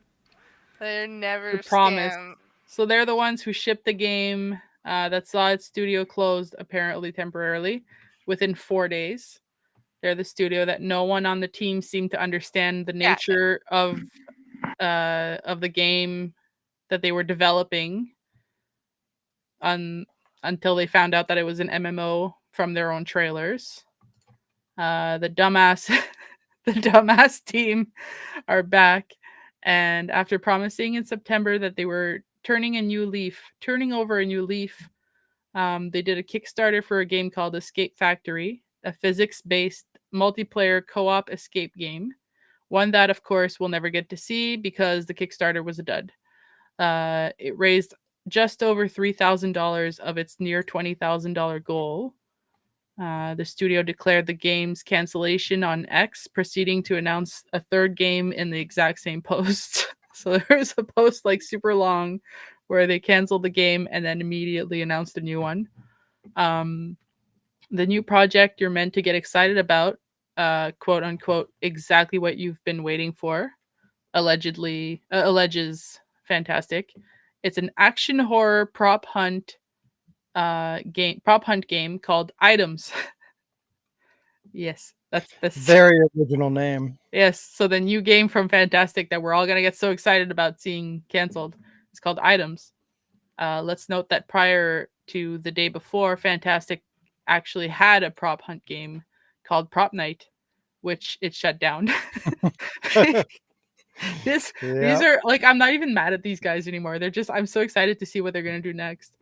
They're never We a promise. scam. So they're the ones who shipped the game that saw its studio closed, apparently temporarily, within 4 days. They're the studio that no one on the team seemed to understand the nature of the game that they were developing until they found out that it was an MMO from their own trailers. The dumbass the dumbass team are back, and after promising in September that they were turning over a new leaf, they did a Kickstarter for a game called Escape Factory, a physics-based multiplayer co-op escape game. One that, of course, we'll never get to see because the Kickstarter was a dud. It raised just over $3,000 of its near $20,000 goal. The studio declared the game's cancellation on X, proceeding to announce a third game in the exact same post. So there was a post like super long where they canceled the game and then immediately announced a new one. The new project you're meant to get excited about, quote unquote, exactly what you've been waiting for, alleges Fantastic. It's an action horror prop hunt game called Items. Yes, that's Very original name. Yes, so the new game from Fantastic that we're all gonna get so excited about seeing canceled. It's called Items. Let's note that prior to The Day Before, Fantastic actually had a prop hunt game called Prop Night, which it shut down. These are like, I'm not even mad at these guys anymore. They're just, I'm so excited to see what they're gonna do next.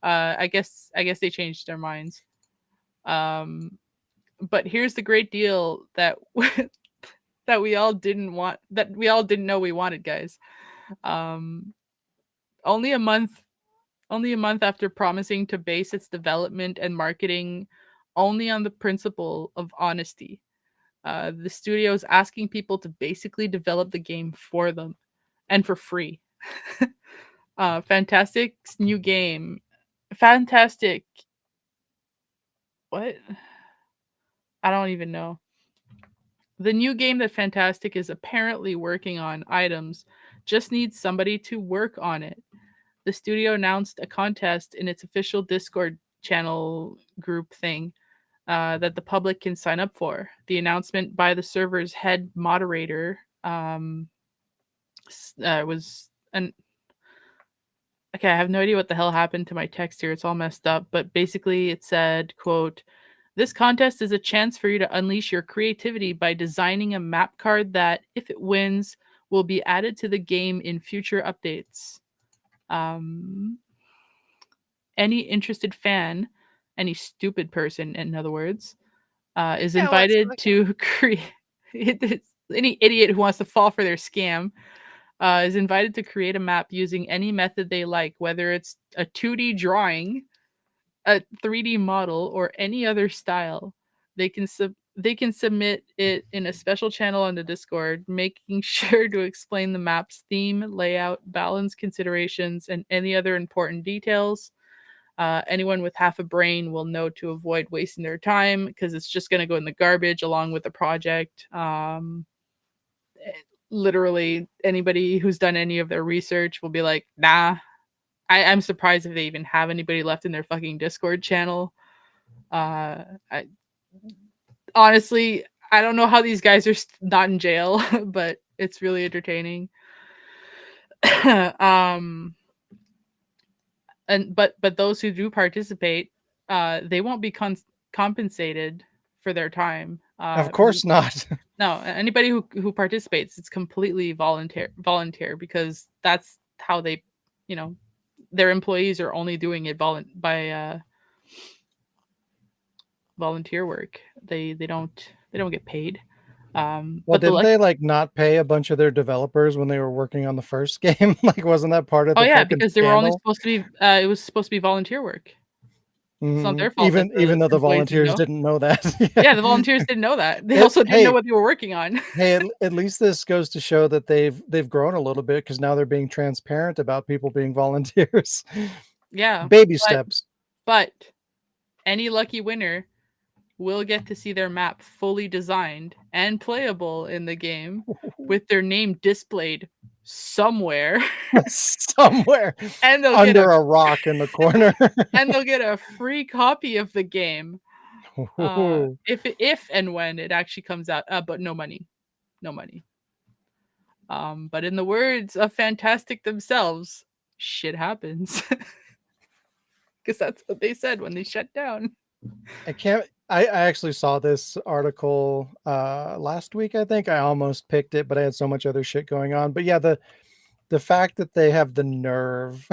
I guess they changed their minds. But here's the great deal that that we all didn't know we wanted, guys. Only a month after promising to base its development and marketing only on the principle of honesty, the studio is asking people to basically develop the game for them and for free. Fantastic's new game, Fantastic. What? I don't even know. The new game that Fantastic is apparently working on, Items, just needs somebody to work on it. The studio announced a contest in its official Discord channel group thing that the public can sign up for. The announcement by the server's head moderator was an. Okay, I have no idea what the hell happened to my text here. It's all messed up. But basically, it said, quote, "This contest is a chance for you to unleash your creativity by designing a map card that, if it wins, will be added to the game in future updates. Any interested fan, any stupid person, in other words, is invited to create." Any idiot who wants to fall for their scam is invited to create a map using any method they like, whether it's a 2D drawing, a 3D model, or any other style. They can submit it in a special channel on the Discord, making sure to explain the map's theme, layout, balance considerations, and any other important details. Anyone with half a brain will know to avoid wasting their time because it's just going to go in the garbage along with the project. Literally, anybody who's done any of their research will be like, nah. I'm surprised if they even have anybody left in their fucking Discord channel. honestly, I don't know how these guys are not in jail, but it's really entertaining. um, but those who do participate, they won't be compensated for their time. Of course not. No, anybody who participates, it's completely volunteer because that's how they, you know, their employees are only doing it by volunteer work. They don't get paid. Well, But didn't they like not pay a bunch of their developers when they were working on the first game? Like, wasn't that part of oh the yeah, fucking because they were only scandal? supposed to be. It was supposed to be volunteer work. It's not their fault that Even the though the employees didn't volunteers know. didn't know that. Yeah, the volunteers didn't know that. They It, also didn't know what they were working on. hey, at least this goes to show that they've grown a little bit because now they're being transparent about people being volunteers. Yeah, Baby steps. But any lucky winner will get to see their map fully designed and playable in the game with their name displayed somewhere. Somewhere And they'll under get a rock in the corner. and they'll get a free copy of the game. If and when it actually comes out, but no money. No money. But in the words of Fantastic themselves, shit happens. Because that's what they said when they shut down. I actually saw this article last week. I think I almost picked it, but I had so much other shit going on. But yeah, the fact that they have the nerve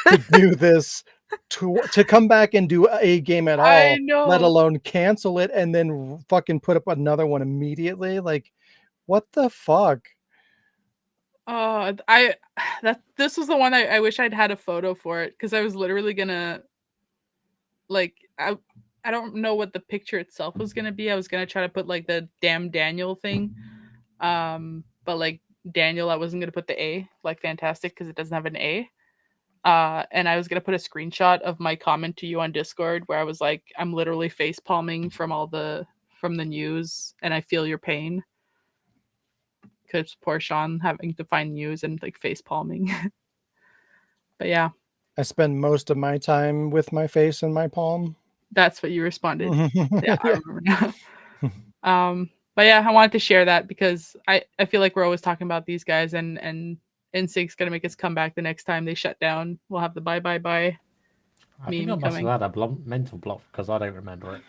to do this, to come back and do a game at I all, know. let alone cancel it and then fucking put up another one immediately. Like, what the fuck? This was the one I wish I'd had a photo for it, because I was literally gonna, like, I don't know what the picture itself was gonna be. I was gonna try to put like the damn Daniel thing, but like Daniel, I wasn't gonna put the A like Fantastic because it doesn't have an A. And I was gonna put a screenshot of my comment to you on Discord where I was like, I'm literally face palming from the news, and I feel your pain. Because poor Sean having to find news and like face palming. But yeah, I spend most of my time with my face in my palm. that's what you responded. Yeah, I remember now. But yeah, I wanted to share that because I feel like we're always talking about these guys, and N-Sync's gonna make us come back the next time they shut down. We'll have the bye I think I must have had a mental block because I don't remember it.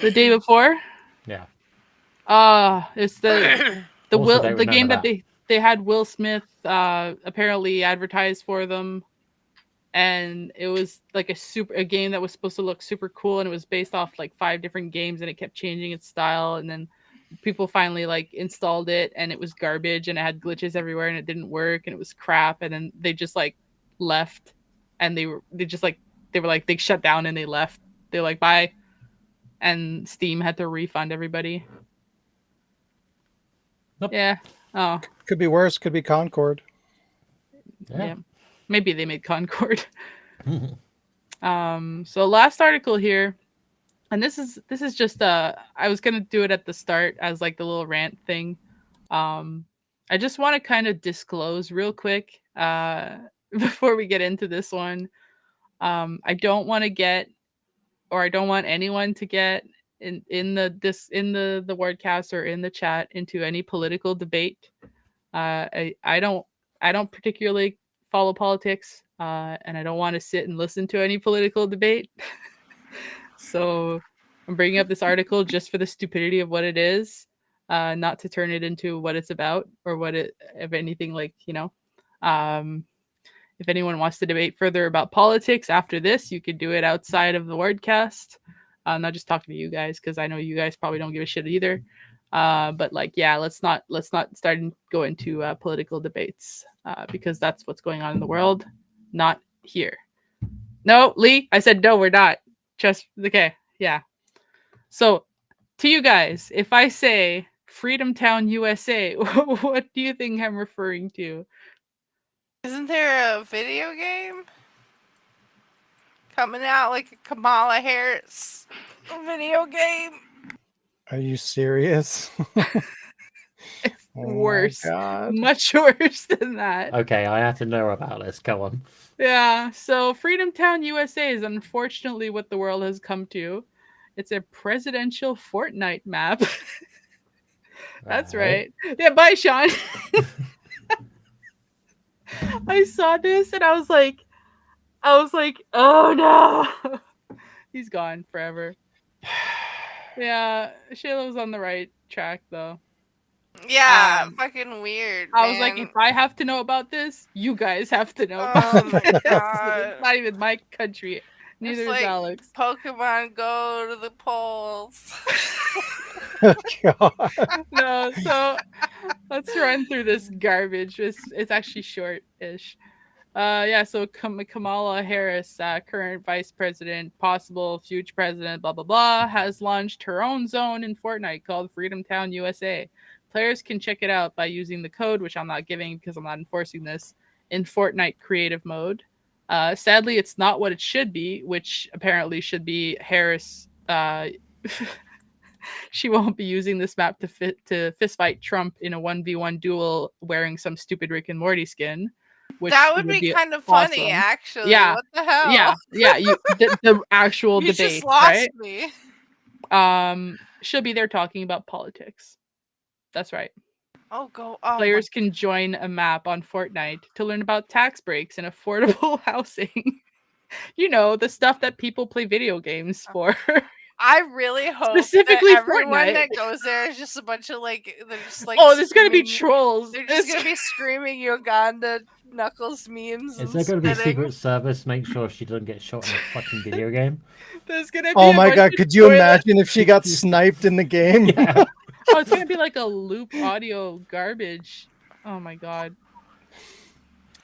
The day before? Yeah. It's the Also game that they had Will Smith apparently advertised for them, and it was like a game that was supposed to look super cool, and it was based off like 5 different games, and it kept changing its style, and then people finally like installed it, and it was garbage, and it had glitches everywhere, and it didn't work, and it was crap, and then they just like left, and they shut down and they left. They were like, bye, and Steam had to refund everybody. Nope. Yeah. Oh. Could be worse. Could be Concord. Yeah. Maybe they made Concord. So last article here, and this is just I was gonna do it at the start as like the little rant thing. I just want to kind of disclose real quick before we get into this one. I don't want to get, or I don't want anyone to get in the Wardcast or in the chat into any political debate. I don't particularly follow politics, and I don't want to sit and listen to any political debate. So I'm bringing up this article just for the stupidity of what it is, not to turn it into what it's about or what it, if anything, like, you know. If anyone wants to debate further about politics after this, you could do it outside of the Wordcast. I'm not just talking to you guys because I know you guys probably don't give a shit either. But like, yeah, let's not start and go into political debates because that's what's going on in the world, not here. No, Lee, I said no, we're not. Just okay, yeah. So, to you guys, if I say Freedom Town, USA, what do you think I'm referring to? Isn't there a video game coming out, like a Kamala Harris video game? Are you serious? Worse. Much worse than that. Okay, I have to know about this. Go on. Yeah, so Freedom Town, USA is unfortunately what the world has come to. It's a presidential Fortnite map. That's right. Yeah, bye, Sean. I saw this and I was like, oh no. He's gone forever. Yeah, Shayla was on the right track though. Yeah, fucking weird, I man. was like, if I have to know about this, you guys have to know Oh about my this. god. It's not even my country. Neither It's is like Alex. Pokemon Go to the polls. Oh, God. No, so let's run through this garbage. It's actually short-ish. Yeah, so Kamala Harris, current vice president, possible future president, blah blah blah, has launched her own zone in Fortnite called Freedom Town USA. Players can check it out by using the code, which I'm not giving because I'm not enforcing this, in Fortnite creative mode. Sadly, it's not what it should be, which apparently should be Harris. She won't be using this map to fist fight Trump in a 1v1 duel wearing some stupid Rick and Morty skin. Which That would be kind of funny, awesome. actually. Yeah. What the hell? Yeah. The actual You debate, just lost right? me. She'll be there talking about politics. That's right. Oh, Players can join a map on Fortnite to learn about tax breaks and affordable housing. You know, the stuff that people play video games for. I really hope Specifically that everyone Fortnite. that goes there is just a bunch of they're just oh, there's gonna be trolls. They're just gonna be screaming Uganda Knuckles memes. Is there going to be Secret Service? Make sure she doesn't get shot in a fucking video game. There's gonna be Oh my God, could you imagine if she got sniped in the game? Yeah. Oh, it's gonna be like a loop audio garbage. Oh my God.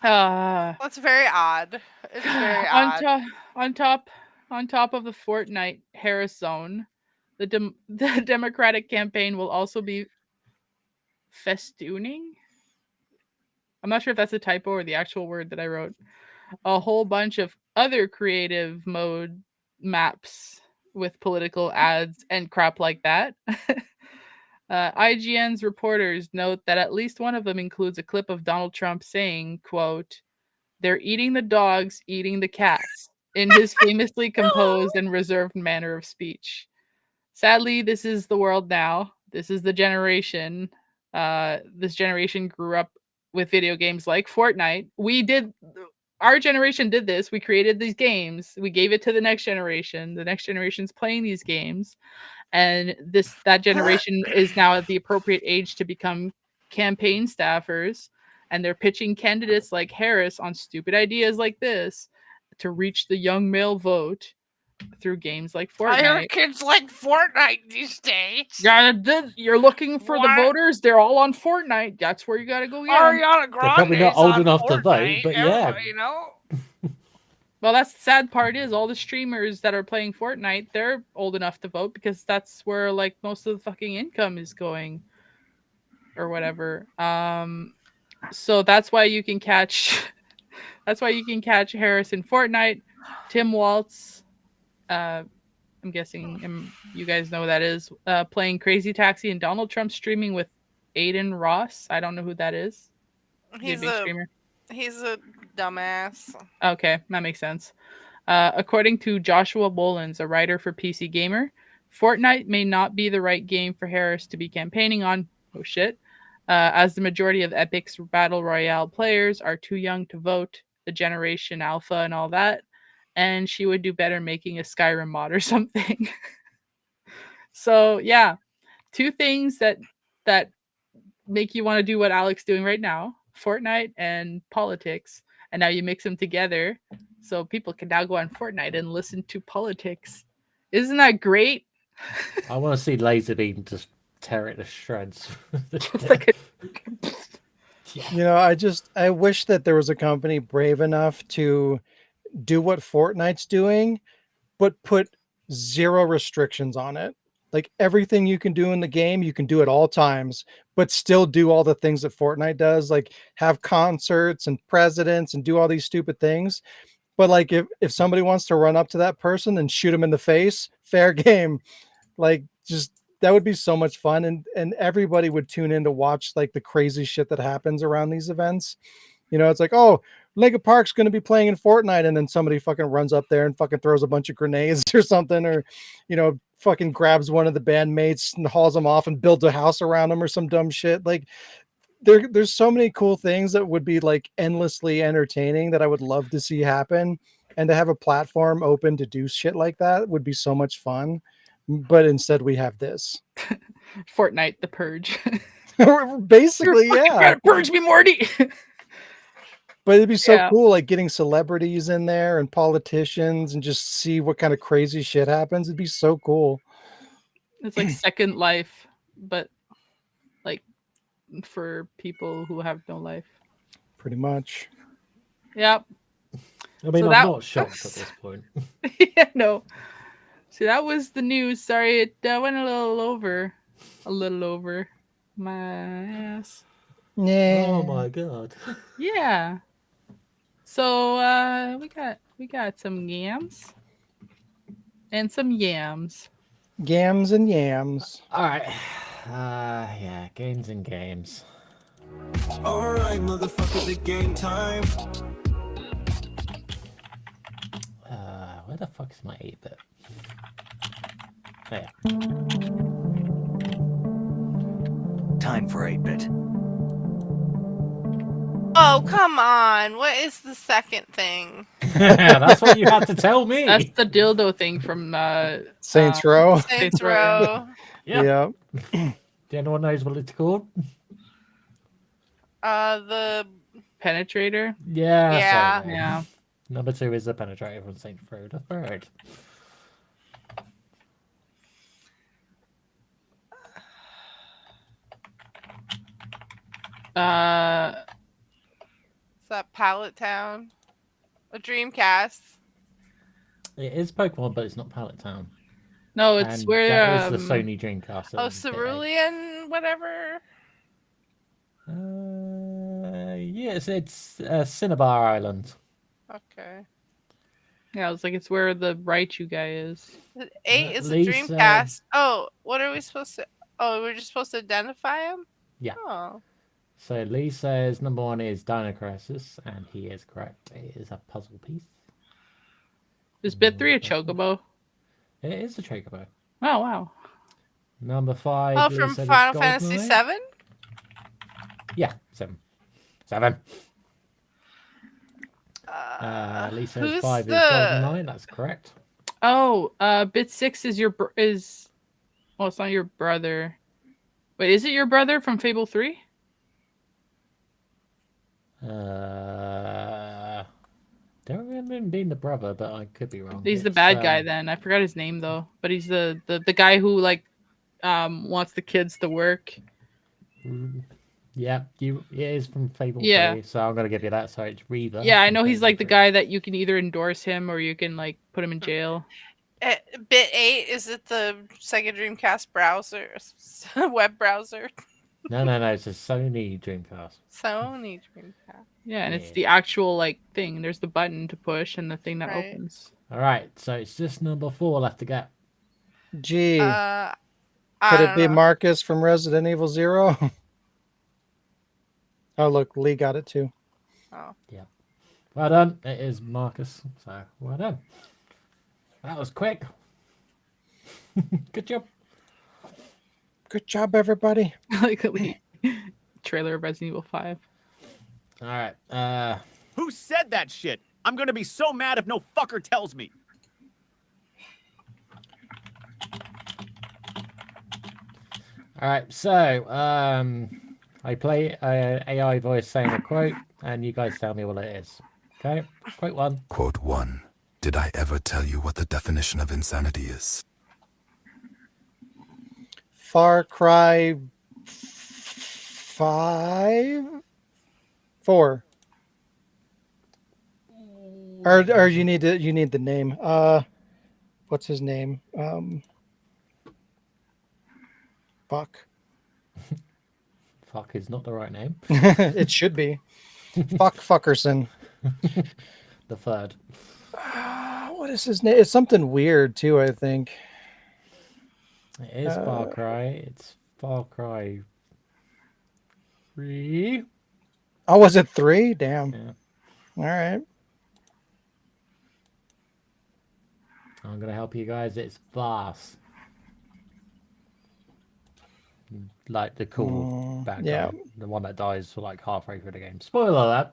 That's very odd. It's very odd. On top of the Fortnite Harris zone, the Democratic campaign will also be festooning. I'm not sure if that's a typo or the actual word that I wrote. A whole bunch of other creative mode maps with political ads and crap like that. IGN's reporters note that at least one of them includes a clip of Donald Trump saying, quote, "They're eating the dogs, eating the cats," in his famously composed and reserved manner of speech. Sadly, this is the world now. This is the generation. This generation grew up with video games like Fortnite. Our generation did this. We created these games. We gave it to the next generation. The next generation's playing these games. And that generation is now at the appropriate age to become campaign staffers. And they're pitching candidates like Harris on stupid ideas like this to reach the young male vote through games like Fortnite. I hear kids like Fortnite these days. Yeah, you're looking for the voters. They're all on Fortnite. That's where you got to go. Ariana Grande. They're probably not old enough to vote, but yeah. You know. Well, that's the sad part is all the streamers that are playing Fortnite, they're old enough to vote because that's where like most of the fucking income is going or whatever. So that's why you can catch Harris in Fortnite. Tim Waltz, I'm guessing you guys know who that is, playing Crazy Taxi, and Donald Trump streaming with Aiden Ross. I don't know who that is. He's a streamer. He's a dumbass. Okay, that makes sense. According to Joshua Bolins, a writer for PC Gamer, Fortnite may not be the right game for Harris to be campaigning on. Oh shit. As the majority of Epic's Battle Royale players are too young to vote, the Generation Alpha and all that, and she would do better making a Skyrim mod or something. So yeah, two things that make you want to do what Alex's doing right now: Fortnite and politics. And now you mix them together so people can now go on Fortnite and listen to politics. Isn't that great? I want to see Laserbeam just tear it to shreds. You know, I wish that there was a company brave enough to do what Fortnite's doing, but put zero restrictions on it. Like everything you can do in the game, you can do at all times, but still do all the things that Fortnite does, like have concerts and presidents and do all these stupid things. But like if somebody wants to run up to that person and shoot him in the face, fair game. Like just that would be so much fun, and everybody would tune in to watch like the crazy shit that happens around these events. You know, it's like, oh, Lincoln Park's going to be playing in Fortnite, and then somebody fucking runs up there and fucking throws a bunch of grenades or something, or, you know, fucking grabs one of the bandmates and hauls them off and builds a house around them or some dumb shit. Like, there's so many cool things that would be like endlessly entertaining that I would love to see happen, and to have a platform open to do shit like that would be so much fun. But instead, we have this. Fortnite, the purge. Basically, yeah. Purge me, Morty. But it'd be so Yeah. cool, like getting celebrities in there and politicians and just see what kind of crazy shit happens. It'd be so cool. It's like Second Life, but like for people who have no life. Pretty much. Yep. I mean, So I'm not shocked at this point. Yeah, no. See, that was the news. Sorry, it went a little over my ass. Yeah. Oh my god. Yeah. So we got some yams and some yams. Yams and yams. All right. Yeah, games and games. All right, motherfucker, the game time. Where the fuck is my 8-bit? There. Time for 8-bit. Oh, come on. What is the second thing? That's what you had to tell me. That's the dildo thing from Saints Row. Saints Row. Yeah. Do anyone knows what it's called? The penetrator. Yeah. Yeah. So, Yeah. Number 2 is the penetrator from Saint Row the Third. Is that Pallet Town? A Dreamcast. It is Pokemon, but it's not Pallet Town. No, it's And where that is the Sony Dreamcast. Oh, Cerulean, whatever. Yes, it's Cinnabar Island. Okay. Yeah, I was like, it's where the Raichu guy is. 8 is a Lisa. Dreamcast. Oh, what are we supposed to? Oh, we're just supposed to identify him. Yeah. Oh. So Lee says number 1 is Dino Crisis, and he is correct. It is a puzzle piece. Is bit 3 a chocobo? It is a chocobo. Oh wow. Number 5. Oh, Lee from said is Final Fantasy GoldenEye. VII. Yeah, 7. 7. Lee says who's 5 is the- GoldenEye. That's correct. Oh, bit 6 is well, it's not your brother. Wait, is it your brother from Fable 3? Don't remember him being the brother, but I could be wrong. He's the It's, bad guy then. I forgot his name though. But he's the guy who like wants the kids to work. Yeah, it is from Fable Yeah. 3, so I'm gonna give you that. So it's Reaver. Yeah, I know from he's Fable like the 3. guy that you can either endorse him or you can like put him in jail. Bit 8, is it the Sega Dreamcast browser, web browser? No, it's a Sony Dreamcast. Sony Dreamcast. Yeah, and it's Yeah. the actual like thing. There's the button to push and the thing that Right. opens. All right, so it's just number 4 left to get. Gee. I Could it don't be know. Marcus from Resident Evil 0? Oh, look, Lee got it too. Oh. Yeah. Well done. It is Marcus. So well done. That was quick. Good job. Good job, everybody. Like the trailer of Resident Evil 5. All right. Who said that shit? I'm gonna be so mad if no fucker tells me. All right. So I play AI voice saying a quote, and you guys tell me what it is. Okay. Quote 1. Quote 1. Did I ever tell you what the definition of insanity is? Far Cry 5? 4. Or you need the name. What's his name? Fuck. Fuck is not the right name. It should be. Fuck Fuckerson. The third. What is his name? It's something weird too, I think. It is Far Cry. It's Far Cry 3. Oh, was it 3? Damn. Yeah. All right. I'm gonna help you guys. It's Vars. Like the cool bad yeah. guy, the one that dies for like halfway through the game. Spoiler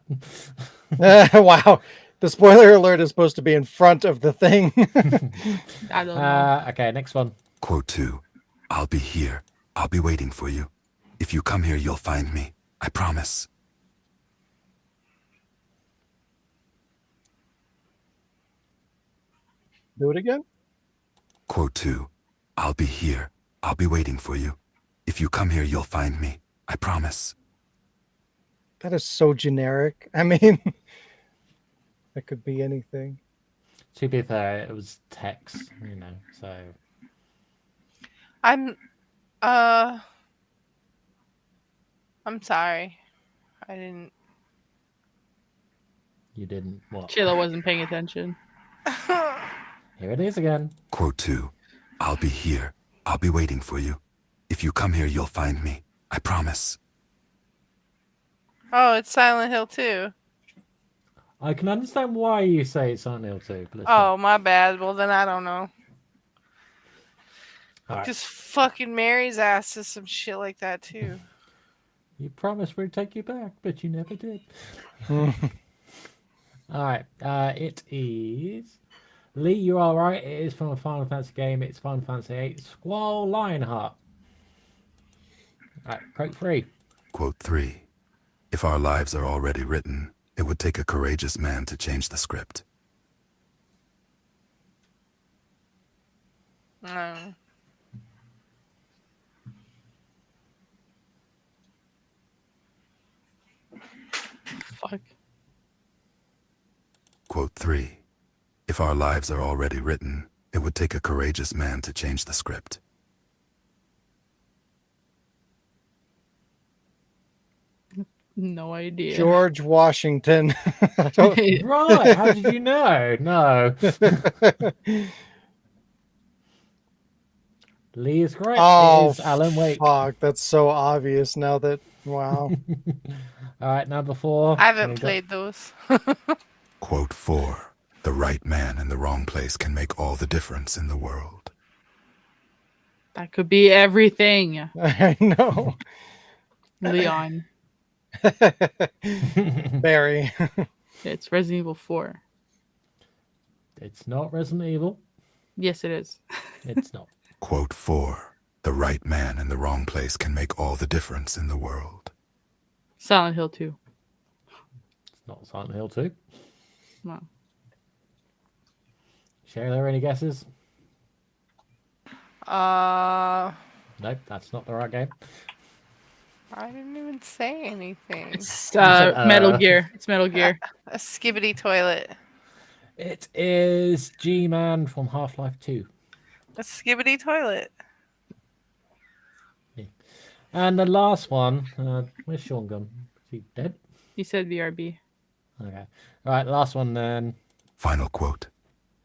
alert! Wow. The spoiler alert is supposed to be in front of the thing. I don't know. Okay, next one. Quote 2. I'll be here. I'll be waiting for you. If you come here, you'll find me. I promise. Do it again. Quote 2. I'll be here. I'll be waiting for you. If you come here, you'll find me. I promise. That is so generic. I mean, that could be anything. To be fair, it was text, you know, so. I'm sorry. I didn't. You didn't what? Sheila wasn't paying attention. Here it is again. Quote 2. I'll be here. I'll be waiting for you. If you come here, you'll find me. I promise. Oh, it's Silent Hill 2. I can understand why you say it's Silent Hill 2. But it's Oh, my bad. Well, then I don't know. Alright. Just fucking Mary's ass to some shit like that too. You promised we'd take you back, but you never did. Alright, it is... Lee, you are right. It is from a Final Fantasy game. It's Final Fantasy VIII Squall Lionheart. Alright, quote 3. Quote 3. If our lives are already written, it would take a courageous man to change the script. No. Fuck. Quote 3. If our lives are already written, it would take a courageous man to change the script. No idea. George Washington. Right, how did you know? No. Lee is correct. Oh, it is Alan Wake. Fuck, that's so obvious now that, wow. Alright, number 4. I haven't played those. Quote 4. The right man in the wrong place can make all the difference in the world. That could be everything. I know. Leon. Barry. It's Resident Evil 4. It's not Resident Evil. Yes, it is. It's not. Quote 4. The right man in the wrong place can make all the difference in the world. Silent Hill 2. It's not Silent Hill 2. No. Shayla, any guesses? Nope, that's not the right game. I didn't even say anything. It's Metal Gear. It's Metal Gear. A skibbity toilet. It is G-Man from Half-Life 2. A skibbity toilet. And the last one, where's Sean gone? Is he dead? He said VRB. Okay. Alright, last one then. Final quote.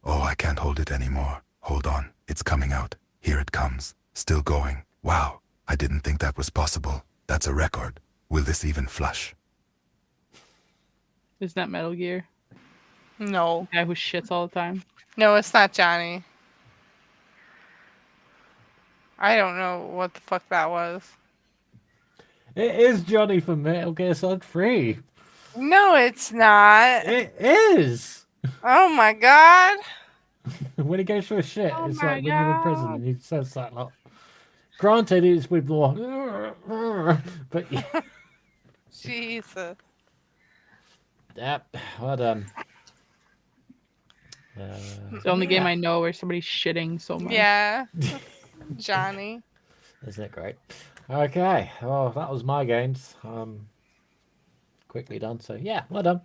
Oh, I can't hold it anymore. Hold on. It's coming out. Here it comes. Still going. Wow. I didn't think that was possible. That's a record. Will this even flush? Isn't that Metal Gear? No. The guy who shits all the time. No, it's not Johnny. I don't know what the fuck that was. It is Johnny from Metal Gear Solid 3. No, it's not. It is! Oh my god. When he goes through a shit, Oh it's my like when you're in prison and he says that lot. Granted, it's with more, but yeah. Jesus. Yep, well done. It's the only game I know where somebody's shitting so much. Yeah. Johnny. Isn't it great? Okay, well, that was my games. Quickly done, so yeah, well done.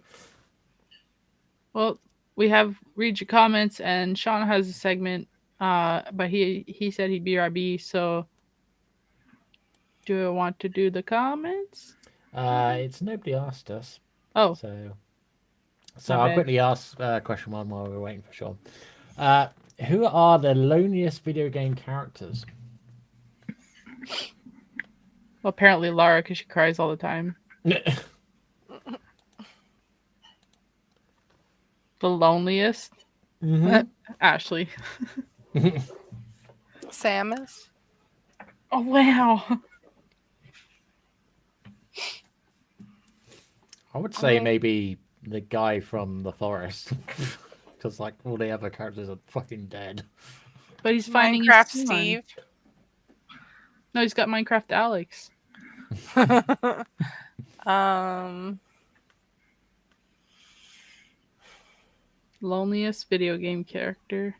Well, we have read your comments, and Sean has a segment, but he said he'd be RB, so do I want to do the comments? It's nobody asked us. Oh. So My I'll bad. quickly ask question one while we're waiting for Sean. Who are the loneliest video game characters? Well, apparently Lara, because she cries all the time. The loneliest. Ashley. Samus. Oh wow. I would say maybe the guy from the forest, because like all the other characters are fucking dead. But he's finding Minecraft his son. Steve. No, he's got Minecraft Alex. Loneliest video game character.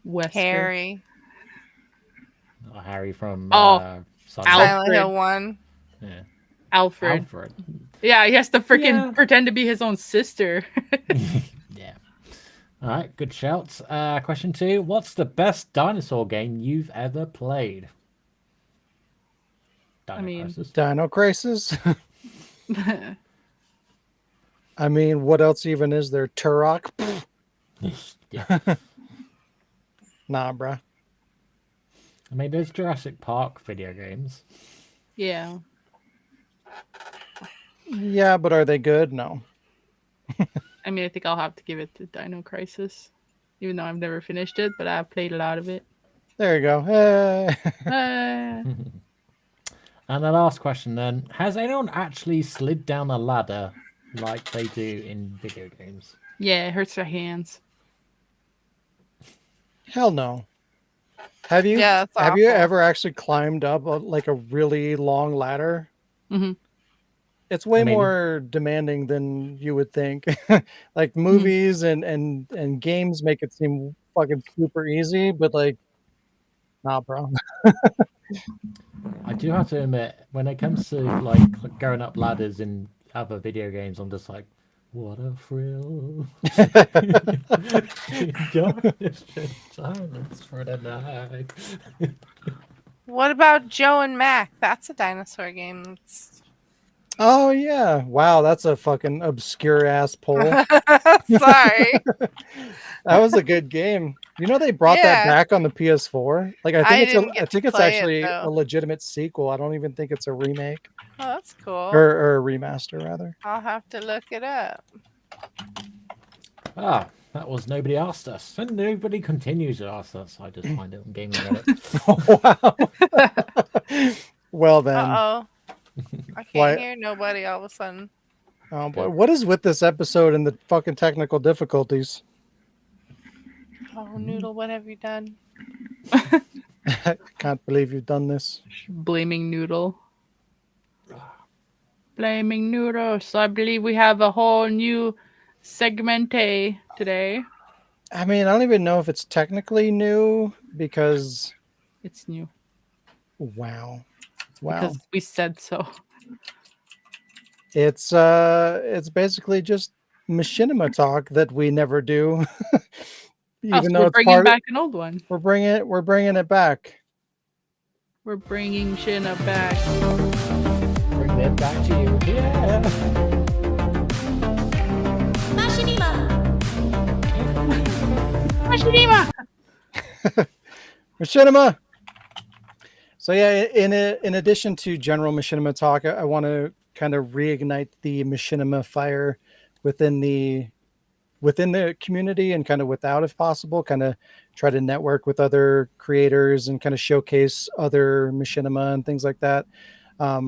Wesker. Harry. Harry from Silent Hill 1. Yeah. Alfred. Yeah, he has to freaking pretend to be his own sister. Yeah. All right, good shouts. Question 2. What's the best dinosaur game you've ever played? Dino Crisis. I mean, what else even is there? Turok? Yeah. Nah, bruh. I mean, there's Jurassic Park video games. Yeah. Yeah, but are they good? No. I mean, I think I'll have to give it to Dino Crisis. Even though I've never finished it, but I've played a lot of it. There you go. Hey. And the last question then. Has anyone actually slid down a ladder like they do in video games? Yeah, it hurts their hands. Hell no. Have you? Yeah, that's have you awful. ever actually climbed up like a really long ladder? Mm-hmm. It's way more demanding than you would think. Like movies and games make it seem fucking super easy, but like, nah, bro. I do have to admit, when it comes to like going up ladders in other video games, I'm just like, what a thrill! Darkness and silence for the night. What about Joe and Mac? That's a dinosaur game. Oh yeah! Wow, that's a fucking obscure ass poll. Sorry. That was a good game. You know they brought that back on the PS4. Like I think it's actually a legitimate sequel. I don't even think it's a remake. Oh, that's cool. Or a remaster rather. I'll have to look it up. Ah, that was Nobody Asked Us. And nobody continues to ask us. I just find it on Gaming Reddit. Wow. Well then. Uh-oh. I can't hear nobody all of a sudden. Oh boy, what is with this episode and the fucking technical difficulties? Oh, Noodle, what have you done? I can't believe you've done this. Blaming Noodle. Blaming Noodle. So I believe we have a whole new segmente today. I mean, I don't even know if it's technically new because it's new. Wow. Because we said so. It's basically just machinima talk that we never do. Even though we're bringing back an old one. We're bringing it back. We're bringing Shinna back. Bring it back to you. Yeah. Machinima. Machinima. So yeah, in addition to general machinima talk, I want to kind of reignite the machinima fire within the community and kind of without, if possible, kind of try to network with other creators and kind of showcase other machinima and things like that. I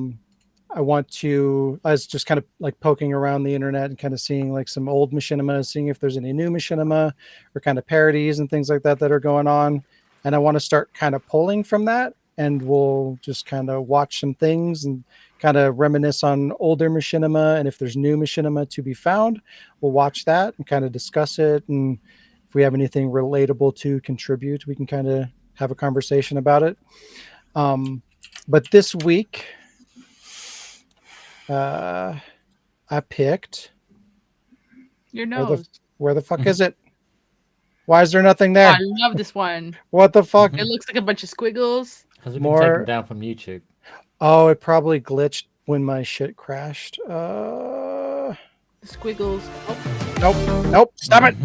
was just kind of like poking around the internet and kind of seeing like some old machinima, seeing if there's any new machinima or kind of parodies and things like that are going on. And I want to start kind of pulling from that. And we'll just kind of watch some things and kind of reminisce on older machinima. And if there's new machinima to be found, we'll watch that and kind of discuss it. And if we have anything relatable to contribute, we can kind of have a conversation about it. But this week, I picked your nose. Where the fuck is it? Why is there nothing there? I love this one. What the fuck? It looks like a bunch of squiggles. Has it been taken down from YouTube? Oh, it probably glitched when my shit crashed. Squiggles. Oh. Nope. Stop it.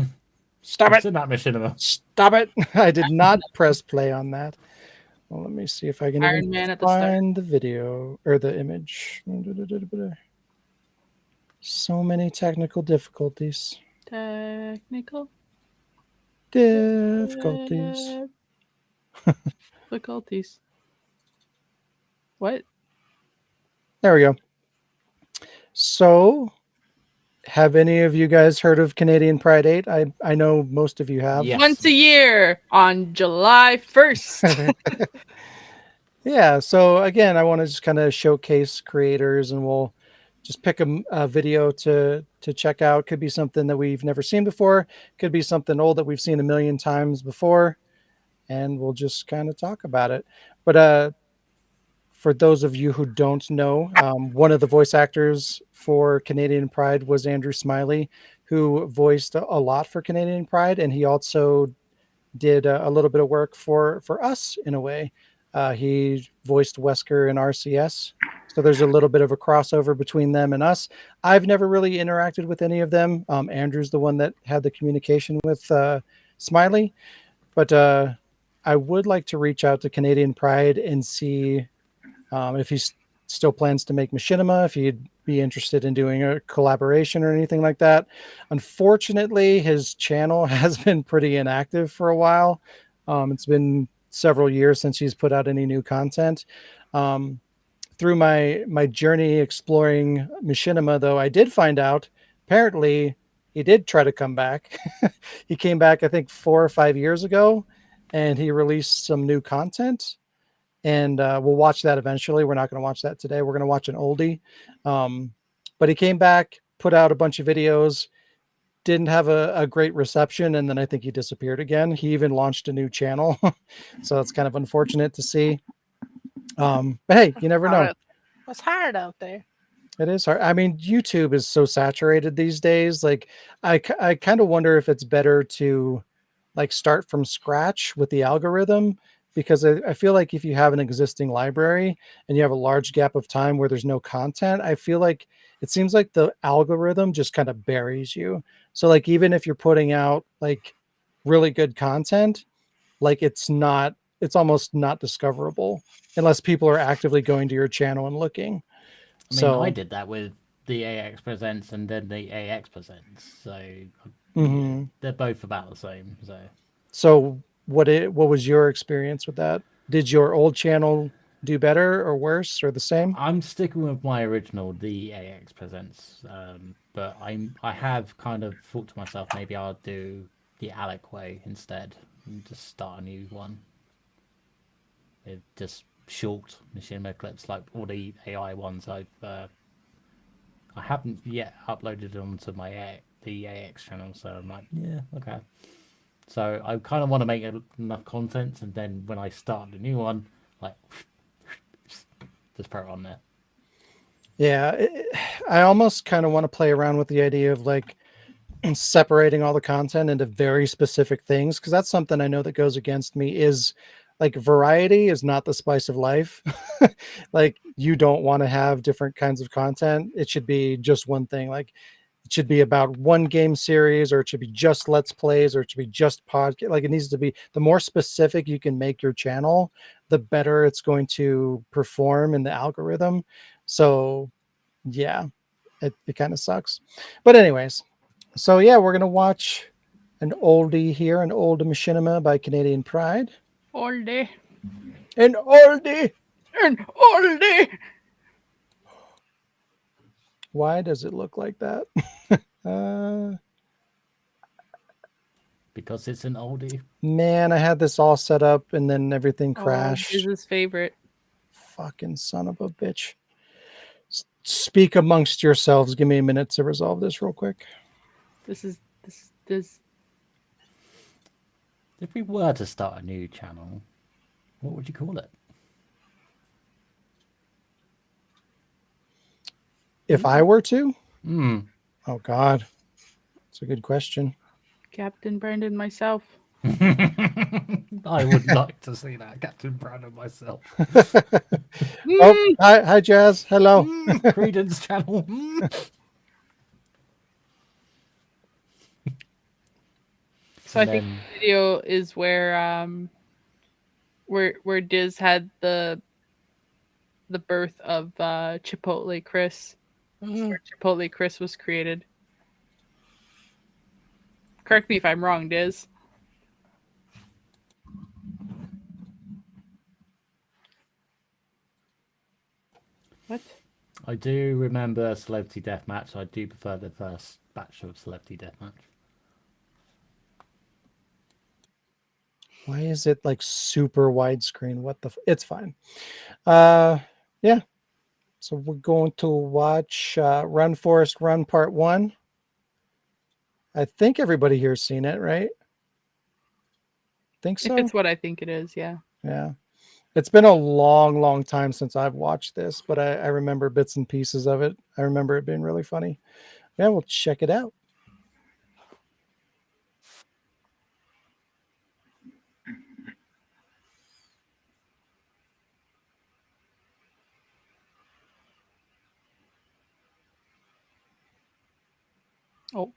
Stop it. It's in that machinima. Stop it. I did not press play on that. Well, let me see if I can Iron Man at the find the video or the image. So many technical difficulties. Technical Difficulties. difficulties. What? There we go. So, have any of you guys heard of Canadian Pride 8? I know most of you have. Yes. Once a year on July 1st. Yeah, so again, I want to just kind of showcase creators, and we'll just pick a video to check out. Could be something that we've never seen before, could be something old that we've seen a million times before, and we'll just kind of talk about it. But for those of you who don't know, one of the voice actors for Canadian Pride was Andrew Smiley, who voiced a lot for Canadian Pride, and he also did a little bit of work for us in a way. He voiced Wesker in RCS, so there's a little bit of a crossover between them and us. I've never really interacted with any of them. Andrew's the one that had the communication with Smiley, but I would like to reach out to Canadian Pride and see if he still plans to make machinima, if he'd be interested in doing a collaboration or anything like that. Unfortunately, his channel has been pretty inactive for a while. It's been several years since he's put out any new content. Through my journey exploring machinima, though, I did find out apparently he did try to come back. He came back, I think, 4 or 5 years ago, and he released some new content, and we'll watch that eventually. We're not going to watch that today. We're going to watch an oldie. But he came back, put out a bunch of videos, didn't have a great reception, and then I think he disappeared again. He even launched a new channel, so it's kind of unfortunate to see. But hey, you never know. It's hard out there. It is hard. I mean, YouTube is so saturated these days. Like, I kind of wonder if it's better to like start from scratch with the algorithm, because I feel like if you have an existing library and you have a large gap of time where there's no content, I feel like it seems like the algorithm just kind of buries you. So like even if you're putting out like really good content, like it's almost not discoverable unless people are actively going to your channel and looking. I mean, I did that with the AX Presents and then the AX Presents, so yeah, they're both about the same. So what was your experience with that? Did your old channel do better or worse or the same? I'm sticking with my original, the AX Presents, but I have kind of thought to myself maybe I'll do the Alec way instead and just start a new one. With just short machinima clips like all the AI ones I haven't yet uploaded onto the AX channel, so I'm like, yeah, okay. So I kind of want to make enough content, and then when I start the new one, like, just put it on there. Yeah, I almost kind of want to play around with the idea of like separating all the content into very specific things, because that's something I know that goes against me is like variety is not the spice of life. Like you don't want to have different kinds of content. It should be just one thing. Like it should be about one game series, or it should be just let's plays, or it should be just podcast. Like it needs to be, the more specific you can make your channel, the better it's going to perform in the algorithm. So yeah, it kind of sucks. But anyways, so yeah, we're gonna watch an oldie here, an old machinima by Canadian Pride. Oldie. An oldie. An oldie. Why does it look like that? Because it's an oldie. Man, I had this all set up and then everything crashed. Oh, his favorite. Fucking son of a bitch. Speak amongst yourselves. Give me a minute to resolve this real quick. This. If we were to start a new channel, what would you call it? If I were to? Hmm. Oh God. It's a good question. Captain Brandon myself. I would like to see that, Captain Brandon myself. Oh, hi Jazz. Hello. Credence channel. So I think the video is where Diz had the birth of Chipotle Chris. Where Chipotle Chris was created. Correct me if I'm wrong, Diz. What? I do remember Celebrity Deathmatch. I do prefer the first batch of Celebrity Deathmatch. Why is it like super widescreen? What the? It's fine. Yeah. So we're going to watch Run Forest Run Part 1. I think everybody here's seen it, right? Think so? If it's what I think it is, yeah. Yeah. It's been a long, long time since I've watched this, but I remember bits and pieces of it. I remember it being really funny. Yeah, we'll check it out. Oh.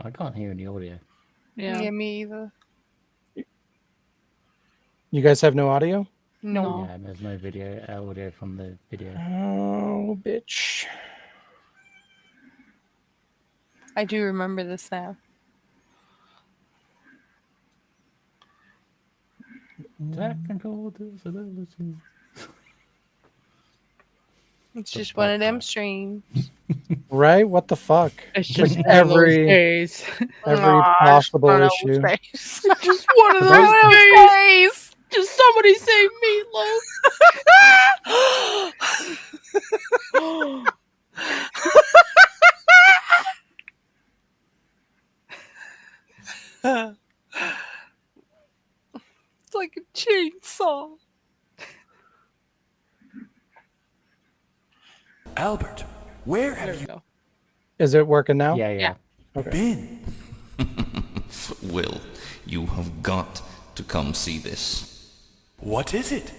I can't hear any audio. Yeah, me either. You guys have no audio? No. Yeah, there's no video audio from the video. Oh, bitch. I do remember this now. Technical disability. It's just one of them streams. Right? What the fuck? It's Like just one of those days. every Aw, possible one of issue. those It's just one of Right? those days. Just somebody say meatloaf. It's like a chainsaw. Albert, where have you Is it working now? Yeah. Okay. been? Will, you have got to come see this. What is it?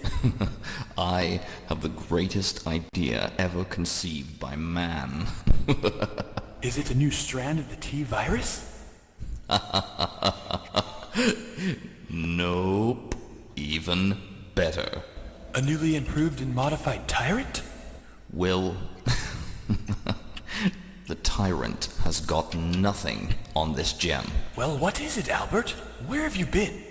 I have the greatest idea ever conceived by man. Is it a new strand of the T virus? Nope. Even better. A newly improved and modified tyrant? Will, the tyrant has got nothing on this gem. Well, what is it, Albert? Where have you been?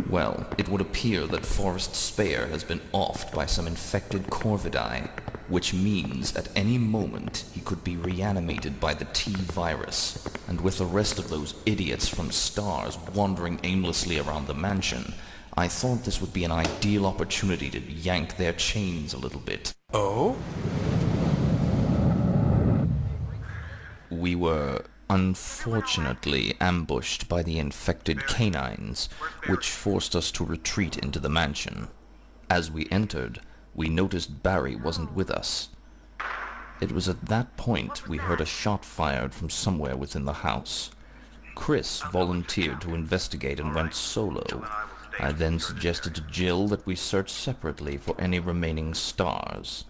Well, it would appear that Forrest Speyer has been offed by some infected corvidae, which means at any moment he could be reanimated by the T-virus, and with the rest of those idiots from Stars wandering aimlessly around the mansion, I thought this would be an ideal opportunity to yank their chains a little bit. Oh? We were unfortunately ambushed by the infected canines, which forced us to retreat into the mansion. As we entered, we noticed Barry wasn't with us. It was at that point we heard a shot fired from somewhere within the house. Chris volunteered to investigate and went solo. I then suggested to Jill that we search separately for any remaining stars.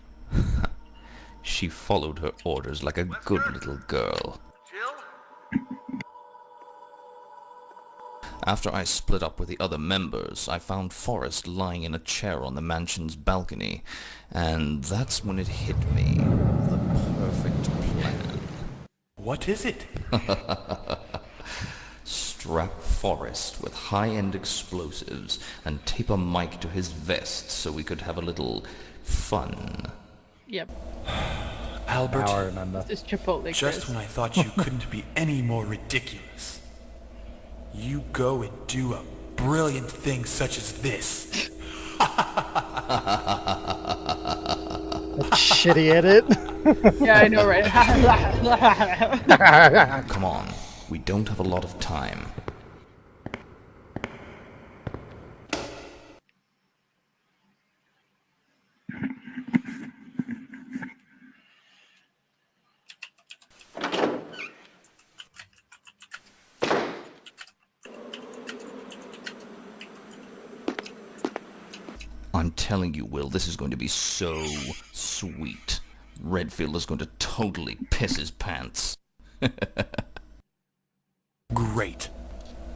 She followed her orders like a good little girl. After I split up with the other members, I found Forrest lying in a chair on the mansion's balcony, and that's when it hit me. The perfect plan. What is it? Strap Forrest with high-end explosives and tape a mic to his vest so we could have a little fun. Yep. Albert, Now I remember. It's Chipotle just Chris. when I thought you couldn't be any more ridiculous, you go and do a brilliant thing such as this. Shitty edit. Yeah, I know, right? Come on, we don't have a lot of time. I'm telling you, Will, this is going to be so sweet. Redfield is going to totally piss his pants. Great.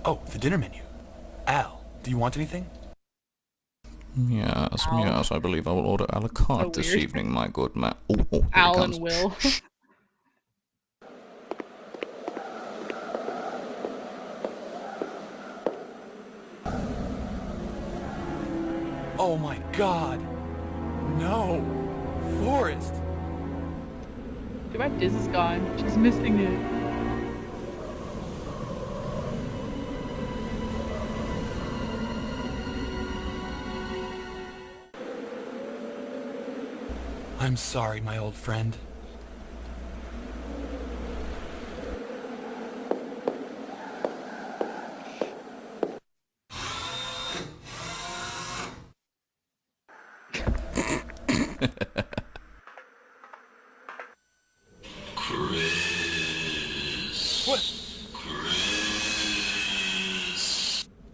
Oh, the dinner menu. Al, do you want anything? Yes, yes, I believe I will order a la carte this weird. evening, my good man. Oh, here Al he and comes. Will. Oh my god. No. Forrest. Too bad Diz is gone. She's missing it. I'm sorry, my old friend.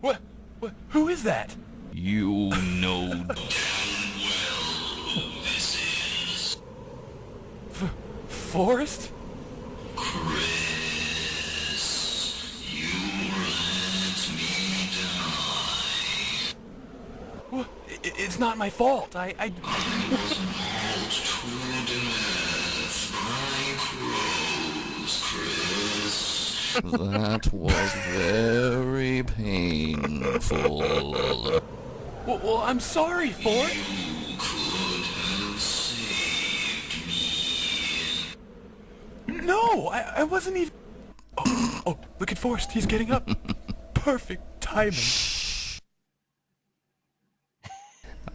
What? Who is that? You know Forrest? What? It's not my fault. I that was very painful. Well, I'm sorry, Forrest. No, I wasn't even... Oh, look at Forrest. He's getting up. Perfect timing.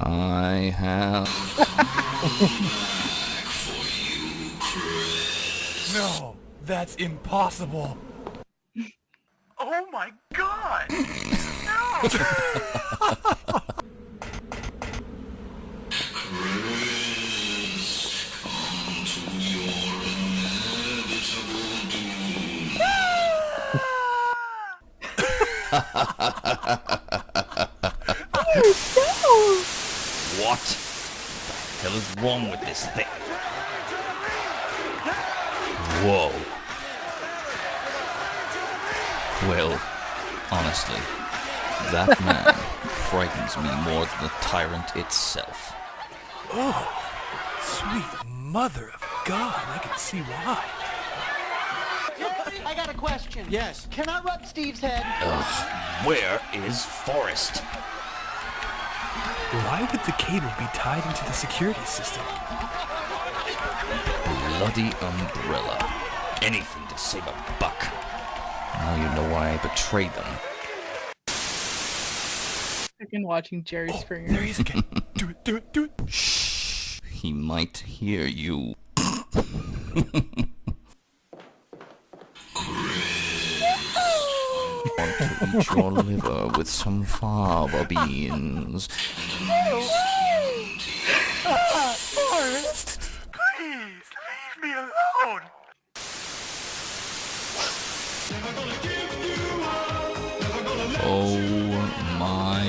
I have... No, that's impossible. Oh my god! No! What the hell is wrong with this thing? Whoa. Well, honestly, that man frightens me more than the tyrant itself. Oh, sweet mother of God, I can see why. I got a question. Yes. Can I rub Steve's head? Ugh, where is Forrest? Why would the cable be tied into the security system? Bloody umbrella. Anything to save a buck. Now you know why I betrayed them. I've been watching Jerry Springer. There he is again. Do it, do it, do it. Shh. He might hear you. Want to eat your liver with some fava beans. Forrest, please, leave me alone. Oh my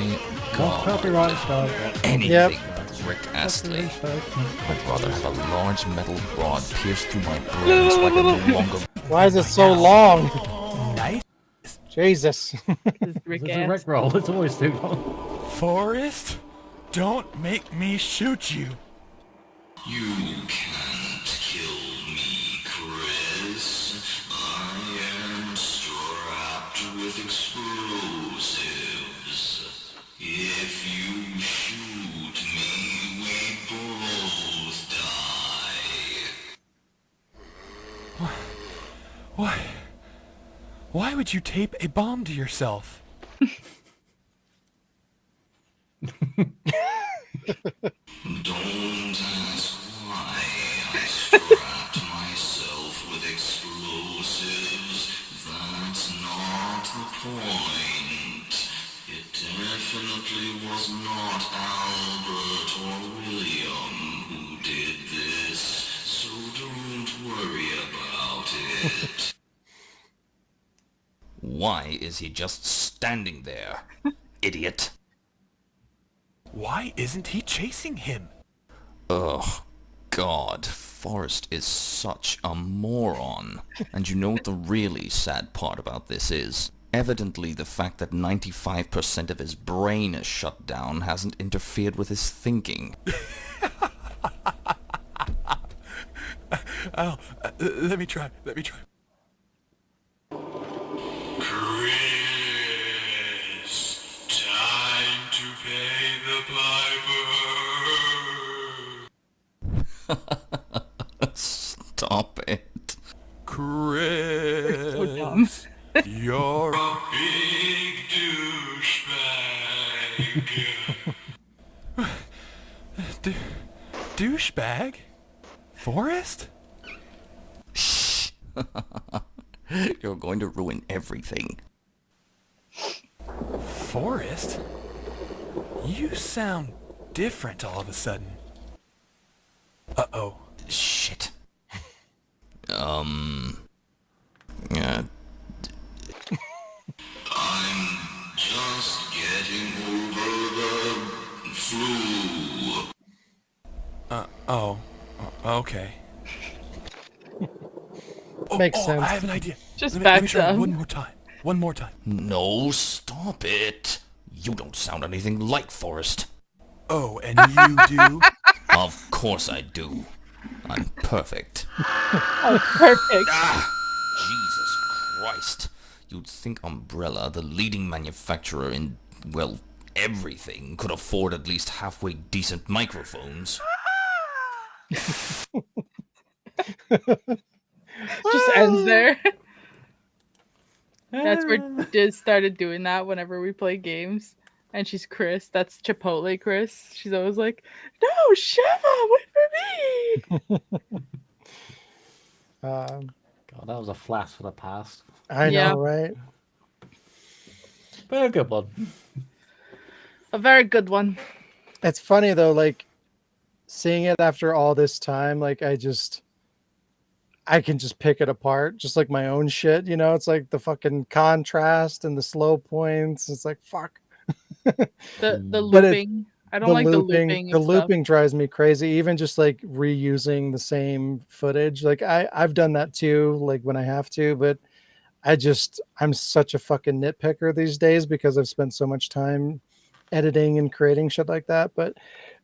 god. Copyright stuff. Anything with Rick Astley. I'd rather have a large metal rod pierced through my brain so I can no longer... Why is it so long? Nice. Jesus. It's a Rick roll. It's always too long. Forrest, don't make me shoot you. You can't kill me, Chris. I am strapped with explosives. If you shoot me, we both die. Why? Why would you tape a bomb to yourself? Don't ask why I strapped myself with explosives. That's not the point. It definitely was not Albert or William who did this, so don't worry about it. Why is he just standing there? Idiot. Why isn't he chasing him? Ugh. God, Forrest is such a moron. And you know what the really sad part about this is? Evidently the fact that 95% of his brain is shut down hasn't interfered with his thinking. Let me try. Chris, time to pay the piper. Stop it. Chris, dumb. you're a big douchebag. Douchebag? Forrest? Shh. You're going to ruin everything. Forrest? You sound different all of a sudden. Uh-oh. Shit. I'm just getting over the flu. Okay. Makes sense. I have an idea. Just let me back try down. one more time. One more time. No, stop it. You don't sound anything like Forrest. Oh, and you do? Of course I do. I'm perfect. Oh, perfect. Jesus Christ. You'd think Umbrella, the leading manufacturer in, well, everything, could afford at least halfway decent microphones. Just ends there. That's where Diz started doing that whenever we play games. And she's Chris. That's Chipotle Chris. She's always like, no, Shiva, wait for me. God, that was a flash for the past. I know, right? But a good one. A very good one. It's funny though, like seeing it after all this time, like I can just pick it apart, just like my own shit, you know? It's like the fucking contrast and the slow points. It's like, fuck. The But looping. I don't like the looping The of stuff. looping drives me crazy. Even just like reusing the same footage. Like I've done that too, like when I have to, but I'm such a fucking nitpicker these days because I've spent so much time editing and creating shit like that. But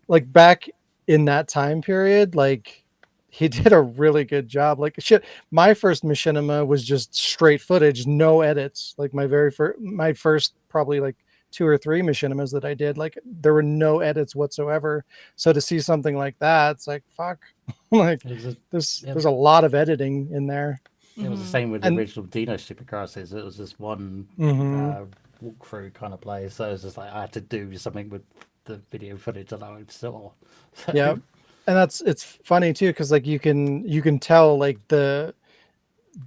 like back in that time period, like he did a really good job. Like shit, my first machinima was just straight footage, no edits. Like my first probably like 2 or 3 machinimas that I did, like there were no edits whatsoever. So to see something like that, it's like fuck. Like there's a lot of editing in there. It was the same with the original Dino Supercrosses. It was just one walkthrough kind of play. So it was just like I had to do something with the video footage that I saw. So. Yeah, and it's funny too because like you can tell like the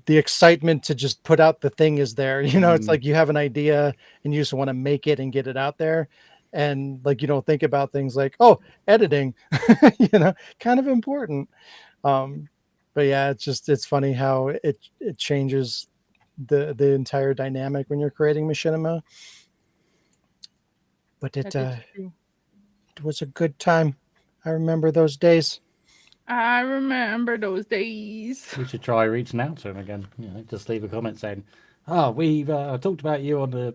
excitement to just put out the thing is there. You know, it's like you have an idea and you just want to make it and get it out there, and like you don't think about things like editing, you know, kind of important. But yeah, it's funny how it changes the entire dynamic when you're creating machinima. But it was a good time. I remember those days. I remember those days. We should try reaching out to him again. You know, just leave a comment saying, "Oh, we've talked about you on the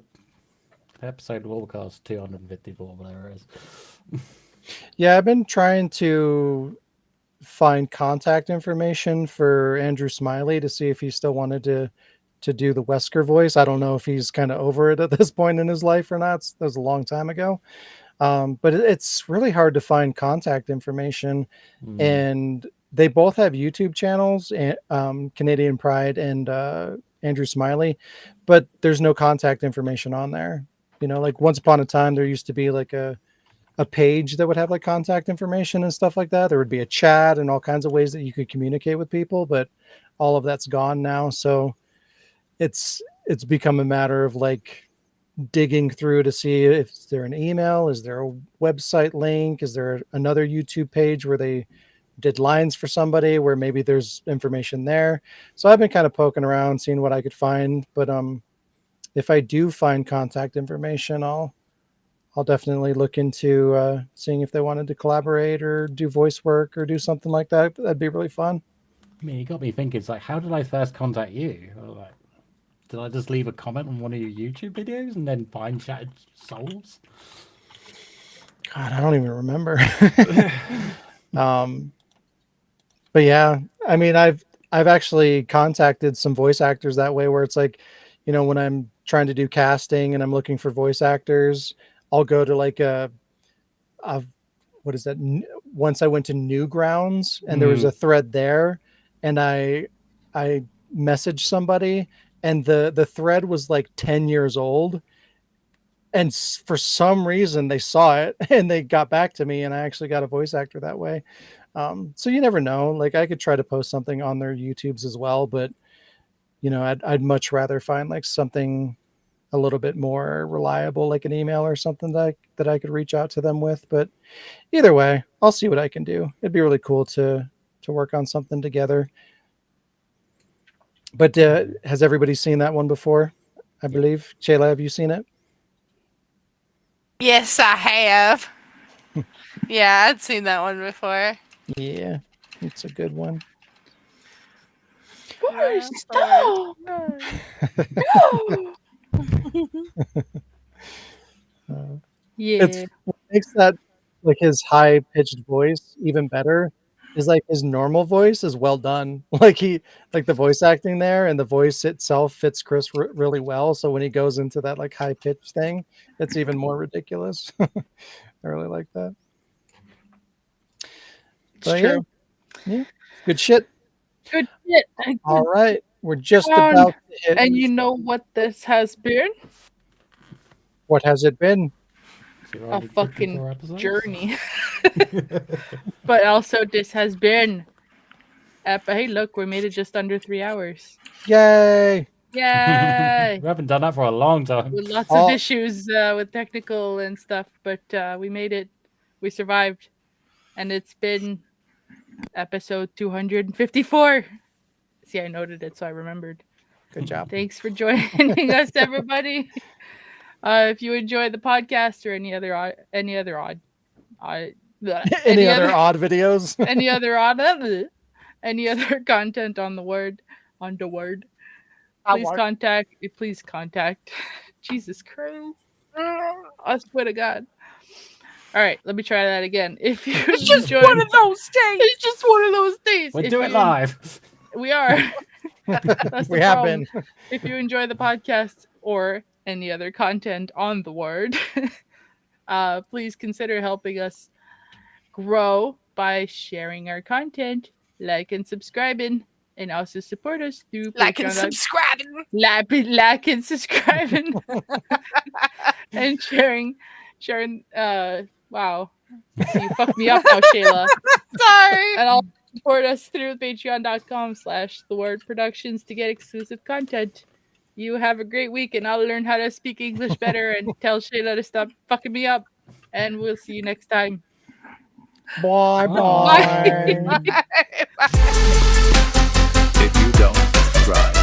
episode of Wardcast 254, whatever it is." Yeah, I've been trying to find contact information for Andrew Smiley to see if he still wanted to do the Wesker voice. I don't know if he's kind of over it at this point in his life or not. That was a long time ago. But it's really hard to find contact information. And they both have YouTube channels, Canadian Pride and Andrew Smiley, but there's no contact information on there. You know, like once upon a time, there used to be like a page that would have like contact information and stuff like that. There would be a chat and all kinds of ways that you could communicate with people, but all of that's gone now. So it's become a matter of like digging through to see if there an email, is there a website link, is there another YouTube page where they did lines for somebody where maybe there's information there. So I've been kind of poking around, seeing what I could find. But if I do find contact information, I'll definitely look into seeing if they wanted to collaborate or do voice work or do something like that. That'd be really fun. I mean, you got me thinking. It's like, how did I first contact you? Like, did I just leave a comment on one of your YouTube videos and then find Shattered Souls? God, I don't even remember. But yeah, I mean, I've actually contacted some voice actors that way, where it's like, you know, when I'm trying to do casting and I'm looking for voice actors, I'll go to like a what is that once I went to Newgrounds and there was a thread there, and I messaged somebody, and the thread was like 10 years old, and for some reason they saw it and they got back to me, and I actually got a voice actor that way. So you never know. Like, I could try to post something on their YouTubes as well, but you know, I'd much rather find like something a little bit more reliable, like an email or something that I could reach out to them with. But either way, I'll see what I can do. It'd be really cool to work on something together. But has everybody seen that one before? I believe. Shayla, have you seen it? Yes, I have. Yeah, I'd seen that one before. Yeah, it's a good one. Stop! Yeah. It's what makes that, like, his high pitched voice even better is like his normal voice is well done. Like the voice acting there and the voice itself fits Chris really well. So when he goes into that like high pitch thing, it's even more ridiculous. I really like that. It's true. Yeah, good shit. Good shit. All right, we're just John, about to hit. and you know what this has been? What has it been? A fucking journey. But also, this has been. Hey, look, we made it just under 3 hours. Yay! Yay! We haven't done that for a long time. With lots of issues with technical and stuff, but we made it. We survived. And it's been episode 254. See, I noted it, so I remembered. Good job. Thanks for joining us, everybody. If you enjoy the podcast or any other odd videos, any other content on the word, please contact. Jesus Christ! I swear to God. All right, let me try that again. If you It's just one of those days. It's just one of those days. We'll do it live. We are. That's the We have problem. been. If you enjoy the podcast or any other content on the word, please consider helping us grow by sharing our content, like and subscribing, and also support us through Like and Patreon. subscribing. Like and subscribing. And sharing. Wow. So you fucked me up now, Shayla. Sorry. And I'll support us through patreon.com/thewordproductions to get exclusive content. You have a great week, and I'll learn how to speak English better and tell Shayla to stop fucking me up. And we'll see you next time. Bye bye. If you don't subscribe,